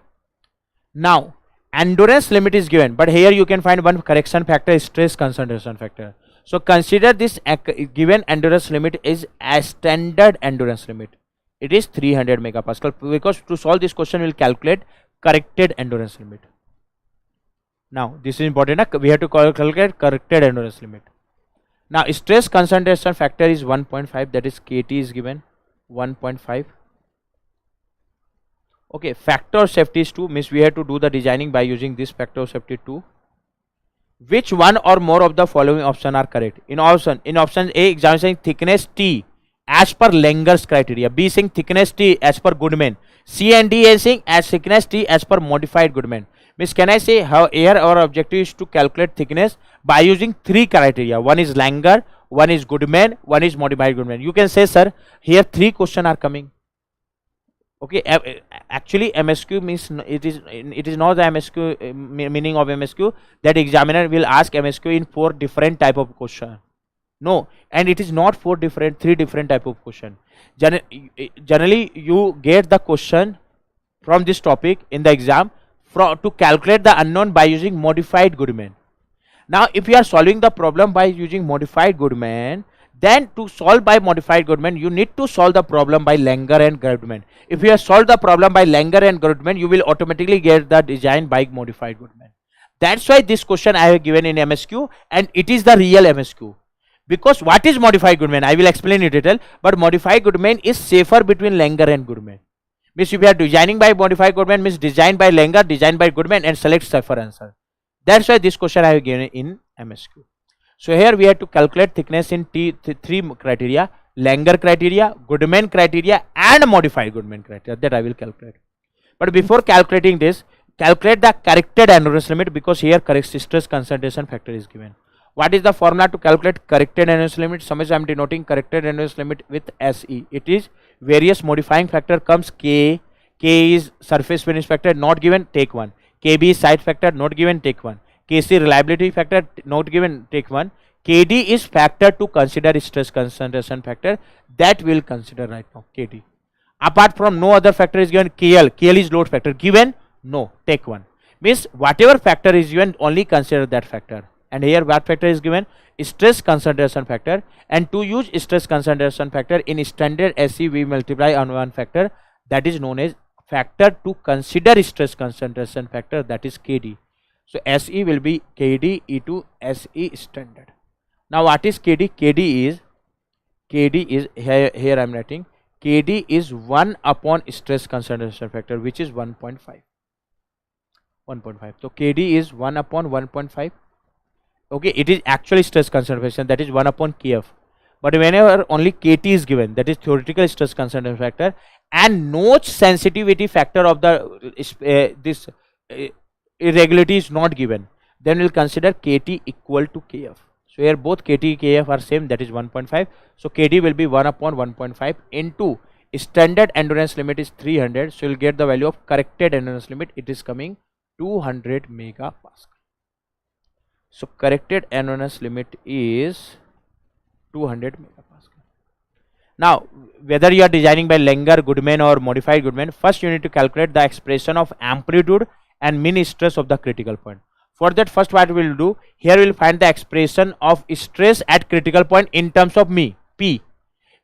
Now endurance limit is given, but here you can find one correction factor, stress concentration factor. So consider this given endurance limit is a standard endurance limit. It is 300 megapascal, because to solve this question we will calculate corrected endurance limit. Now this is important, we have to calculate corrected endurance limit. Now stress concentration factor is 1.5, that is KT is given 1.5. Okay, factor of safety is 2, means we have to do the designing by using this factor of safety 2. Which one or more of the following option are correct? In option A, examiner saying thickness T as per Langer's criteria. B saying thickness T as per Goodman. C and D is saying as thickness T as per modified Goodman. Means can I say how here our objective is to calculate thickness by using 3 criteria. One is Langer, one is Goodman, one is modified Goodman. You can say, sir, here 3 questions are coming. Okay, actually MSQ means it is not the MSQ meaning of MSQ that examiner will ask MSQ in 4 different type of question. No, and it is not 3 different type of question. Generally you get the question from this topic in the exam to calculate the unknown by using modified Goodman. Now if you are solving the problem by using modified Goodman, then to solve by modified Goodman you need to solve the problem by Langer and Goodman. If you have solved the problem by Langer and Goodman, you will automatically get the design by modified Goodman. That's why this question I have given in MSQ, and it is the real MSQ. Because what is modified Goodman? I will explain in detail, but modified Goodman is safer between Langer and Goodman. Means if you are designing by modified Goodman, means design by Langer, design by Goodman, and select safer answer. That's why this question I have given in MSQ. So here we have to calculate thickness in 3 criteria: Langer criteria, Goodman criteria, and modified Goodman criteria, that I will calculate. But before calculating this, calculate the corrected endurance limit, because here correct stress concentration factor is given. What is the formula to calculate corrected endurance limit? Suppose I am denoting corrected endurance limit with SE. It is various modifying factor comes K. K is surface finish factor, not given, take 1. KB is side factor, not given, take 1. KC reliability factor, not given, take 1. KD is factor to consider stress concentration factor, that we will consider right now, KD. Apart from no other factor is given. KL is load factor, given, no, take 1. Means whatever factor is given, only consider that factor. And here what factor is given? Stress concentration factor. And to use stress concentration factor in standard SE, we multiply on one factor, that is known as factor to consider stress concentration factor, that is KD. So SE will be KD into SE standard. Now what is KD? KD is here I am writing KD is 1 upon stress concentration factor, which is 1.5. So KD is 1 upon 1.5. Okay, it is actually stress concentration, that is 1 upon KF. But whenever only KT is given, that is theoretical stress concentration factor, and notch sensitivity factor of the this irregularity is not given, then we will consider KT equal to KF. So here both KT KF are same, that is 1.5. So KD will be 1 upon 1.5 into standard endurance limit is 300. So you will get the value of corrected endurance limit. It is coming 200 megapascal. So corrected endurance limit is 200 megapascal. Now whether you are designing by Langer, Goodman or modified Goodman, first you need to calculate the expression of amplitude and mean stress of the critical point. For that, first what we will do, here we will find the expression of stress at critical point in terms of P.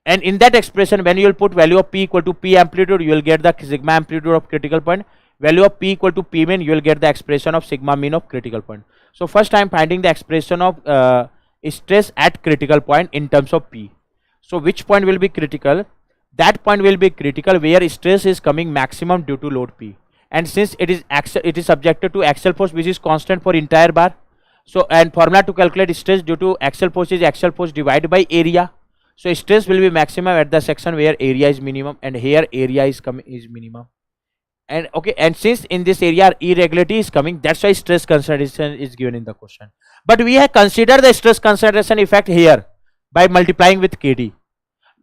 And in that expression, when you will put value of P equal to P amplitude, you will get the sigma amplitude of critical point. Value of P equal to P mean, you will get the expression of sigma mean of critical point. So first I am finding the expression of stress at critical point in terms of P. So which point will be critical? That point will be critical where stress is coming maximum due to load P. And since it is subjected to axial force, which is constant for entire bar. So and formula to calculate stress due to axial force is axial force divided by area. So stress will be maximum at the section where area is minimum, and here area is minimum. And okay, and since in this area irregularity is coming, that's why stress concentration is given in the question. But we have considered the stress concentration effect here by multiplying with KD.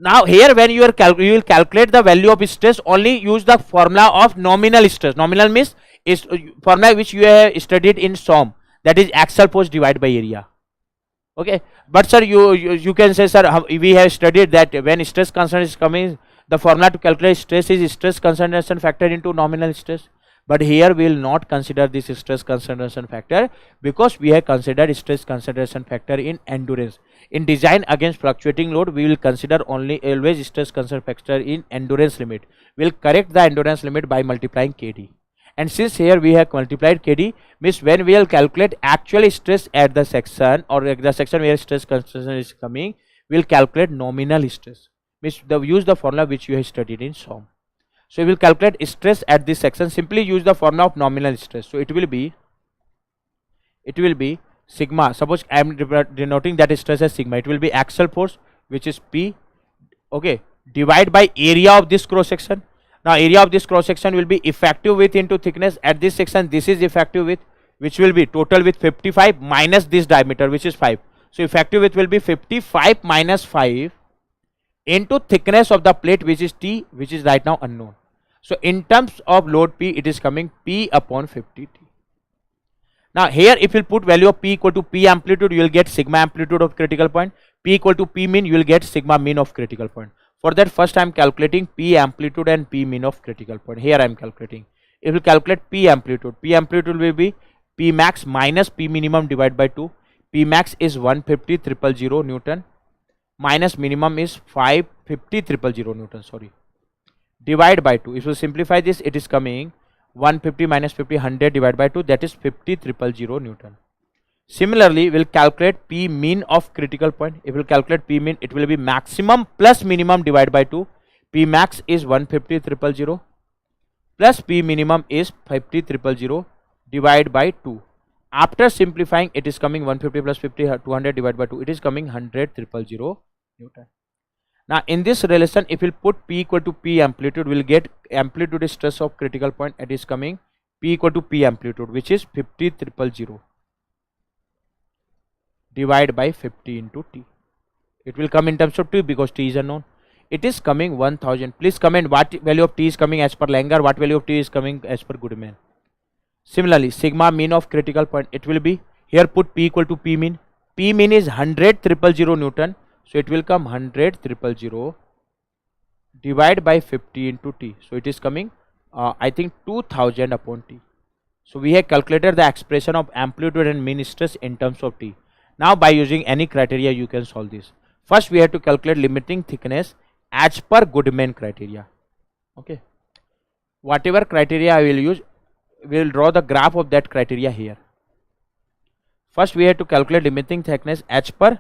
Now here when you will calculate the value of stress, only use the formula of nominal stress. Nominal means is formula which you have studied in SOM, that is axial force divided by area. Okay, but sir you can say, sir, we have studied that when stress concentration is coming, the formula to calculate stress is stress concentration factor into nominal stress. but here we will not consider this stress concentration factor, because we have considered stress concentration factor in endurance. In design against fluctuating load, we will consider only always stress concentration factor in endurance limit. We will correct the endurance limit by multiplying KD. And since here we have multiplied KD, means when we will calculate actual stress at the section, or the section where stress concentration is coming, we will calculate nominal stress. Means use the formula which you have studied in SOM. So we will calculate stress at this section. Simply use the formula of nominal stress. So it will be sigma. Suppose I am denoting that stress as sigma. It will be axial force, which is P, okay, divide by area of this cross section. Now area of this cross section will be effective width into thickness. At this section, this is effective width, which will be total width 55 minus this diameter, which is 5. So effective width will be 55 minus 5 into thickness of the plate, which is T, which is right now unknown. So in terms of load P, it is coming P upon 50T. Now here if you put value of P equal to P amplitude, you will get sigma amplitude of critical point. P equal to P mean, you will get sigma mean of critical point. For that, first I am calculating P amplitude and P mean of critical point. Here I am calculating. If you calculate P amplitude will be P max minus P minimum divided by 2. P max is 150,000 Newton minus minimum is 550,000 Newton, sorry, divide by 2. If you simplify this, it is coming 150 minus 50, 100 divided by 2, that is 50,000 Newton. Similarly, we will calculate P mean of critical point. If we calculate P mean, it will be maximum plus minimum divided by 2. P max is 150,000 plus P minimum is 50,000 divided by 2. After simplifying, it is coming 150 plus 50, 200 divided by 2. It is coming 100,000 Newton. Now in this relation, if we put P equal to P amplitude, we will get amplitude stress of critical point. It is coming P equal to P amplitude, which is 50,000 divided by 50 into T. It will come in terms of T because T is unknown. It is coming 1000. Please comment what value of T is coming as per Langer, what value of T is coming as per Goodman. Similarly, sigma mean of critical point, it will be, here put P equal to P mean. P mean is 100,000 Newton. So it will come 100,000 divided by 50 into T. So it is coming I think 2000 upon T. So we have calculated the expression of amplitude and mean stress in terms of T. Now by using any criteria you can solve this. First we have to calculate limiting thickness as per Goodman criteria. Okay. Whatever criteria I will use, we will draw the graph of that criteria here. First we have to calculate limiting thickness as per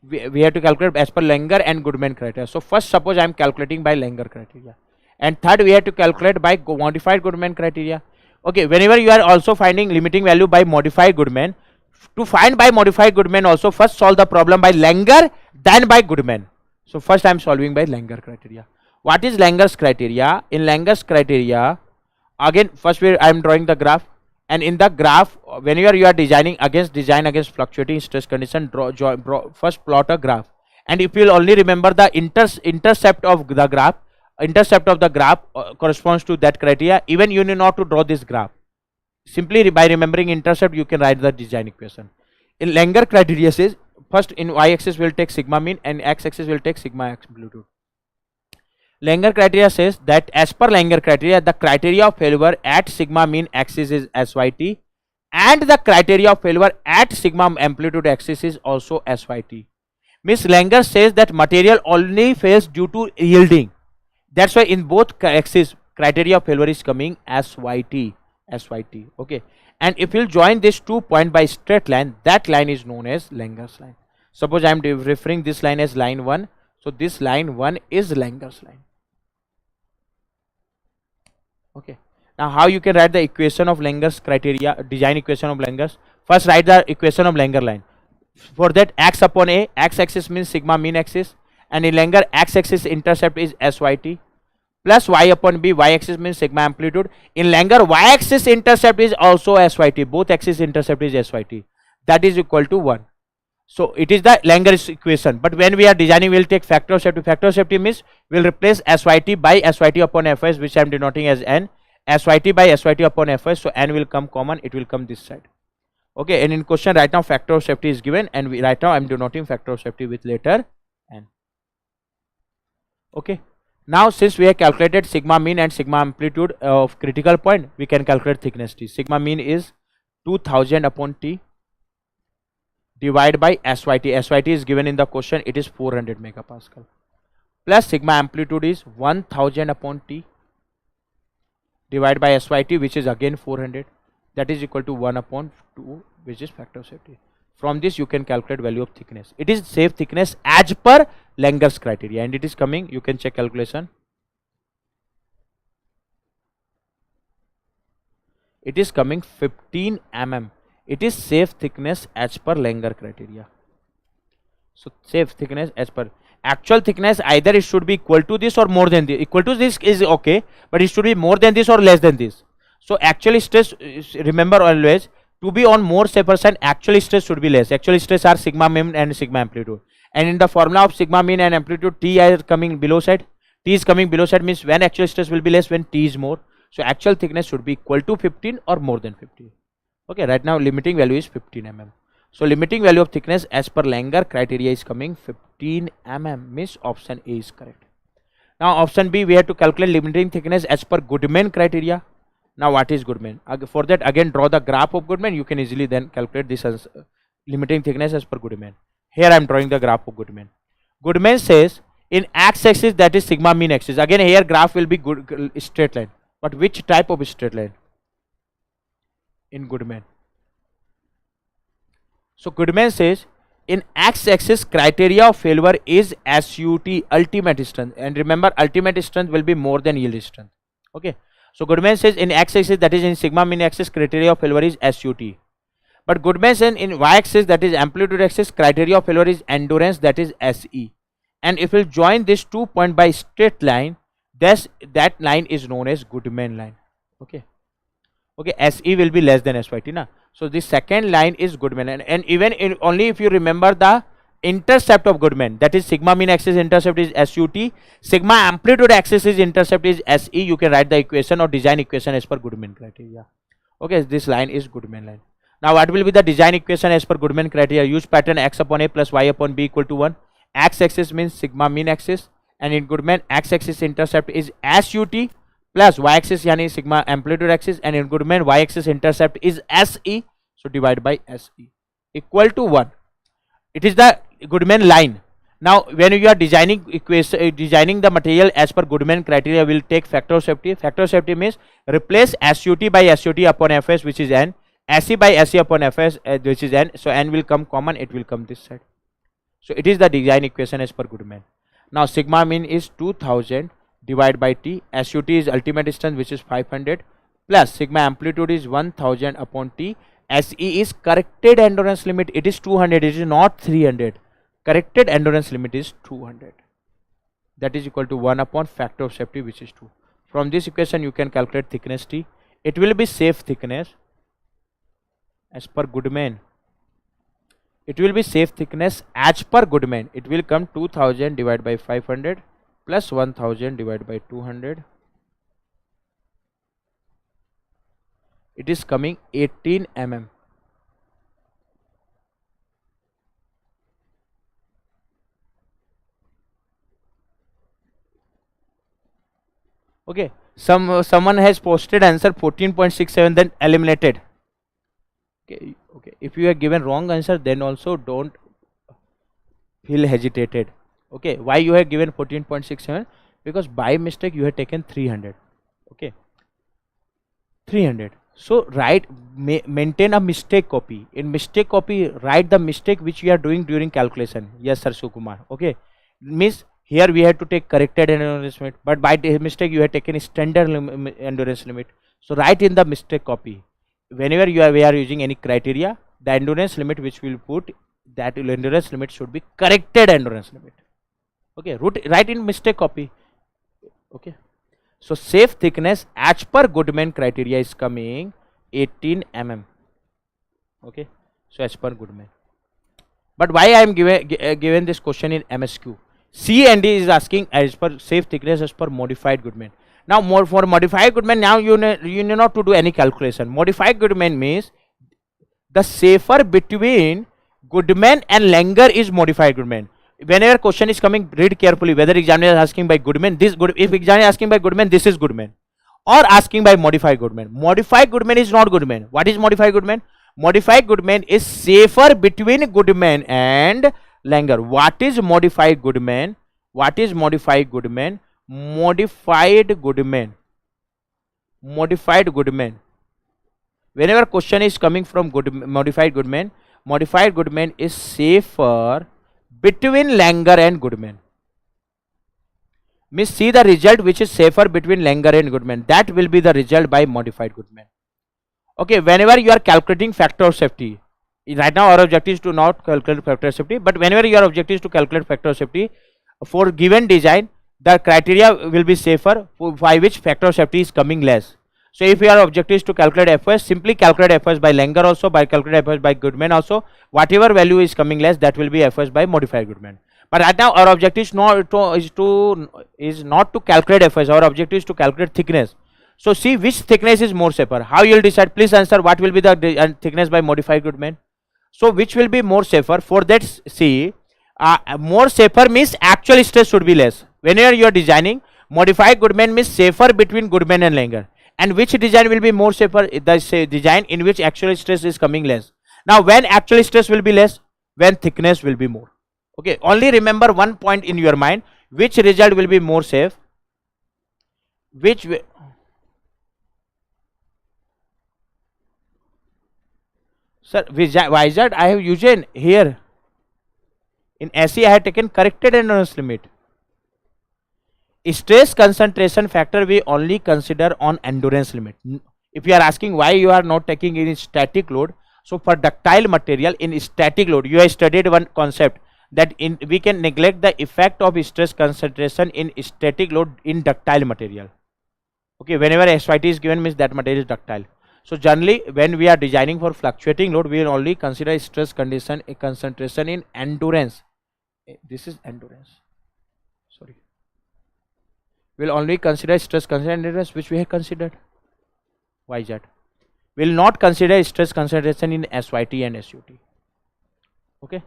Langer and Goodman criteria. So first suppose I am calculating by Langer criteria, and third we have to calculate by modified Goodman criteria. Okay, whenever you are also finding limiting value by modified Goodman, to find by modified Goodman also, first solve the problem by Langer then by Goodman. So first I am solving by Langer criteria. What is Langer's criteria? In Langer's criteria, again first I am drawing the graph, and in the graph, whenever you are design against fluctuating stress condition, first plot a graph. And if you will only remember the intercept of the graph, corresponds to that criteria, even you need not to draw this graph. Simply by remembering intercept, you can write the design equation. In Langer criteria says, first in y-axis will take sigma mean and x-axis will take sigma amplitude. Langer criteria says that as per Langer criteria, the criteria of failure at sigma mean axis is SYT, and the criteria of failure at sigma amplitude axis is also SYT. Miss Langer says that material only fails due to yielding. That's why in both axes criteria of failure is coming SYT. Okay. And if you join this 2 point by straight line, that line is known as Langer's line. Suppose I am referring this line as line 1. So this line 1 is Langer's line. Okay. Now how you can write the equation of Langer's criteria, design equation of Langer's? First write the equation of Langer line. For that, x upon a, x-axis means sigma mean axis, and in Langer x-axis intercept is SYT, plus y upon b, y-axis means sigma amplitude. In Langer y-axis intercept is also SYT, both axis intercept is SYT, that is equal to 1. So it is the Langer's equation, but when we are designing, we will take factor of safety. Factor of safety means we will replace SYT by SYT upon Fs, which I am denoting as n. SYT by SYT upon Fs, so n will come common, it will come this side. Okay, and in question right now factor of safety is given, and right now I am denoting factor of safety with letter n. Okay, Now since we have calculated sigma mean and sigma amplitude of critical point, we can calculate thickness T. Sigma mean is 2000 upon T divided by SYT. SYT is given in the question, it is 400 megapascal. Plus sigma amplitude is 1000 upon T divided by SYT, which is again 400. That is equal to 1 upon 2, which is factor of safety. From this you can calculate value of thickness. It is safe thickness as per Langer's criteria, and it is coming, you can check calculation. It is coming 15 mm. It is safe thickness as per Langer criteria. So safe thickness as per actual thickness, either it should be equal to this or more than this. Equal to this is okay, but it should be more than this or less than this. So actual stress, remember always, to be on more safer side, actual stress should be less. Actual stress are sigma mean and sigma amplitude. And in the formula of sigma mean and amplitude, T is coming below side. T is coming below side means when actual stress will be less, when T is more. So actual thickness should be equal to 15 or more than 15. Okay, right now limiting value is 15 mm. So limiting value of thickness as per Langer criteria is coming 15 mm, means option A is correct. Now option B, we have to calculate limiting thickness as per Goodman criteria. Now what is Goodman? For that again draw the graph of Goodman. You can easily then calculate this as limiting thickness as per Goodman. Here I am drawing the graph of Goodman. Goodman says in x-axis, that is sigma mean axis. Again here graph will be straight line. But which type of straight line? In Goodman. So Goodman says in x-axis criteria of failure is SUT, ultimate strength, and remember ultimate strength will be more than yield strength. Okay, so Goodman says in x-axis, that is in sigma mean axis, criteria of failure is SUT. But Goodman says in y-axis, that is amplitude axis, criteria of failure is endurance, that is SE. And if we join this 2 point by straight line, that line is known as Goodman line. Okay. Okay, SE will be less than SYT, na? So this second line is Goodman, and even in, only if you remember the intercept of Goodman, that is sigma mean axis intercept is SUT, sigma amplitude axis is intercept is SE. You can write the equation or design equation as per Goodman criteria. Okay, this line is Goodman line. Now what will be the design equation as per Goodman criteria? Use pattern x upon a plus y upon b equal to 1. X axis means sigma mean axis, and in Goodman x axis intercept is SUT plus y axis yani sigma amplitude axis, and in Goodman y axis intercept is SE. So divide by SE equal to 1. It is the Goodman line. Now when you are designing equation, designing the material as per Goodman criteria, will take factor of safety. Factor of safety means replace SUT by SUT upon Fs, which is n, SE by SE upon Fs, which is n. So n will come common, it will come this side. So it is the design equation as per Goodman. Now sigma mean is 2000 divided by T, SUT is ultimate distance, which is 500, plus sigma amplitude is 1000 upon T, SE is corrected endurance limit, it is 200, it is not 300. Corrected endurance limit is 200. That is equal to 1 upon factor of safety, which is 2. From this equation you can calculate thickness T. It will be safe thickness as per Goodman. It will be safe thickness as per Goodman. It will come 2000 divided by 500 plus 1000 divided by 200. It is coming 18 mm. Okay, someone has posted answer 14.67, then eliminated. Okay, okay. If you have given wrong answer, then also don't feel hesitated. Okay, why you have given 14.67? Because by mistake you have taken 300. Okay, 300. So write, maintain a mistake copy. In mistake copy, write the mistake which you are doing during calculation. Yes, sir, Sukumar. Okay, means here we have to take corrected endurance limit, but by mistake you have taken standard endurance limit. So write in the mistake copy. Whenever we are using any criteria, the endurance limit which we will put, that endurance limit should be corrected endurance limit. Okay, write in mistake copy. Okay, so safe thickness as per Goodman criteria is coming 18 mm. Okay, so as per Goodman. But why I am given this question in MSQ? C and D is asking as per safe thickness as per modified Goodman. Now for modified Goodman, now you need not to do any calculation. Modified Goodman means the safer between Goodman and Langer is modified Goodman. whenever question is coming, read carefully whether examiner is asking by Goodman. This good, if examiner is asking by Goodman, this is Goodman, or asking by modified Goodman. Modified Goodman is not Goodman. What is modified Goodman? Modified Goodman is safer between Goodman and Langer. What is modified Goodman? What is modified Goodman? Modified Goodman. Modified Goodman. Whenever question is coming from modified Goodman is safer between Langer and Goodman. Means see the result which is safer between Langer and Goodman. That will be the result by modified Goodman. Okay, whenever you are calculating factor of safety, right now our objective is to not calculate factor of safety, but whenever your objective is to calculate factor of safety for given design, the criteria will be safer by which factor of safety is coming less. So if your objective is to calculate FOS, simply calculate FOS by Langer also, by calculate FOS by Goodman also. Whatever value is coming less, that will be FOS by modified Goodman. But right now our objective is not to calculate FOS. Our objective is to calculate thickness. So see which thickness is more safer. How you will decide? Please answer what will be the thickness by modified Goodman. So which will be more safer? For that, see, more safer means actual stress should be less. Whenever you are designing, modified Goodman means safer between Goodman and Langer. And which design will be more safer? The design in which actual stress is coming less. Now when actual stress will be less? When thickness will be more. Okay, only remember one point in your mind, which result will be more safe, which way. Sir, wizard I have used here. In SE I have taken corrected endurance limit. Stress concentration factor we only consider on endurance limit. If you are asking why you are not taking in static load, so for ductile material in static load, you have studied one concept that we can neglect the effect of stress concentration in static load in ductile material. Okay, whenever SYT is given means that material is ductile. So generally when we are designing for fluctuating load, we will only consider stress condition concentration in endurance. This is endurance. Sorry. We will only consider stress concentration endurance, which we have considered. Why is that? We will not consider stress concentration in SYT and SUT. Okay.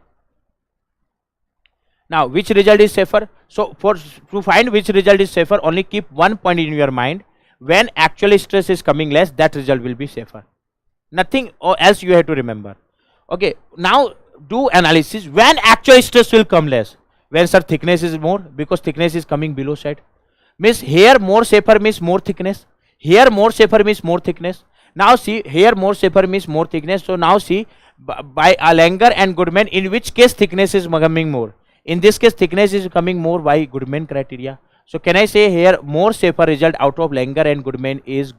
Now which result is safer? So to find which result is safer, only keep one point in your mind. When actual stress is coming less, that result will be safer. Nothing else you have to remember. Okay, now do analysis. When actual stress will come less? When sir thickness is more, because thickness is coming below side. Means here more safer means more thickness. Here more safer means more thickness. Now see, here more safer means more thickness. So now see, by Langer and Goodman, in which case thickness is coming more? In this case thickness is coming more by Goodman criteria. So can I say here more safer result out of Langer and Goodman is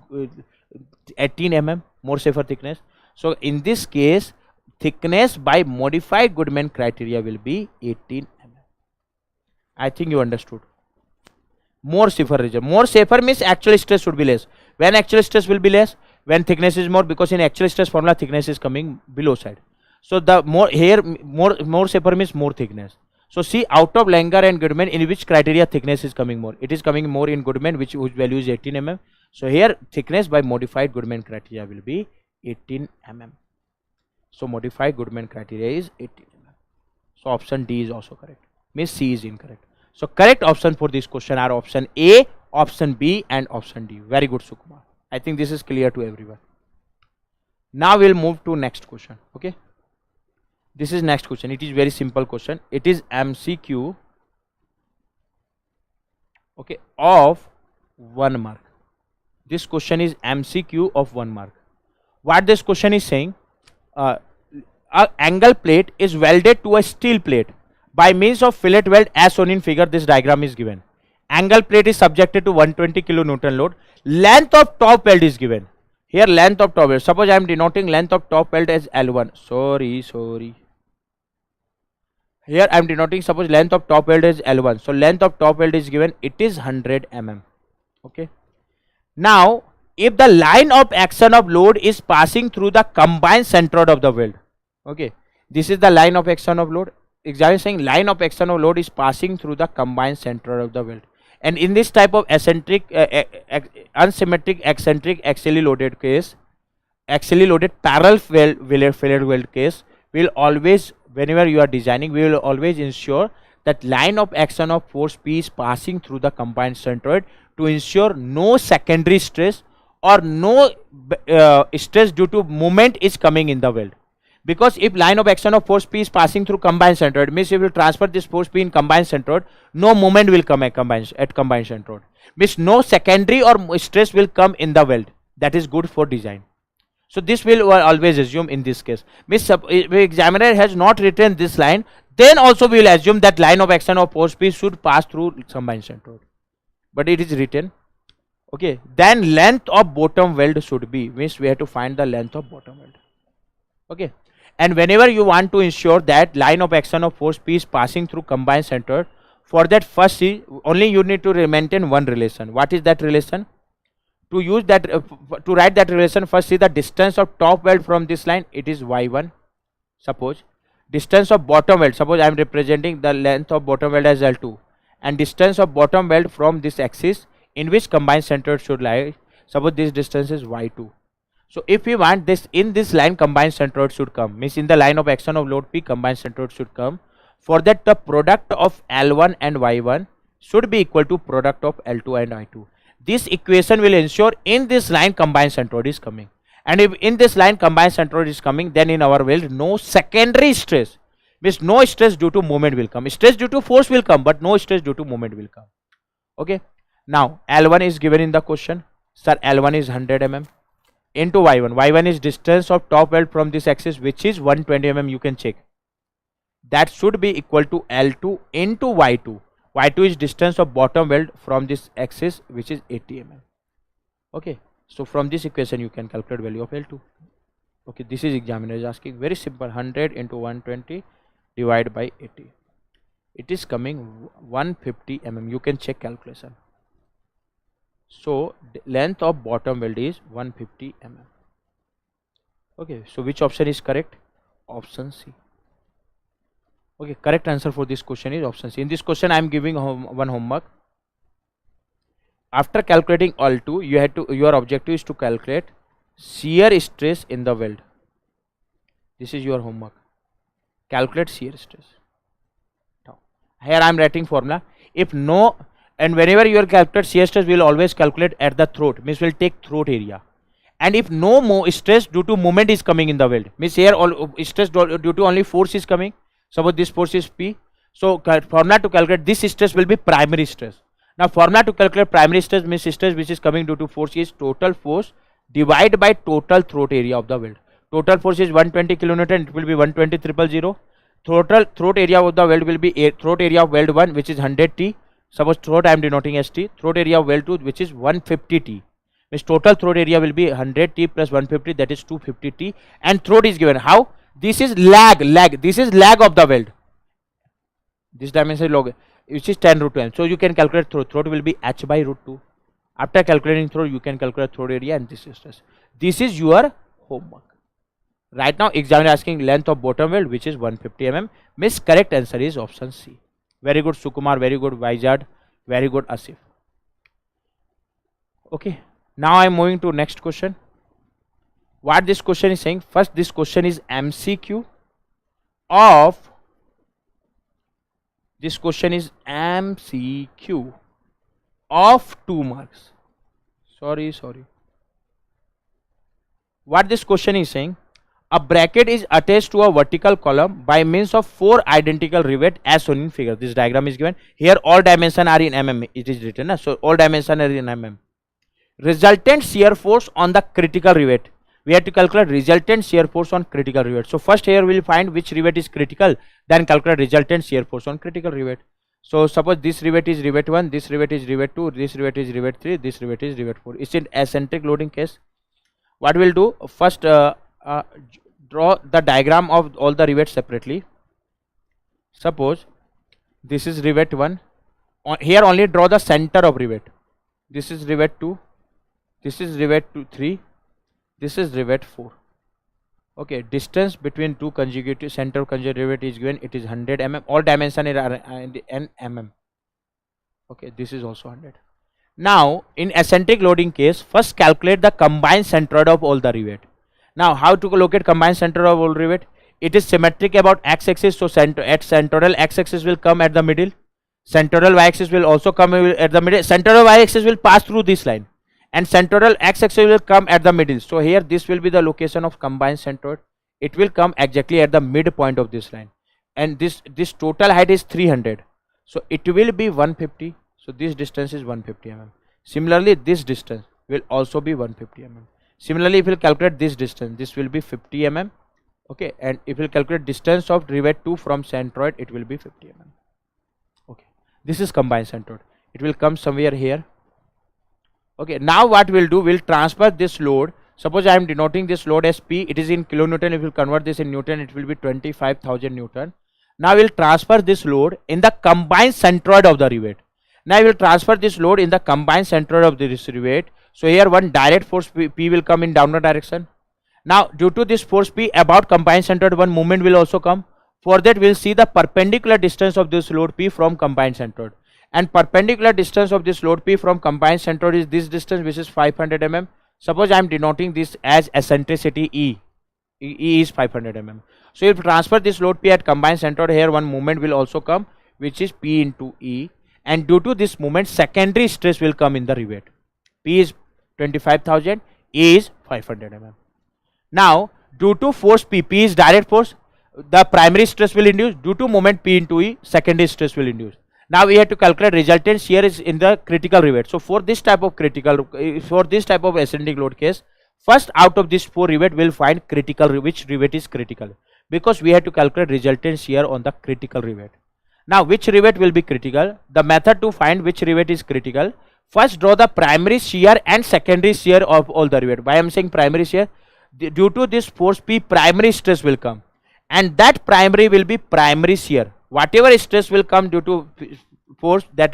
18 mm, more safer thickness. So in this case thickness by modified Goodman criteria will be 18 mm. I think you understood. More safer result. More safer means actual stress should be less. When actual stress will be less? When thickness is more, because in actual stress formula thickness is coming below side. So the more safer means more thickness. So see, out of Langer and Goodman, in which criteria thickness is coming more? It is coming more in Goodman, whose value is 18 mm. So here thickness by modified Goodman criteria will be 18 mm. So modified Goodman criteria is 18 mm. So option D is also correct. Means C is incorrect. So correct option for this question are option A, option B and option D. Very good, Sukumar. I think this is clear to everyone. Now we will move to next question. Okay. This is next question. It is very simple question. It is MCQ, okay, of 1 mark. This question is MCQ of 1 mark. What this question is saying, a angle plate is welded to a steel plate by means of fillet weld as shown in figure. This diagram is given. Angle plate is subjected to 120 kN load. Length of top weld is given. Here length of top weld. Suppose I am denoting length of top weld as L1. Sorry. Here I am denoting, suppose length of top weld is L1. So length of top weld is given. It is 100 mm. Okay. Now if the line of action of load is passing through the combined centroid of the weld. Okay. This is the line of action of load. Example is saying line of action of load is passing through the combined centroid of the weld. And in this type of unsymmetric eccentric axially loaded case, axially loaded parallel fillet weld case, will always, whenever you are designing, we will always ensure that line of action of force P is passing through the combined centroid to ensure no secondary stress or no stress due to moment is coming in the weld. Because if line of action of force P is passing through combined centroid, means if you transfer this force P in combined centroid, no moment will come at combined centroid. Means no secondary or stress will come in the weld. That is good for design. So this will always assume in this case. Means if examiner has not written this line, then also we will assume that line of action of force P should pass through combined centroid. But it is written. Okay. Then length of bottom weld should be, means we have to find the length of bottom weld. Okay. And whenever you want to ensure that line of action of force P is passing through combined centroid, for that first see, only you need to maintain one relation. What is that relation? To use that, to write that relation, first see the distance of top weld from this line, it is y1. Suppose distance of bottom weld, suppose I am representing the length of bottom weld as L2, and distance of bottom weld from this axis in which combined centroid should lie, suppose this distance is y2. So if we want this, in this line combined centroid should come, means in the line of action of load P combined centroid should come. For that the product of L1 and Y1 should be equal to product of L2 and I2. This equation will ensure in this line combined centroid is coming. And if in this line combined centroid is coming, then in our weld no secondary stress, means no stress due to moment will come. Stress due to force will come, but no stress due to moment will come. Okay. Now L1 is given in the question. Sir, L1 is 100 mm. Into y1. Y1 is distance of top weld from this axis, which is 120 mm. You can check. That should be equal to L2 into y2. Y2 is distance of bottom weld from this axis, which is 80 mm. Okay. So from this equation you can calculate value of L2. Okay. This is examiner is asking. Very simple. 100 into 120 divided by 80. It is coming 150 mm. You can check calculation. So the length of bottom weld is 150 mm. Okay, so which option is correct? Option C. Okay, correct answer for this question is option C. In this question I am giving one homework. After calculating L2, you have to, your objective is to calculate shear stress in the weld. This is your homework. Calculate shear stress. Now, here I am writing formula. If no, and whenever you calculate shear stress, we will always calculate at the throat, means we will take throat area. And if no more stress due to moment is coming in the weld, means here all stress due to only force is coming. Suppose this force is P. So formula to calculate this stress will be primary stress. Now formula to calculate primary stress means stress which is coming due to force is total force divided by total throat area of the weld. Total force is 120 kilonewton, it will be 120,000. Total throat area of the weld will be throat area of weld 1, which is 100 T. Suppose throat I am denoting as T. Throat area of weld 2, which is 150 T. Means total throat area will be 100 T plus 150, that is 250 T. And throat is given. How? This is lag. This is lag of the weld. This dimension is log, which is 10 root 2. So you can calculate throat. Throat will be H by root 2. After calculating throat, you can calculate throat area and this is stress. This is your homework. Right now, examiner asking length of bottom weld, which is 150 mm. Means correct answer is option C. Very good, Sukumar. Very good, Vaijad. Very good, Asif. Okay. Now I am moving to next question. What this question is saying? First, this question is MCQ of. This question is MCQ of 2 marks. Sorry. What this question is saying? A bracket is attached to a vertical column by means of 4 identical rivets as shown in figure. This diagram is given. Here all dimensions are in mm. It is written. So all dimensions are in mm. Resultant shear force on the critical rivet. We have to calculate resultant shear force on critical rivet. So first here we will find which rivet is critical. Then calculate resultant shear force on critical rivet. So suppose this rivet is rivet 1. This rivet is rivet 2. This rivet is rivet 3. This rivet is rivet 4. It's in eccentric loading case. What we will do? First draw the diagram of all the rivets separately. Suppose this is rivet 1. Here only draw the center of rivet. This is rivet 2. This is rivet 3. This is rivet 4. Okay, distance between two consecutive center of consecutive rivet is given. It is 100 mm. All dimensions are in mm. Okay, this is also 100. Now in eccentric loading case, first calculate the combined centroid of all the rivet. Now how to locate combined centroid of all rivet? it is symmetric about x-axis, so at centroidal x-axis will come at the middle, centroidal y-axis will also come at the middle, centroidal y-axis will pass through this line, and centroidal x-axis will come at the middle. So here this will be the location of combined centroid. It will come exactly at the midpoint of this line, and this total height is 300, so it will be 150. So this distance is 150 mm. Similarly, this distance will also be 150 mm. Similarly, if you calculate this distance, this will be 50 mm. Okay, and if you calculate distance of rivet 2 from centroid, it will be 50 mm. Okay, this is combined centroid. It will come somewhere here. Okay, now what we'll do, we'll transfer this load. Suppose I am denoting this load as P, it is in kilonewton. If you convert this in Newton, it will be 25,000 Newton. Now we'll transfer this load in the combined centroid of the rivet. Now I will transfer this load in the combined centroid of this rivet. So here one direct force P will come in downward direction. Now due to this force P about combined centroid, one moment will also come. For that we'll see the perpendicular distance of this load P from combined centroid. And perpendicular distance of this load P from combined centroid is this distance, which is 500 mm. Suppose I am denoting this as eccentricity E. E is 500 mm. So if you transfer this load P at combined centroid, here one moment will also come, which is P into E. And due to this moment, secondary stress will come in the rivet. P is 25,000, E is 500 mm. Now due to force P, P is direct force, the primary stress will induce. Due to moment P into E, secondary stress will induce. Now we have to calculate resultant shear is in the critical rivet. So for this type of ascending load case, first out of this 4 rivet will find critical, which rivet is critical, because we have to calculate resultant shear on the critical rivet. Now which rivet will be critical? The method to find which rivet is critical, first draw the primary shear and secondary shear of all the rivet. Why I am saying primary shear? Due to this force P, primary stress will come, and that primary will be primary shear. Whatever stress will come due to force, that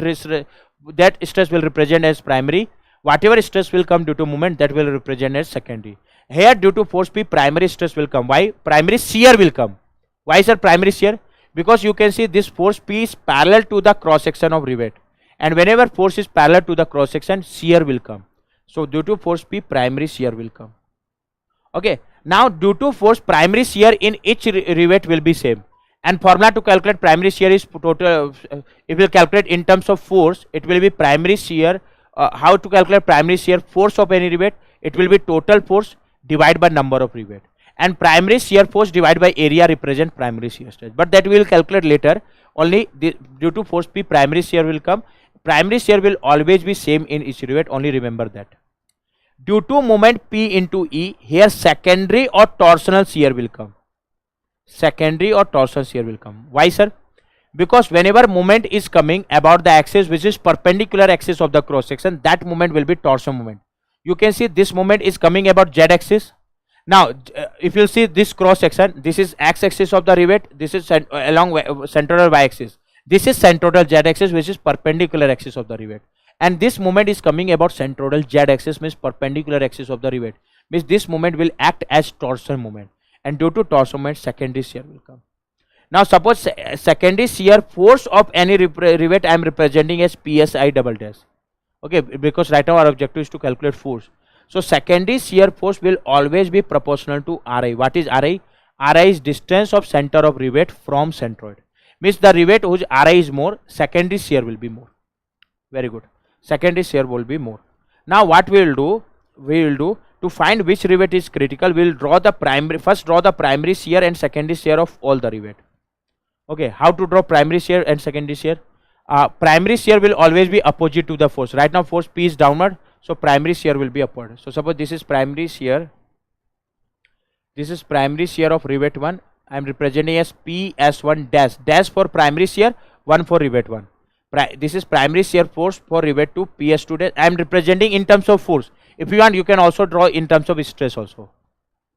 stress will represent as primary. Whatever stress will come due to moment, that will represent as secondary. Here due to force P, primary stress will come. Why? Primary shear will come. Why is there primary shear? Because you can see this force P is parallel to the cross section of rivet, and whenever force is parallel to the cross section, shear will come. So due to force P, primary shear will come. Okay, now due to force, primary shear in each rivet will be same, and formula to calculate primary shear is total. If you calculate in terms of force, it will be primary shear. How to calculate primary shear force of any rivet? It will be total force divided by number of rivet, and primary shear force divided by area represent primary shear stress. But that we will calculate later. Only due to force P, primary shear will come. Primary shear will always be same in each rivet. Only remember that. Due to moment P into E, here secondary or torsional shear will come. Secondary or torsional shear will come. Why, sir? Because whenever moment is coming about the axis which is perpendicular axis of the cross section, that moment will be torsion moment. You can see this moment is coming about Z axis. Now if you see this cross section, this is x axis of the rivet, this is along centroidal y axis, this is centroidal Z axis, which is perpendicular axis of the rivet, and this moment is coming about centroidal Z axis, means perpendicular axis of the rivet, means this moment will act as torsion moment, and due to torsion moment, secondary shear will come. Now suppose secondary shear force of any rivet I am representing as PSI double dash. Okay, because right now our objective is to calculate force. So secondary shear force will always be proportional to Ri. What is Ri? Ri is distance of center of rivet from centroid. Means the rivet whose Ri is more, secondary shear will be more. Very good. Secondary shear will be more. Now what we will do? We will do to find which rivet is critical. We will draw the primary. First draw the primary shear and secondary shear of all the rivet. Okay, how to draw primary shear and secondary shear? Primary shear will always be opposite to the force. Right now force P is downward, so primary shear will be upward. So suppose this is primary shear. This is primary shear of rivet 1. I am representing as PS1 dash. Dash for primary shear, 1 for rivet 1. This is primary shear force for rivet 2, PS2 dash. I am representing in terms of force. If you want, you can also draw in terms of stress also.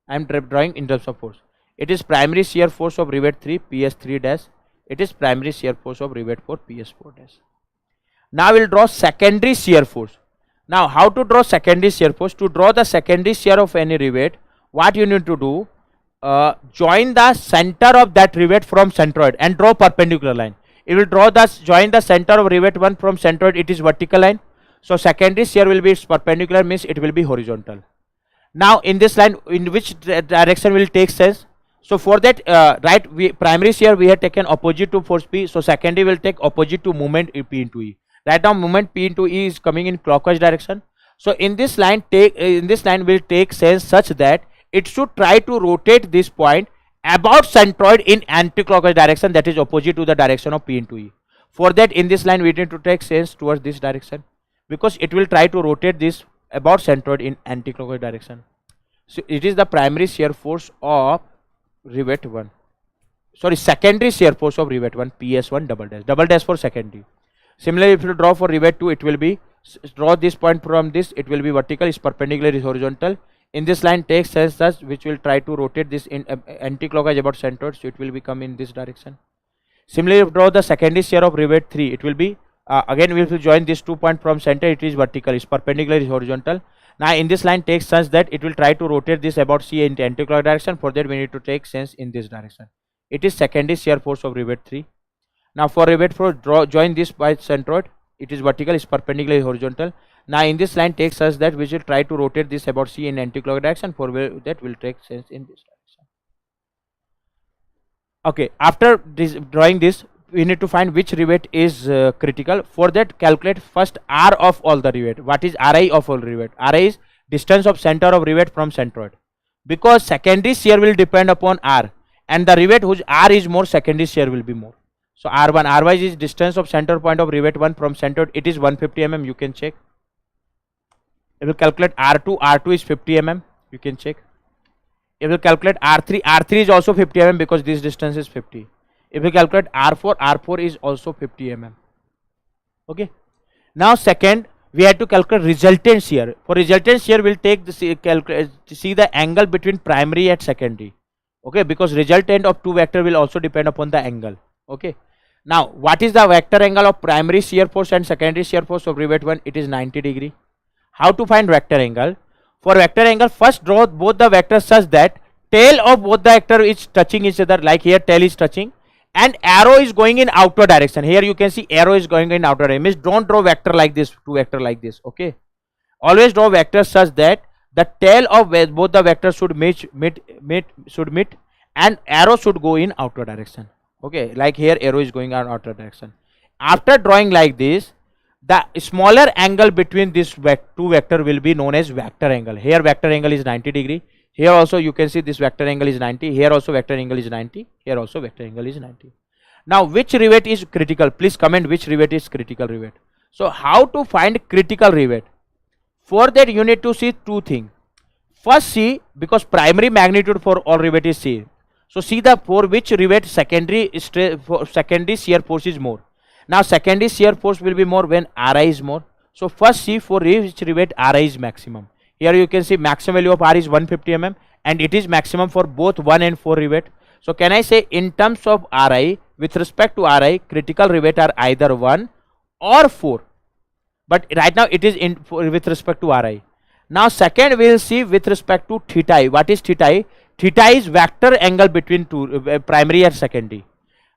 I am drawing in terms of force. It is primary shear force of rivet 3, PS3 dash. It is primary shear force of rivet 4, PS4 dash. Now we will draw secondary shear force. Now how to draw secondary shear force? To draw the secondary shear of any rivet, what you need to do? Join the center of that rivet from centroid and draw perpendicular line. It will draw join the center of rivet 1 from centroid. It is vertical line. So secondary shear will be perpendicular, means it will be horizontal. Now in this line, in which direction will take sense? So for that, right, we primary shear we have taken opposite to force P. So secondary will take opposite to movement P into E. Right now, movement P into E is coming in clockwise direction. So in this line, will take sense such that it should try to rotate this point about centroid in anti-clockwise direction, that is opposite to the direction of P into E. For that, in this line we need to take sense towards this direction, because it will try to rotate this about centroid in anti-clockwise direction. So it is the primary shear force of rivet 1, sorry, secondary shear force of rivet 1, PS1 double dash for secondary. Similarly, if you draw for rivet 2, it will be, draw this point from this, it will be vertical, is perpendicular, is horizontal. In this line takes sense such which will try to rotate this in anti-clockwise about centroid, so it will become in this direction. Similarly, if you draw the secondary shear of rivet 3, it will be again we will join this 2 point from center, it is vertical, is perpendicular, is horizontal. Now in this line takes sense that it will try to rotate this about C in anti-clockwise direction. For that, we need to take sense in this direction. It is secondary shear force of rivet 3. Now for rivet 4, join this by centroid, it is vertical, is perpendicular, is horizontal. Now in this line takes us that we will try to rotate this about C in anti-clockwise direction. For that will take sense in this direction. Okay, after this, drawing this, we need to find which rivet is critical. For that, calculate first R of all the rivet. What is Ri of all rivet? Ri is distance of center of rivet from centroid, because secondary shear will depend upon R, and the rivet whose R is more, secondary shear will be more. So R1, Ry is distance of center point of rivet 1 from centroid, it is 150 mm, you can check. If you calculate R2, R2 is 50 mm, you can check. If you calculate R3, R3 is also 50 mm because this distance is 50. If you calculate R4, R4 is also 50 mm. Okay. Now second, we have to calculate resultant shear. For resultant shear, we'll take the see the angle between primary and secondary. Okay, because resultant of two vector will also depend upon the angle. Okay. Now, what is the vector angle of primary shear force and secondary shear force of rivet 1? It is 90 degree. How to find vector angle? For vector angle, first draw both the vectors such that tail of both the vector is touching each other, like here tail is touching, and arrow is going in outward direction. Here you can see arrow is going in outward direction. Means don't draw vector like this, two vector like this. Okay. Always draw vectors such that the tail of both the vectors should meet, and arrow should go in outward direction. Okay, like here arrow is going in outward direction. After drawing like this, the smaller angle between this two vector will be known as vector angle. Here vector angle is 90 degree. Here also you can see this vector angle is 90. Here also vector angle is 90. Here also vector angle is 90. Now which rivet is critical? Please comment which rivet is critical rivet. So how to find critical rivet? For that you need to see two things. First see, because primary magnitude for all rivet is C. So see the for which rivet secondary shear force is more. Now secondary shear force will be more when Ri is more. So first see for which rivet Ri is maximum. Here you can see maximum value of R is 150 mm, and it is maximum for both 1 and 4 rivet. So can I say in terms of Ri, with respect to Ri, critical rivet are either 1 or 4. But right now it is with respect to Ri. Now second we will see with respect to theta I. What is theta I? Theta is vector angle between two primary and secondary.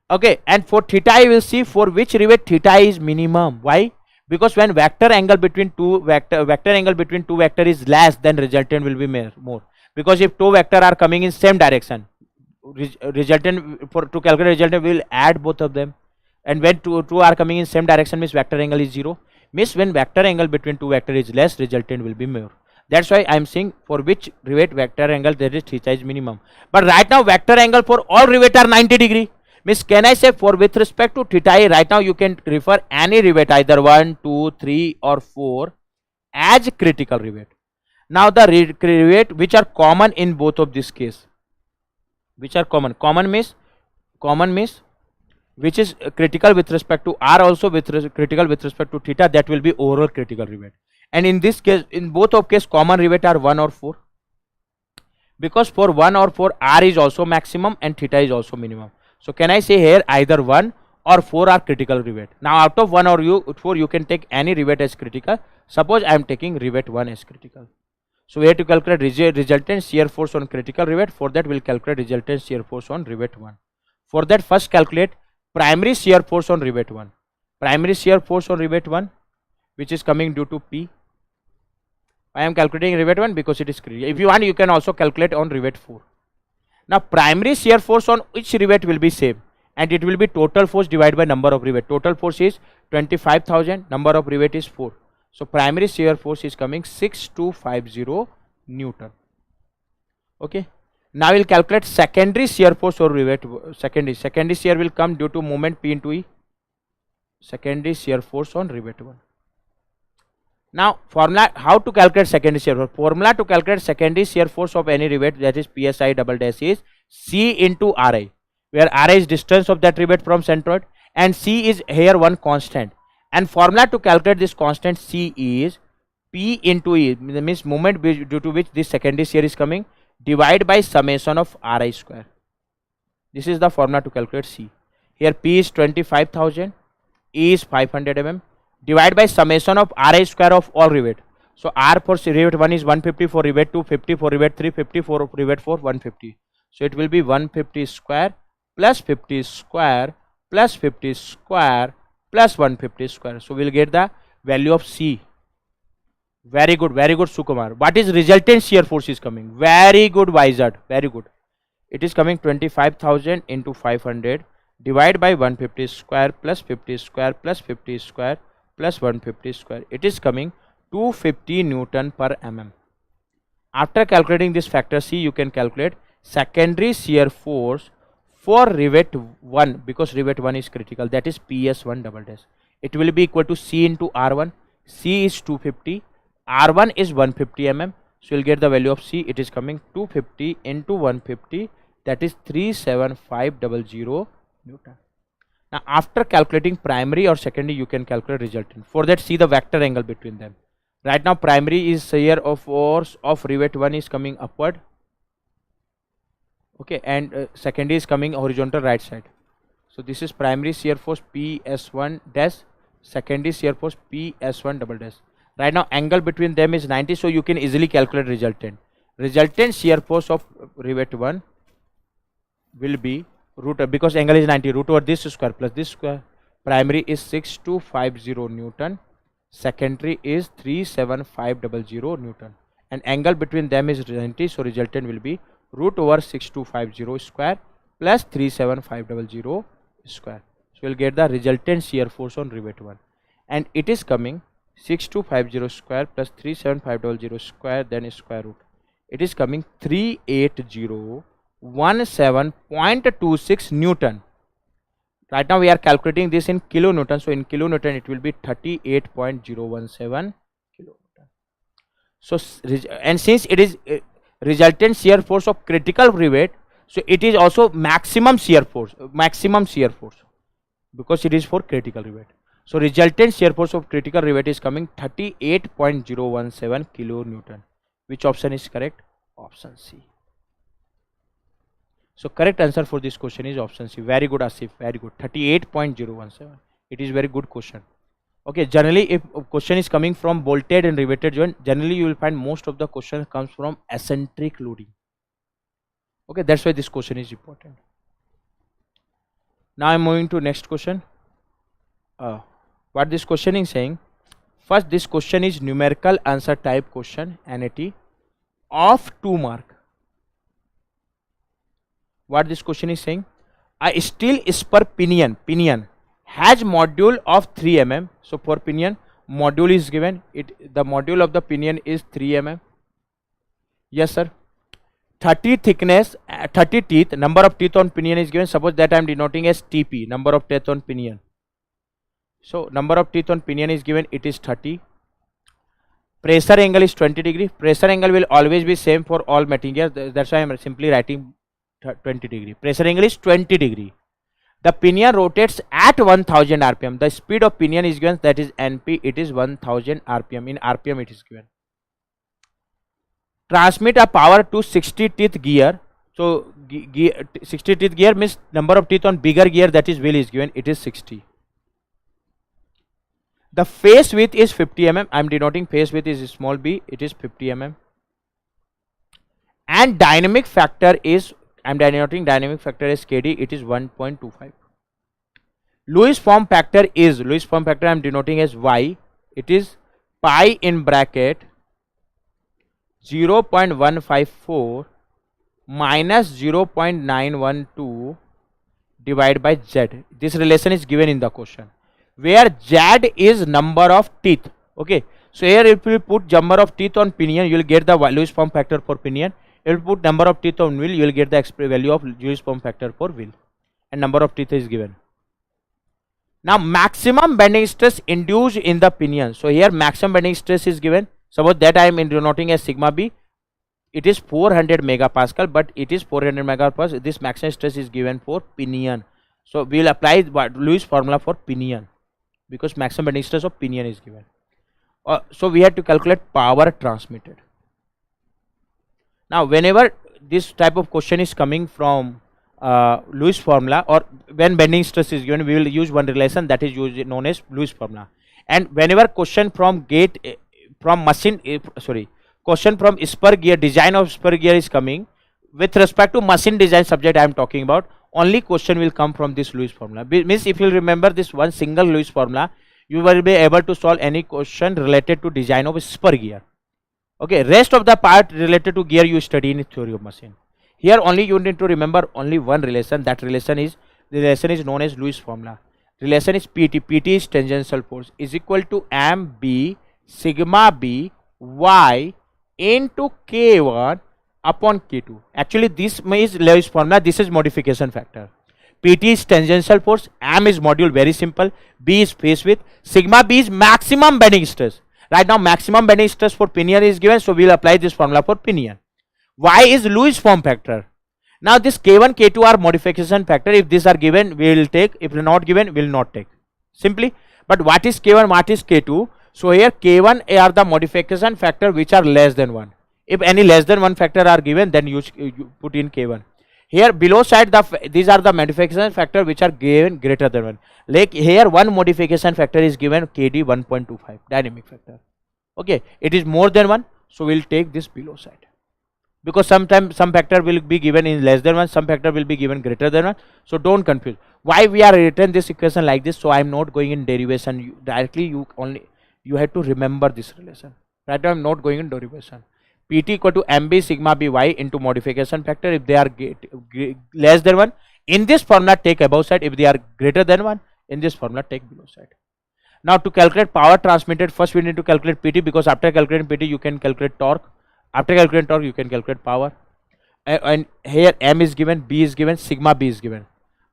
Okay, and for theta I will see for which rivet theta I is minimum. Why? Because when vector angle between two vector is less, then resultant will be more. Because if two vector are coming in same direction, resultant to calculate resultant we will add both of them. And when two are coming in same direction, means vector angle is 0. Means when vector angle between two vector is less, resultant will be more. That's why I am saying for which rivet vector angle there is theta is minimum. But right now vector angle for all rivet are 90 degree. Means can I say for with respect to theta I, right now you can refer any rivet either 1, 2, 3 or 4 as critical rivet. Now the rivet which are common in both of this case. Which are common? Common means which is critical with respect to R, also critical with respect to theta, that will be overall critical rivet. And in this case, in both of case, common rivet are 1 or 4. Because for 1 or 4, R is also maximum and theta is also minimum. So can I say here either 1 or 4 are critical rivet. Now out of 1 or 4, you can take any rivet as critical. Suppose I am taking rivet 1 as critical. So we have to calculate resultant shear force on critical rivet. For that we will calculate resultant shear force on rivet 1. For that first calculate primary shear force on rivet 1. Primary shear force on rivet 1, which is coming due to P. I am calculating rivet 1 because it is critical. If you want, you can also calculate on rivet 4. Now primary shear force on each rivet will be same, and it will be total force divided by number of rivet. Total force is 25,000, number of rivet is 4. So primary shear force is coming 6250 Newton. Okay. Now we'll calculate secondary shear force or rivet. Secondary shear will come due to moment P into E. Secondary shear force on rivet 1. Now formula, how to calculate secondary shear force? Formula to calculate secondary shear force of any rivet, that is PSI double dash, is C into Ri, where Ri is distance of that rivet from centroid and C is here one constant, and formula to calculate this constant C is P into E, means moment due to which this secondary shear is coming, divide by summation of Ri square. This is the formula to calculate C. Here P is 25,000, E is 500 mm, divide by summation of Ri square of all rivet. So R for rivet 1 is 150, for rivet 2 50, for rivet 3 50, for rivet 4 150. So it will be 150 square plus 50 square plus 50 square plus 150 square. So we will get the value of C. Very good Sukumar. What is resultant shear force is coming? Very good Wizard, very good. It is coming 25,000 into 500 divide by 150 square plus 50 square plus 50 square plus 150 square. It is coming 250 Newton per mm. After calculating this factor C, you can calculate secondary shear force for rivet 1, because rivet 1 is critical, that is PS1 double dash. It will be equal to C into R1. C is 250, R1 is 150 mm. So you'll get the value of C. It is coming 250 into 150, that is 37500 Newton. Now after calculating primary or secondary, you can calculate resultant. For that, see the vector angle between them. Right now primary is shear of force of rivet 1 is coming upward, okay, and secondary is coming horizontal right side. So this is primary shear force PS1 dash, secondary shear force PS1 double dash. Right now angle between them is 90, so you can easily calculate resultant. Resultant shear force of rivet 1 will be root, because angle is 90, root over this square plus this square. Primary is 6250 Newton, secondary is 37500 Newton, and angle between them is 90, so resultant will be root over 6250 square plus 37500 square. So we'll get the resultant shear force on rivet 1, and it is coming 6250 square plus 37500 square, then square root. It is coming 38017.26 Newton. Right now we are calculating this in kilonewton, so in kilonewton it will be 38.017 kilonewton. So and since it is resultant shear force of critical rivet, so it is also maximum shear force, because it is for critical rivet. So resultant shear force of critical rivet is coming 38.017 kilonewton. Which option is correct? Option C. So correct answer for this question is option C. Very good Asif, very good. 38.017. It is very good question. Okay, generally if a question is coming from bolted and riveted joint, generally you will find most of the question comes from eccentric loading. Okay, that's why this question is important. Now I am moving to next question. What this question is saying, first this question is numerical answer type question, NAT of 2 mark. What this question is saying, a steel spur pinion has module of 3 mm. So for pinion, module is given, the module of the pinion is 3 mm. Yes sir. 30 thickness, 30 teeth, number of teeth on pinion is given. Suppose that I am denoting as TP, number of teeth on pinion. So number of teeth on pinion is given, it is 30. Pressure angle is 20 degree. Pressure angle will always be same for all materials. That's why I am simply writing 20 degree. Pressure angle is 20 degree. The pinion rotates at 1000 rpm. The speed of pinion is given, that is NP. It is 1000 rpm. In rpm it is given. Transmit a power to 60 teeth gear. So 60 teeth gear means number of teeth on bigger gear, that is wheel is given. It is 60. The face width is 50 mm. I am denoting face width is small b. It is 50 mm. And dynamic factor is, I am denoting dynamic factor as KD. It is 1.25. Lewis form factor is, Lewis form factor I am denoting as Y. It is pi in bracket 0.154 minus 0.912 divided by z. This relation is given in the question, where z is number of teeth. Okay, so here if you put number of teeth on pinion, you will get the Lewis form factor for pinion. If you put number of teeth on wheel, you will get the value of Lewis form factor for wheel, and number of teeth is given. Now maximum bending stress induced in the pinion. So here maximum bending stress is given. Suppose that I am denoting as sigma b. It is 400 megapascal, but it is 400 megapascal. This maximum stress is given for pinion. So we will apply Lewis formula for pinion, because maximum bending stress of pinion is given. So we have to calculate power transmitted. Now whenever this type of question is coming from Lewis formula, or when bending stress is given, we will use one relation that is known as Lewis formula. And whenever question from question from spur gear, design of spur gear is coming, with respect to machine design subject I am talking about, only question will come from this Lewis formula. Means if you remember this one single Lewis formula, you will be able to solve any question related to design of spur gear. Okay, rest of the part related to gear you study in theory of machine. Here only you need to remember only one relation. That relation is known as Lewis formula. Relation is PT. PT is tangential force is equal to mb sigma b y into K1 upon K2. Actually this is Lewis formula, this is modification factor. PT is tangential force, M is module, very simple, B is phase width, sigma B is maximum bending stress. Right now maximum bending stress for pinion is given, so we will apply this formula for pinion. Y is Lewis form factor. Now this K1, K2 are modification factor. If these are given, we will take. If not given, we will not take. Simply. But what is K1, what is K2? So here K1 are the modification factor which are less than 1. If any less than 1 factor are given, then you put in K1. Here below side, these are the modification factor which are given greater than 1. Like here one modification factor is given KD 1.25 dynamic factor. Okay, it is more than 1, so we will take this below side. Because sometimes some factor will be given in less than 1, some factor will be given greater than 1. So don't confuse. Why we are written this equation like this? So I am not going in derivation. Directly you have to remember this relation. Right now I am not going in derivation. PT equal to MB sigma by into modification factor. If they are less than 1, in this formula take above side. If they are greater than 1, in this formula take below side. Now to calculate power transmitted, first we need to calculate PT, because after calculating PT you can calculate torque. After calculating torque you can calculate power. And here M is given, B is given, sigma B is given.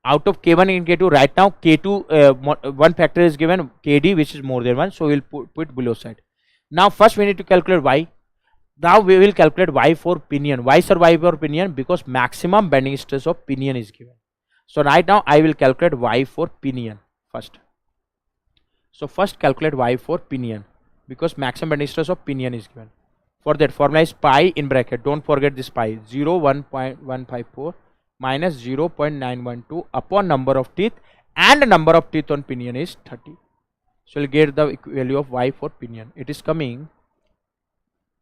Out of K1 and K2, right now K2 one factor is given, KD which is more than 1, so we will put below side. Now first we need to calculate Y. Now we will calculate Y for pinion. Why sir Y for pinion? Because maximum bending stress of pinion is given. So right now I will calculate Y for pinion first. So first calculate Y for pinion, because maximum bending stress of pinion is given. For that formula is pi in bracket, don't forget this pi, 1.154 minus 0.912 upon number of teeth, and number of teeth on pinion is 30. So we'll get the value of Y for pinion. It is coming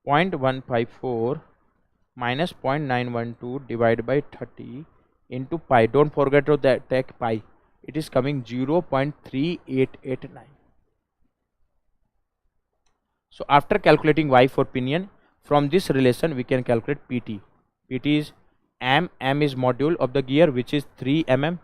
0.154 minus 0.912 divided by 30 into pi. Don't forget to take pi. It is coming 0.3889. So after calculating Y for pinion, from this relation we can calculate PT. PT is M is module of the gear which is 3 mm,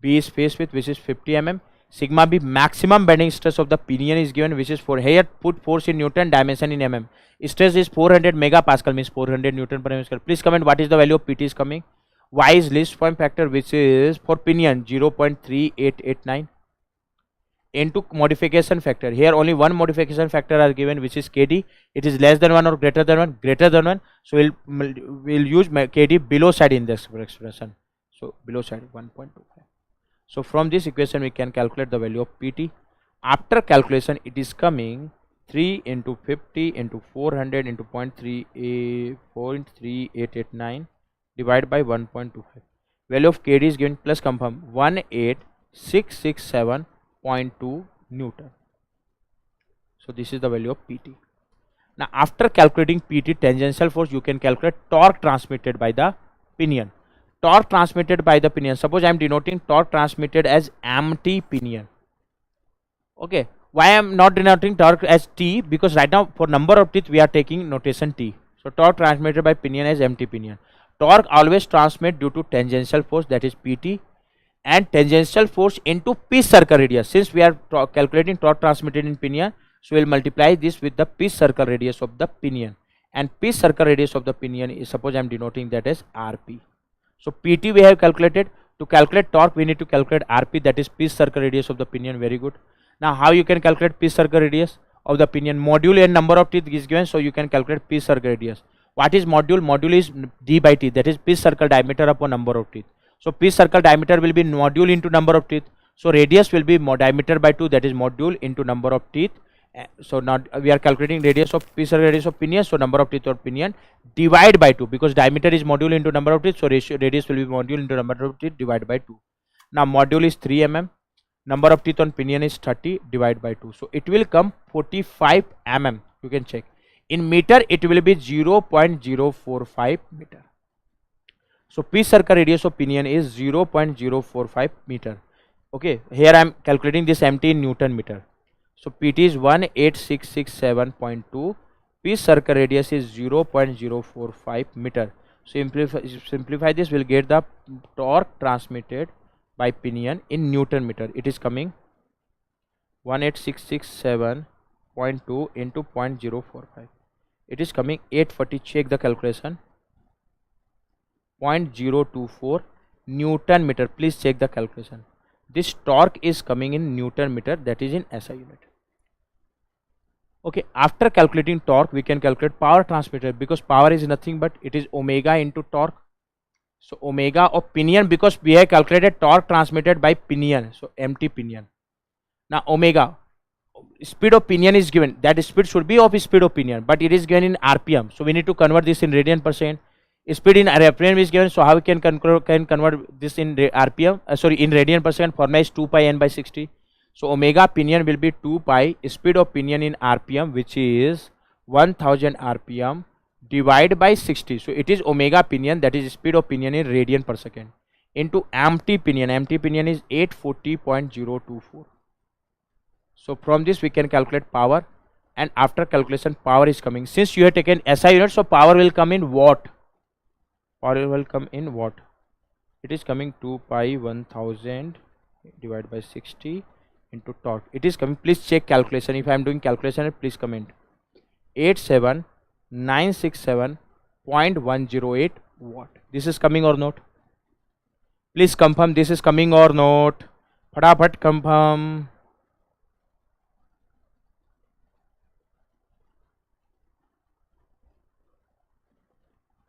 B is phase width which is 50 mm, sigma B maximum bending stress of the pinion is given, which is for here put force in Newton, dimension in mm. Stress is 400 megapascal, means 400 Newton per mm square. Please comment what is the value of PT is coming. Y is Lewis form factor which is for pinion 0.3889 into modification factor. Here only one modification factor are given which is KD. It is less than 1 or greater than 1, greater than 1. So we'll use KD below side in this expression. So below side 1.25. So from this equation we can calculate the value of PT. After calculation it is coming 3 into 50 into 400 into 0.3889 divided by 1.25. Value of KD is given plus confirm 18667.2 Newton. So this is the value of PT. Now after calculating PT tangential force, you can calculate torque transmitted by the pinion. Torque transmitted by the pinion. Suppose I am denoting torque transmitted as MT pinion. Okay. Why I am not denoting torque as T? Because right now for number of teeth we are taking notation T. So torque transmitted by pinion as MT pinion. torque always transmit due to tangential force, that is PT, and tangential force into pitch circle radius. Since we are calculating torque transmitted in pinion, so we'll multiply this with the pitch circle radius of the pinion, and pitch circle radius of the pinion is, suppose I am denoting that as RP. So PT we have calculated. To calculate torque we need to calculate RP, that is pitch circle radius of the pinion. Very good. Now how you can calculate pitch circle radius of the pinion? Module and number of teeth is given, so you can calculate pitch circle radius. What is module? Module is d by t, that is pitch circle diameter upon number of teeth. So pitch circle diameter will be module into number of teeth. So radius will be diameter by 2, that is module into number of teeth. So now we are calculating radius of pitch circle radius of pinion, so number of teeth of pinion divide by 2, because diameter is module into number of teeth, so radius will be module into number of teeth divided by 2. Now module is 3 mm, number of teeth on pinion is 30, divide by 2, so it will come 45 mm. You can check in meter, it will be 0.045 meter. So pitch circle radius of pinion is 0.045 meter. Okay, here I am calculating this MT in Newton meter. So PT is 18667.2, pitch circle radius is 0.045 meter. So simplify this, we'll get the torque transmitted by pinion in Newton meter. It is coming 18667.2 into 0.045. It is coming 840. Check the calculation. 0.024 Newton meter. Please check the calculation. This torque is coming in Newton meter, that is in SI unit. Okay, after calculating torque we can calculate power transmitted, because power is nothing but it is omega into torque. So omega of pinion, because we have calculated torque transmitted by pinion, so MT pinion. Now omega, speed of pinion is given, that speed should be of speed of pinion, but it is given in RPM, so we need to convert this in radian per second. Speed in RPM is given, so how we can convert this in RPM, in radian per second? Formula is 2 pi n by 60. So omega pinion will be 2 pi speed of pinion in RPM, which is 1000 RPM divided by 60. So it is omega pinion, that is speed of pinion in radian per second, into MT pinion. MT pinion is 840.024. So from this we can calculate power, and after calculation power is coming. Since you have taken SI unit, so power will come in watt. Power will come in watt. It is coming 2 pi 1000 divided by 60 into torque. It is coming, please check calculation. If I am doing calculation, please comment. 87967.108 watt. This is coming or not? Please confirm this is coming or not. Fatapat confirm.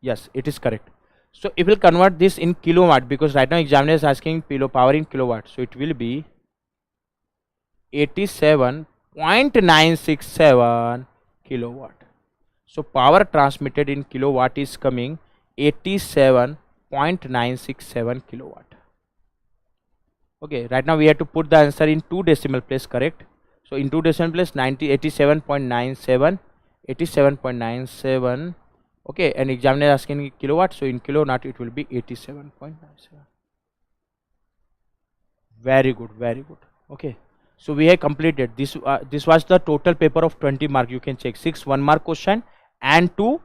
Yes, it is correct. So it will convert this in kilowatt, because right now examiner is asking power in kilowatt. So it will be 87.967 kilowatt. So power transmitted in kilowatt is coming 87.967 kilowatt. Okay, right now we have to put the answer in 2 decimal place, correct? So in 2 decimal place 87.97, 87.97. Okay, and examiner is asking kilowatt, so in kilowatt it will be 87.97. Very good, very good. Okay, so we have completed this. This was the total paper of 20 mark. You can check 6 1 mark question and 7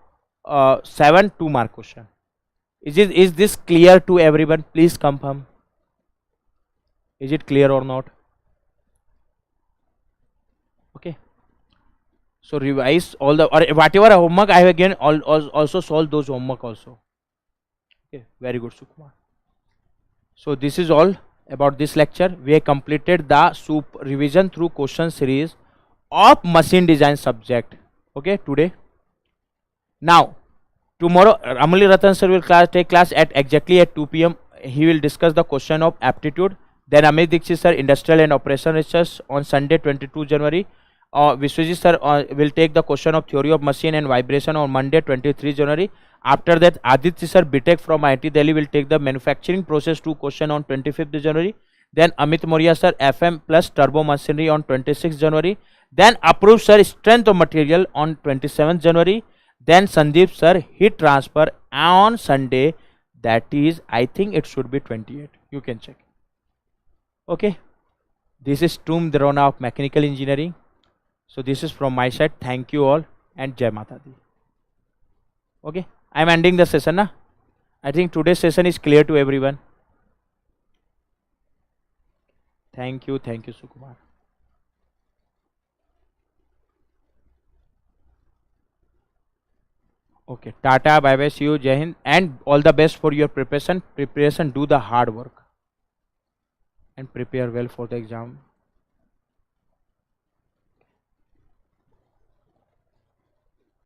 2 mark question. Is this clear to everyone? Please confirm. Is it clear or not? Okay. So revise all the, or whatever homework I have again, also solve those homework also. Okay, very good, Sukumar. So this is all about this lecture. We have completed the revision through question series of machine design subject. Okay, today. Now tomorrow Amali Ratan sir will take class at exactly at 2 p.m. He will discuss the question of aptitude. Then Amit Dixit sir, industrial and operation research on Sunday 22 January. Vishwajit sir will take the question of theory of machine and vibration on Monday 23 January. After that, Aditya sir BTech from IIT Delhi will take the manufacturing process 2 question on 25th January. Then Amit Moria sir FM plus turbo machinery on 26th January. Then Approve sir strength of material on 27th January. Then Sandeep sir heat transfer on Sunday, that is I think it should be 28. You can check. Okay, this is Tum Drona of mechanical engineering. So this is from my side. Thank you all and Jai Mata Di. Okay, I am ending the session. I think today's session is clear to everyone. Thank you, Sukumar. Okay, Tata, bye bye, see you, Jai Hind, and all the best for your preparation. Do the hard work and prepare well for the exam.